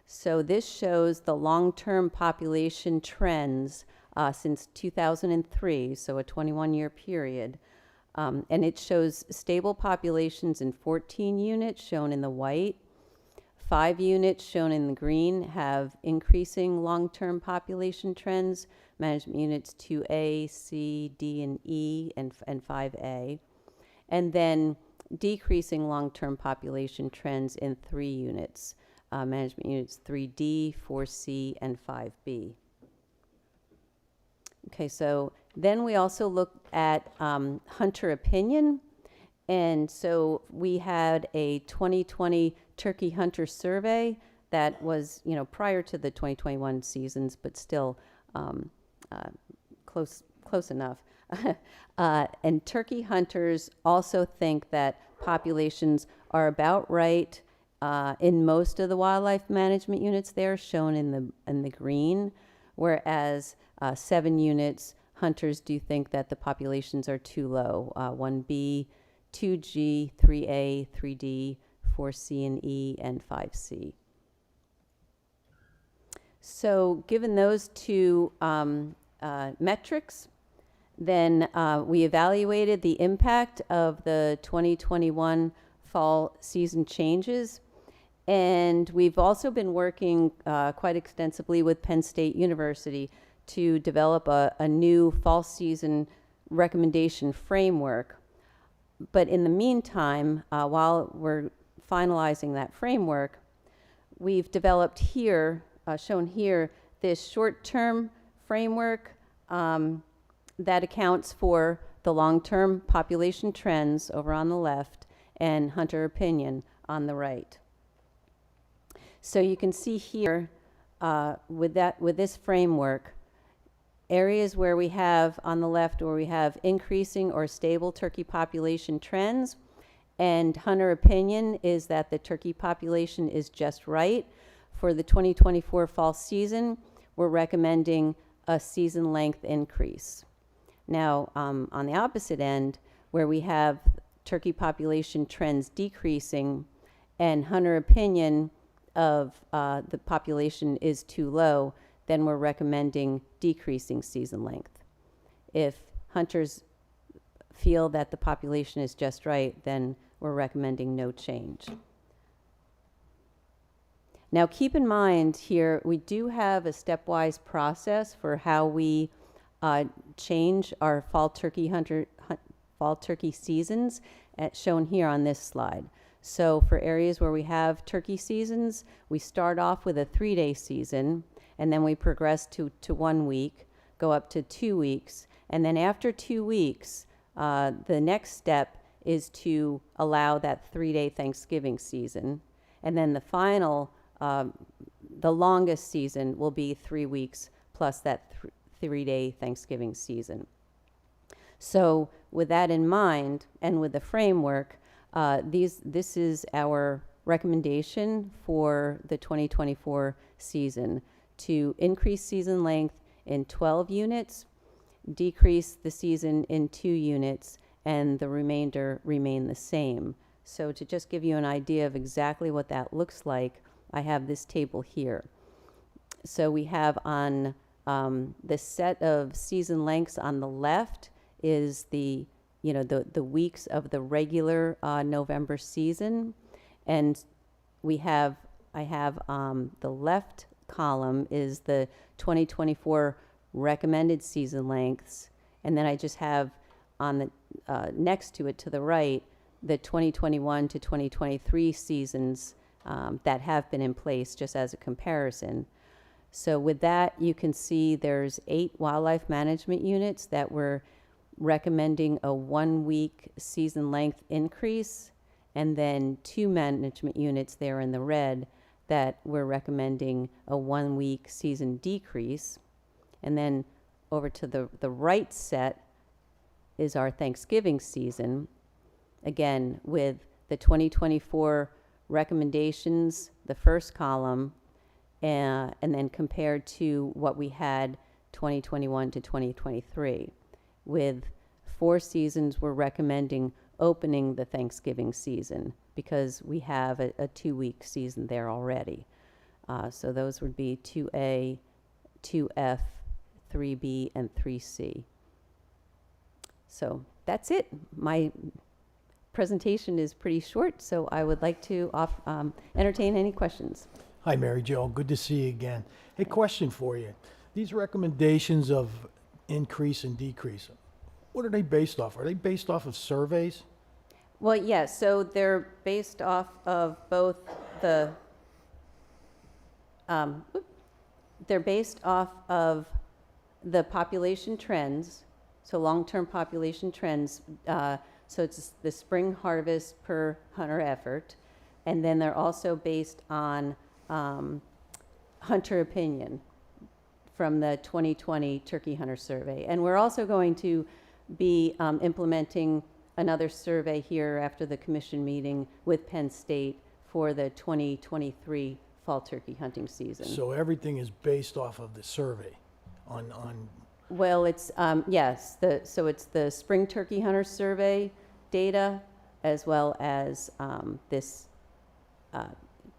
So this shows the long-term population trends since 2003, so a 21-year period. And it shows stable populations in 14 units shown in the white. 5 units shown in the green have increasing long-term population trends, management units 2A, C, D, and E, and 5A. And then decreasing long-term population trends in 3 units, management units 3D, 4C, and 5B. Okay, so then we also looked at hunter opinion. And so we had a 2020 turkey hunter survey that was, prior to the 2021 seasons, but still close enough. And turkey hunters also think that populations are about right in most of the wildlife management units there, shown in the green, whereas 7 units, hunters do think that the populations are too low, 1B, 2G, 3A, 3D, 4C and E, and 5C. So given those two metrics, then we evaluated the impact of the 2021 fall season changes. And we've also been working quite extensively with Penn State University to develop a new fall season recommendation framework. But in the meantime, while we're finalizing that framework, we've developed here, shown here, this short-term framework that accounts for the long-term population trends over on the left and hunter opinion on the right. So you can see here with this framework, Areas where we have, on the left, where we have increasing or stable turkey population trends, and hunter opinion is that the turkey population is just right. For the 2024 fall season, we're recommending a season length increase. Now, on the opposite end, where we have turkey population trends decreasing and hunter opinion of the population is too low, then we're recommending decreasing season length. If hunters feel that the population is just right, then we're recommending no change. Now, keep in mind here, we do have a stepwise process for how we change our fall turkey seasons, shown here on this slide. So for areas where we have turkey seasons, we start off with a 3-day season, and then we progress to 1 week, go up to 2 weeks, and then after 2 weeks, the next step is to allow that 3-day Thanksgiving season. And then the final, the longest season will be 3 weeks plus that 3-day Thanksgiving season. So with that in mind, and with the framework, this is our recommendation for the 2024 season, to increase season length in 12 units, decrease the season in 2 units, and the remainder remain the same. So to just give you an idea of exactly what that looks like, I have this table here. So we have on the set of season lengths on the left is the weeks of the regular November season, and I have the left column is the 2024 recommended season lengths, and then I just have on the next to it to the right the 2021 to 2023 seasons that have been in place, just as a comparison. So with that, you can see there's 8 wildlife management units that we're recommending a 1-week season length increase, and then 2 management units there in the red that we're recommending a 1-week season decrease. And then over to the right set is our Thanksgiving season, again with the 2024 recommendations, the first column, and then compared to what we had 2021 to 2023. With 4 seasons, we're recommending opening the Thanksgiving season because we have a 2-week season there already. So those would be 2A, 2F, 3B, and 3C. So that's it. My presentation is pretty short, so I would like to entertain any questions. Hi, Mary Jo. Good to see you again. Hey, question for you. These recommendations of increase and decrease, what are they based off? Are they based off of surveys? Well, yes, so they're based off of both the, they're based off of the population trends, so long-term population trends, so it's the spring harvest per hunter effort, and then they're also based on hunter opinion from the 2020 Turkey Hunter Survey. And we're also going to be implementing another survey here after the commission meeting with Penn State for the 2023 fall turkey hunting season. So everything is based off of the survey on Well, it's, yes, so it's the Spring Turkey Hunter Survey data as well as this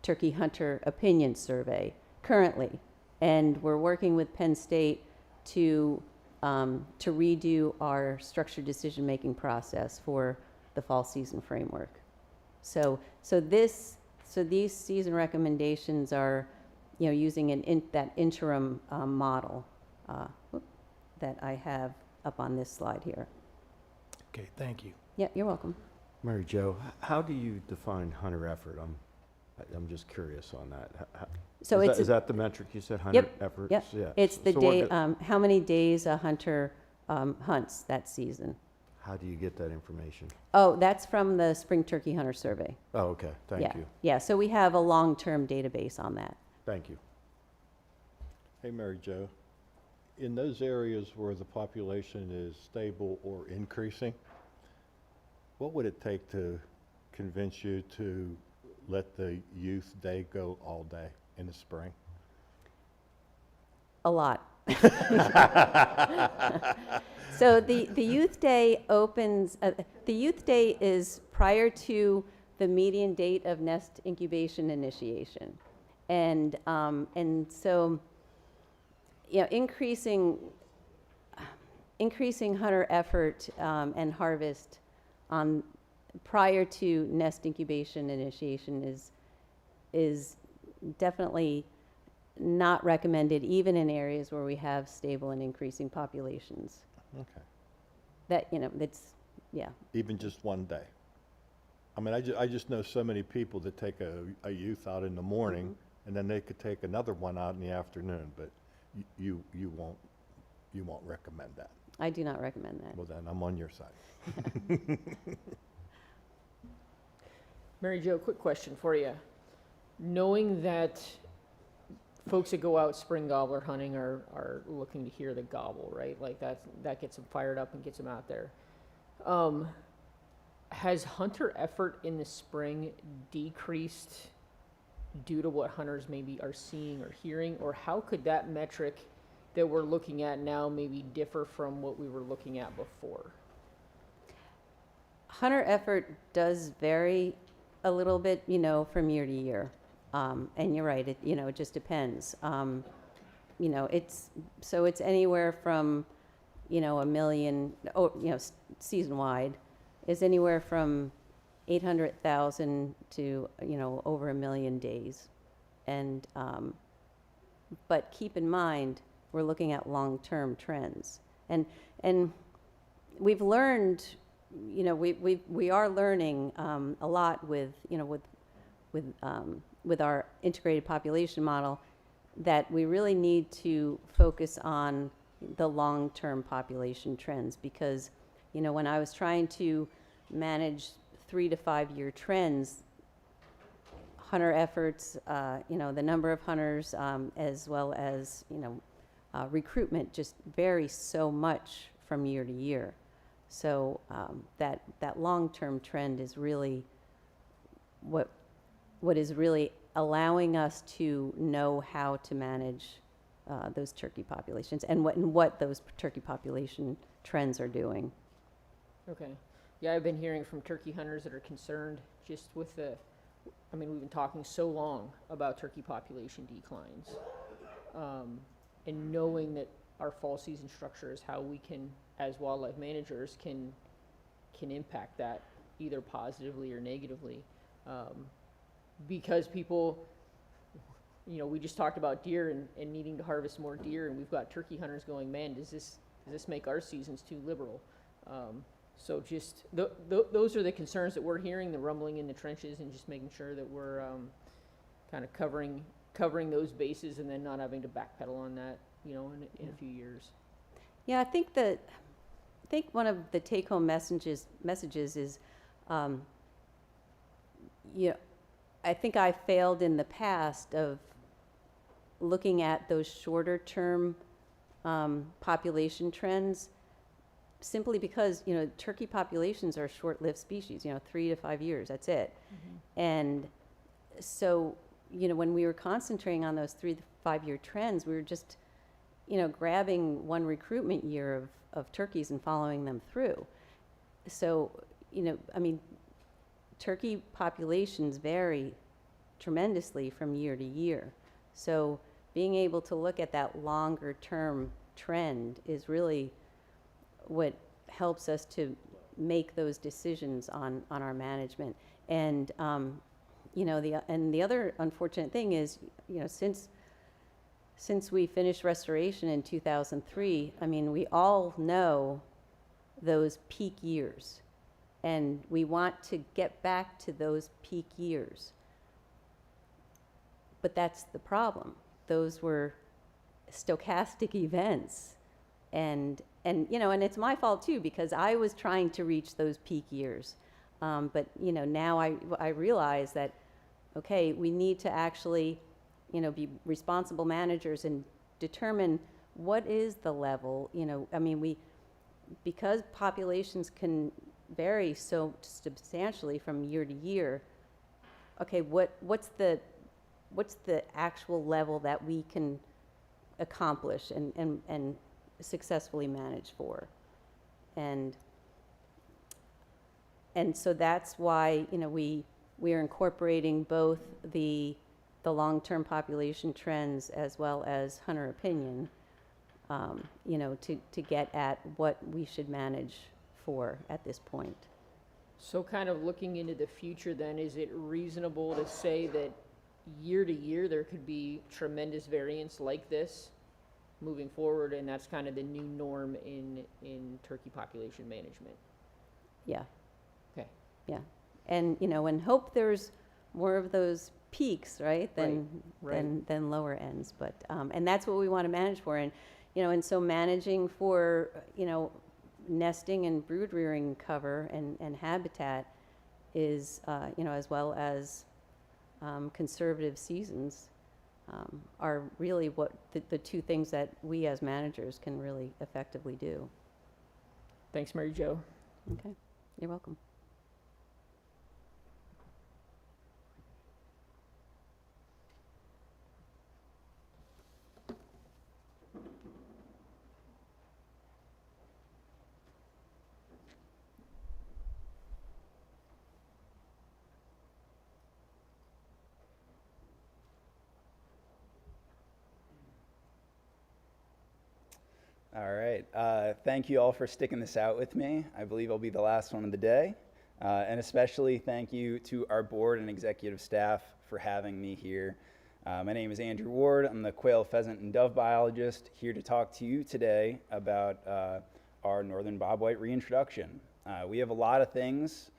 Turkey Hunter Opinion Survey currently. And we're working with Penn State to redo our structured decision-making process for the fall season framework. So these season recommendations are, using that interim model that I have up on this slide here. Okay, thank you. Yeah, you're welcome. Mary Jo, how do you define hunter effort? I'm just curious on that. So is that the metric you said, hunter efforts? Yep. Yeah. It's the So day, how many days a hunter hunts that season. How do you get that information? Oh, that's from the Spring Turkey Hunter Survey. Oh, okay. Thank you. Yeah, so we have a long-term database on that. Thank you. Hey, Mary Jo. in those areas where the population is stable or increasing, what would it take to convince you to let the youth day go all day in the spring? A lot. So the youth day opens, the youth day is prior to the median date of nest incubation initiation. And so, you know, increasing hunter effort and harvest on prior to nest incubation initiation is definitely not recommended, even in areas where we have stable and increasing populations. Okay. That, you know, it's, yeah. Even just one day? I mean, I just know so many people that take a youth out in the morning, and then they could take another one out in the afternoon, but you won't recommend that. I do not recommend that. Well, then I'm on your side. Mary Jo, quick question for you. Knowing that folks that go out spring gobbler hunting are looking to hear the gobble, right? Like that gets them fired up and gets them out there. Has hunter effort in the spring decreased due to what hunters maybe are seeing or hearing? Or how could that metric that we're looking at now maybe differ from what we were looking at before? Hunter effort does vary a little bit, you know, from year to year. And you're right, it just depends. You know, it's anywhere from, you know, 1 million, season-wide, is anywhere from 800,000 to, you know, over 1 million days. And, but keep in mind, we're looking at long-term trends. And we've learned, you know, we are learning a lot with, you know, with our integrated population model, that we really need to focus on the long-term population trends, because, you know, when I was trying to manage 3 to 5 year trends, hunter efforts, you know, the number of hunters, as well as, you know, recruitment just varies so much from year to year. So that long-term trend is really what is really allowing us to know how to manage those turkey populations and what those turkey population trends are doing. Okay. Yeah, I've been hearing from turkey hunters that are concerned just with I mean, we've been talking so long about turkey population declines. And knowing that our fall season structure is how we can, as wildlife managers, can impact that either positively or negatively. Because people, you know, we just talked about deer and needing to harvest more deer, and we've got turkey hunters going, man, does this make our seasons too liberal? So just those are the concerns that we're hearing, the rumbling in the trenches, and just making sure that we're kind of covering those bases, and then not having to backpedal on that, you know, in a few years. Yeah, I think one of the take-home messages is, you know, I think I failed in the past of looking at those shorter-term population trends, simply because, you know, turkey populations are short-lived species, you know, 3 to 5 years, that's it. And so, you know, when we were concentrating on those 3 to 5 year trends, we were just, you know, grabbing one recruitment year of turkeys and following them through. So, you know, I mean, turkey populations vary tremendously from year to year. So being able to look at that longer term trend is really what helps us to make those decisions on our management. And, you know, the other unfortunate thing is, you know, since we finished restoration in 2003, I mean, we all know those peak years, and we want to get back to those peak years. But that's the problem. Those were stochastic events. And you know, and it's my fault too, because I was trying to reach those peak years. But, you know, now I realize that, okay, we need to actually, you know, be responsible managers and determine what is the level? You know, I mean, because populations can vary so substantially from year to year, okay, what's the actual level that we can accomplish and successfully manage for? And so that's why, you know, we are incorporating both the long-term population trends as well as hunter opinion, you know, to get at what we should manage for at this point. So kind of looking into the future then, is it reasonable to say that year to year there could be tremendous variance like this moving forward, and that's kind of the new norm in turkey population management? Yeah. Okay. Yeah. And, you know, and hope there's more of those peaks, right, than lower ends. But, and that's what we want to manage for. And, you know, and so managing for, you know, nesting and brood rearing cover and habitat is, you know, as well as conservative seasons are really what the two things that we as managers can really effectively do. Thanks, Mary Jo. Okay, you're welcome. All right. Thank you all for sticking this out with me. I believe I'll be the last one of the day. And especially thank you to our board and executive staff for having me here. My name is Andrew Ward. I'm the quail, pheasant, and dove biologist here to talk to you today about our northern bobwhite reintroduction. We have a lot of things.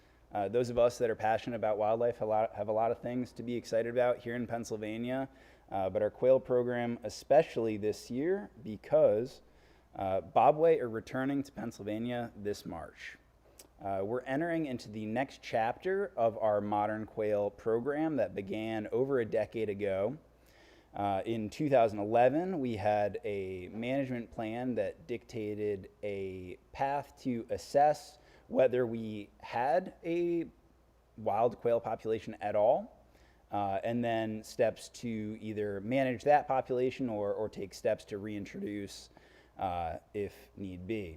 Those of us that are passionate about wildlife have a lot of things to be excited about here in Pennsylvania. But our quail program, especially this year, because bobwhite are returning to Pennsylvania this March. We're entering into the next chapter of our modern quail program that began over a decade ago. In 2011, we had a management plan that dictated a path to assess whether we had a wild quail population at all, and then steps to either manage that population or take steps to reintroduce if need be.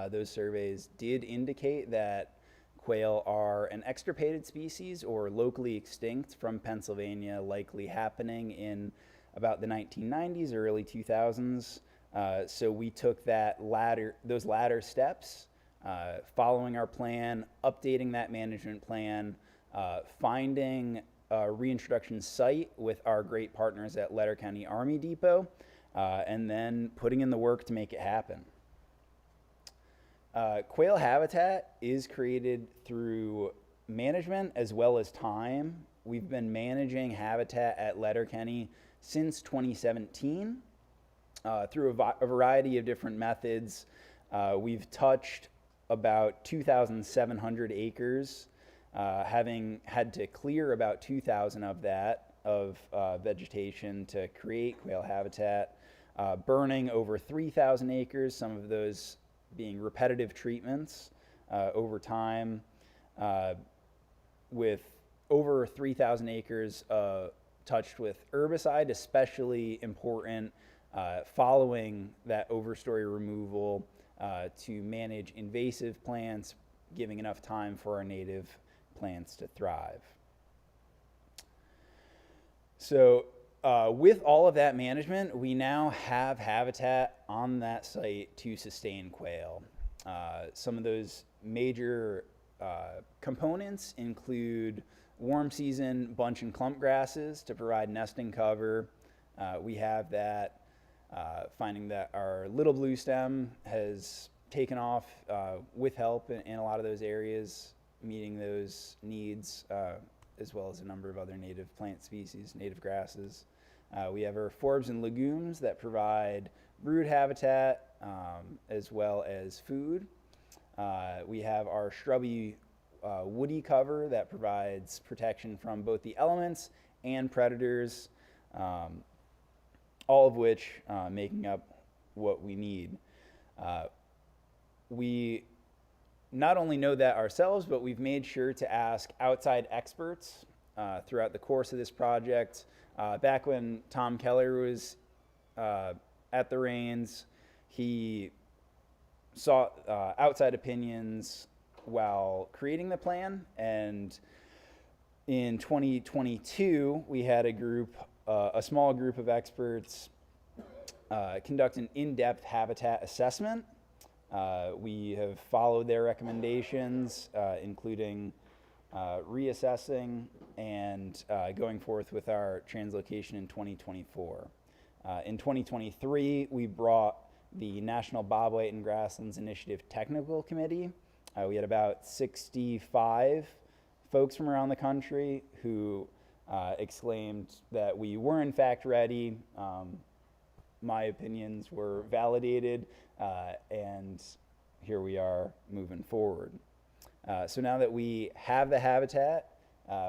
Those surveys did indicate that quail are an extirpated species or locally extinct from Pennsylvania, likely happening in about the 1990s or early 2000s. So we took those latter steps, following our plan, updating that management plan, finding a reintroduction site with our great partners at Letterkenny County Army Depot, and then putting in the work to make it happen. Quail habitat is created through management as well as time. We've been managing habitat at Letterkenny since 2017 through a variety of different methods. We've touched about 2,700 acres, having had to clear about 2,000 of that of vegetation to create quail habitat, burning over 3,000 acres, some of those being repetitive treatments over time, with over 3,000 acres touched with herbicide, especially important following that overstory removal to manage invasive plants, giving enough time for our native plants to thrive. So with all of that management, we now have habitat on that site to sustain quail. Some of those major components include warm season bunch and clump grasses to provide nesting cover. We have that, finding that our little blue stem has taken off with help in a lot of those areas, meeting those needs, as well as a number of other native plant species, native grasses. We have our forbs and legumes that provide brood habitat as well as food. We have our shrubby woody cover that provides protection from both the elements and predators. all of which making up what we need. We not only know that ourselves, but we've made sure to ask outside experts throughout the course of this project. Back when Tom Keller was at the reins, he sought outside opinions while creating the plan, and in 2022 we had a small group of experts conduct an in-depth habitat assessment. We have followed their recommendations, including reassessing and going forth with our translocation in 2024. In 2023, we brought the National Bobwhite and Grasslands Initiative Technical Committee. We had about 65 folks from around the country who exclaimed that we were in fact ready. My opinions were validated, and here we are moving forward. So now that we have the habitat,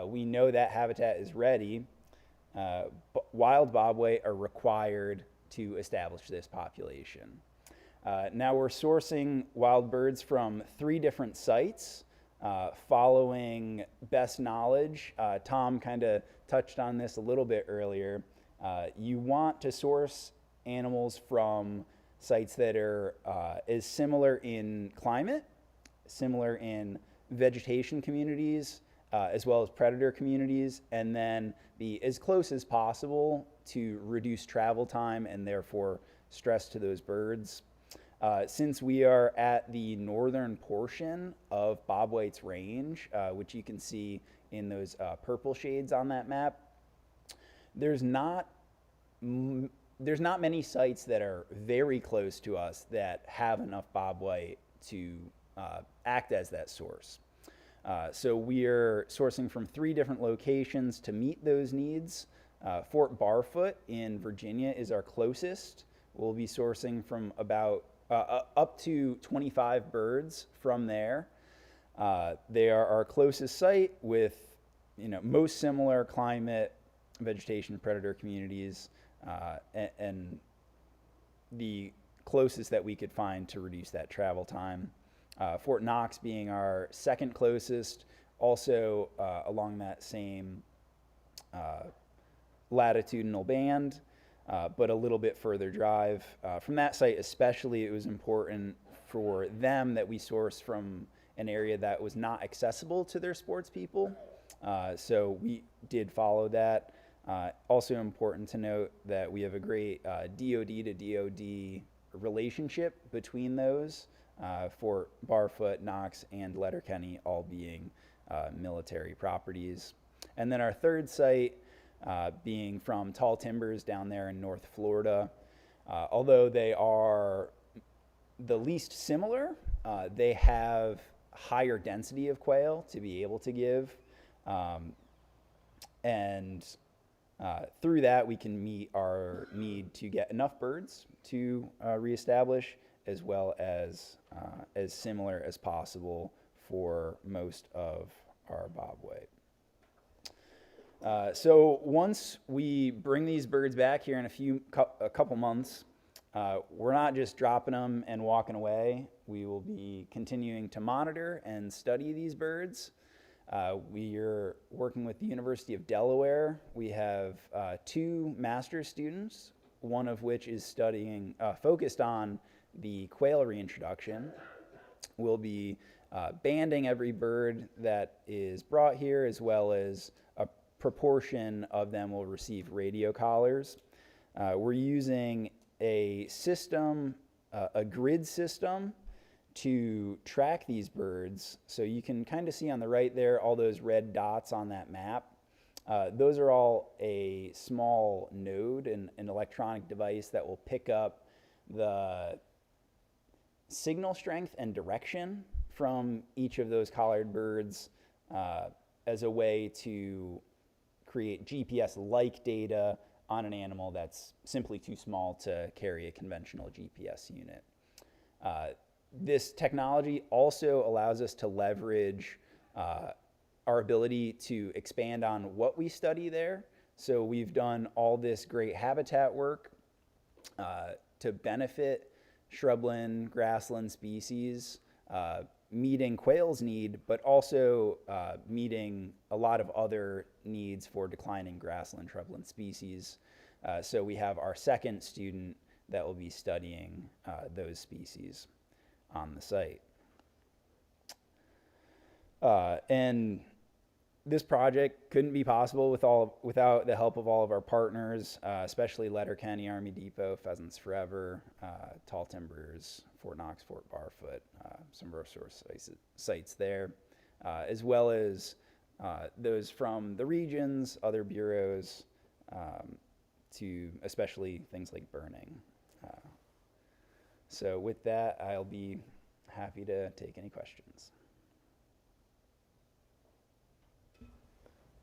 we know that habitat is ready. Wild bobwhite are required to establish this population. Now we're sourcing wild birds from 3 different sites, following best knowledge. Tom kind of touched on this a little bit earlier. You want to source animals from sites that are is similar in climate, similar in vegetation communities, as well as predator communities, and then be as close as possible to reduce travel time and therefore stress to those birds. Since we are at the northern portion of Bobwhite's range, which you can see in those purple shades on that map, there's not many sites that are very close to us that have enough bobwhite to act as that source. So we are sourcing from 3 different locations to meet those needs. Fort Barfoot in Virginia is our closest. We'll be sourcing from about up to 25 birds from there. They are our closest site with, most similar climate, vegetation, predator communities, and the closest that we could find to reduce that travel time. Fort Knox being our second closest, also along that same latitudinal band, but a little bit further drive. From that site especially, it was important for them that we source from an area that was not accessible to their sports people. So we did follow that. Also important to note that we have a great DOD to DOD relationship between those, for Barfoot, Knox, and Letterkenny all being military properties. And then our third site being from Tall Timbers down there in North Florida. Although they are the least similar, they have higher density of quail to be able to give. And through that, we can meet our need to get enough birds to reestablish, as well as similar as possible for most of our bobwhite. So once we bring these birds back here in a couple months, we're not just dropping them and walking away. We will be continuing to monitor and study these birds. We are working with the University of Delaware. We have 2 master's students, one of which is studying, focused on the quail reintroduction. We'll be banding every bird that is brought here, as well as a proportion of them will receive radio collars. We're using a system, a grid system, to track these birds. So you can kind of see on the right there all those red dots on that map. Those are all a small node, an electronic device that will pick up the signal strength and direction from each of those collared birds as a way to create GPS-like data on an animal that's simply too small to carry a conventional GPS unit. This technology also allows us to leverage our ability to expand on what we study there. So we've done all this great habitat work to benefit shrubland, grassland species, meeting quail's need, but also meeting a lot of other needs for declining grassland, shrubland species. So we have our second student that will be studying those species on the site. And this project couldn't be possible without the help of all of our partners, especially Letterkenny, Army Depot, Pheasants Forever, Tall Timbers, Fort Knox, Fort Barfoot, some of our source sites there, as well as those from the regions, other bureaus, to especially things like burning. So with that, I'll be happy to take any questions.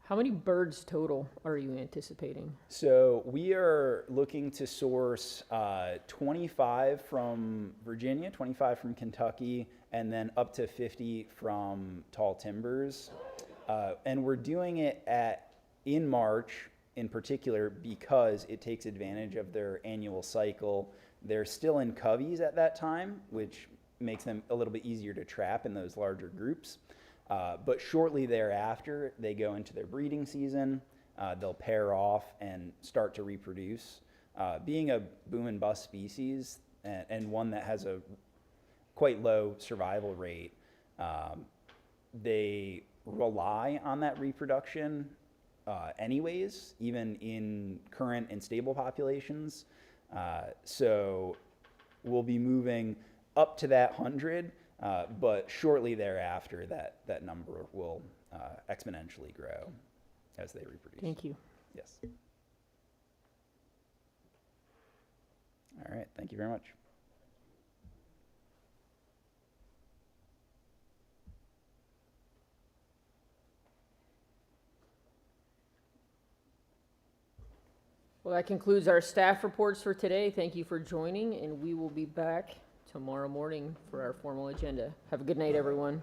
How many birds total are you anticipating? So we are looking to source 25 from Virginia, 25 from Kentucky, and then up to 50 from Tall Timbers. And we're doing it in March in particular because it takes advantage of their annual cycle. They're still in coveys at that time, which makes them a little bit easier to trap in those larger groups. But shortly thereafter, they go into their breeding season. They'll pair off and start to reproduce. Being a boom and bust species and one that has a quite low survival rate, they rely on that reproduction anyways, even in current and stable populations. So we'll be moving up to that 100. But shortly thereafter, that number will exponentially grow as they reproduce. Thank you. Yes. All right. Thank you very much. Well, that concludes our staff reports for today. Thank you for joining, and we will be back tomorrow morning for our formal agenda. Have a good night, everyone.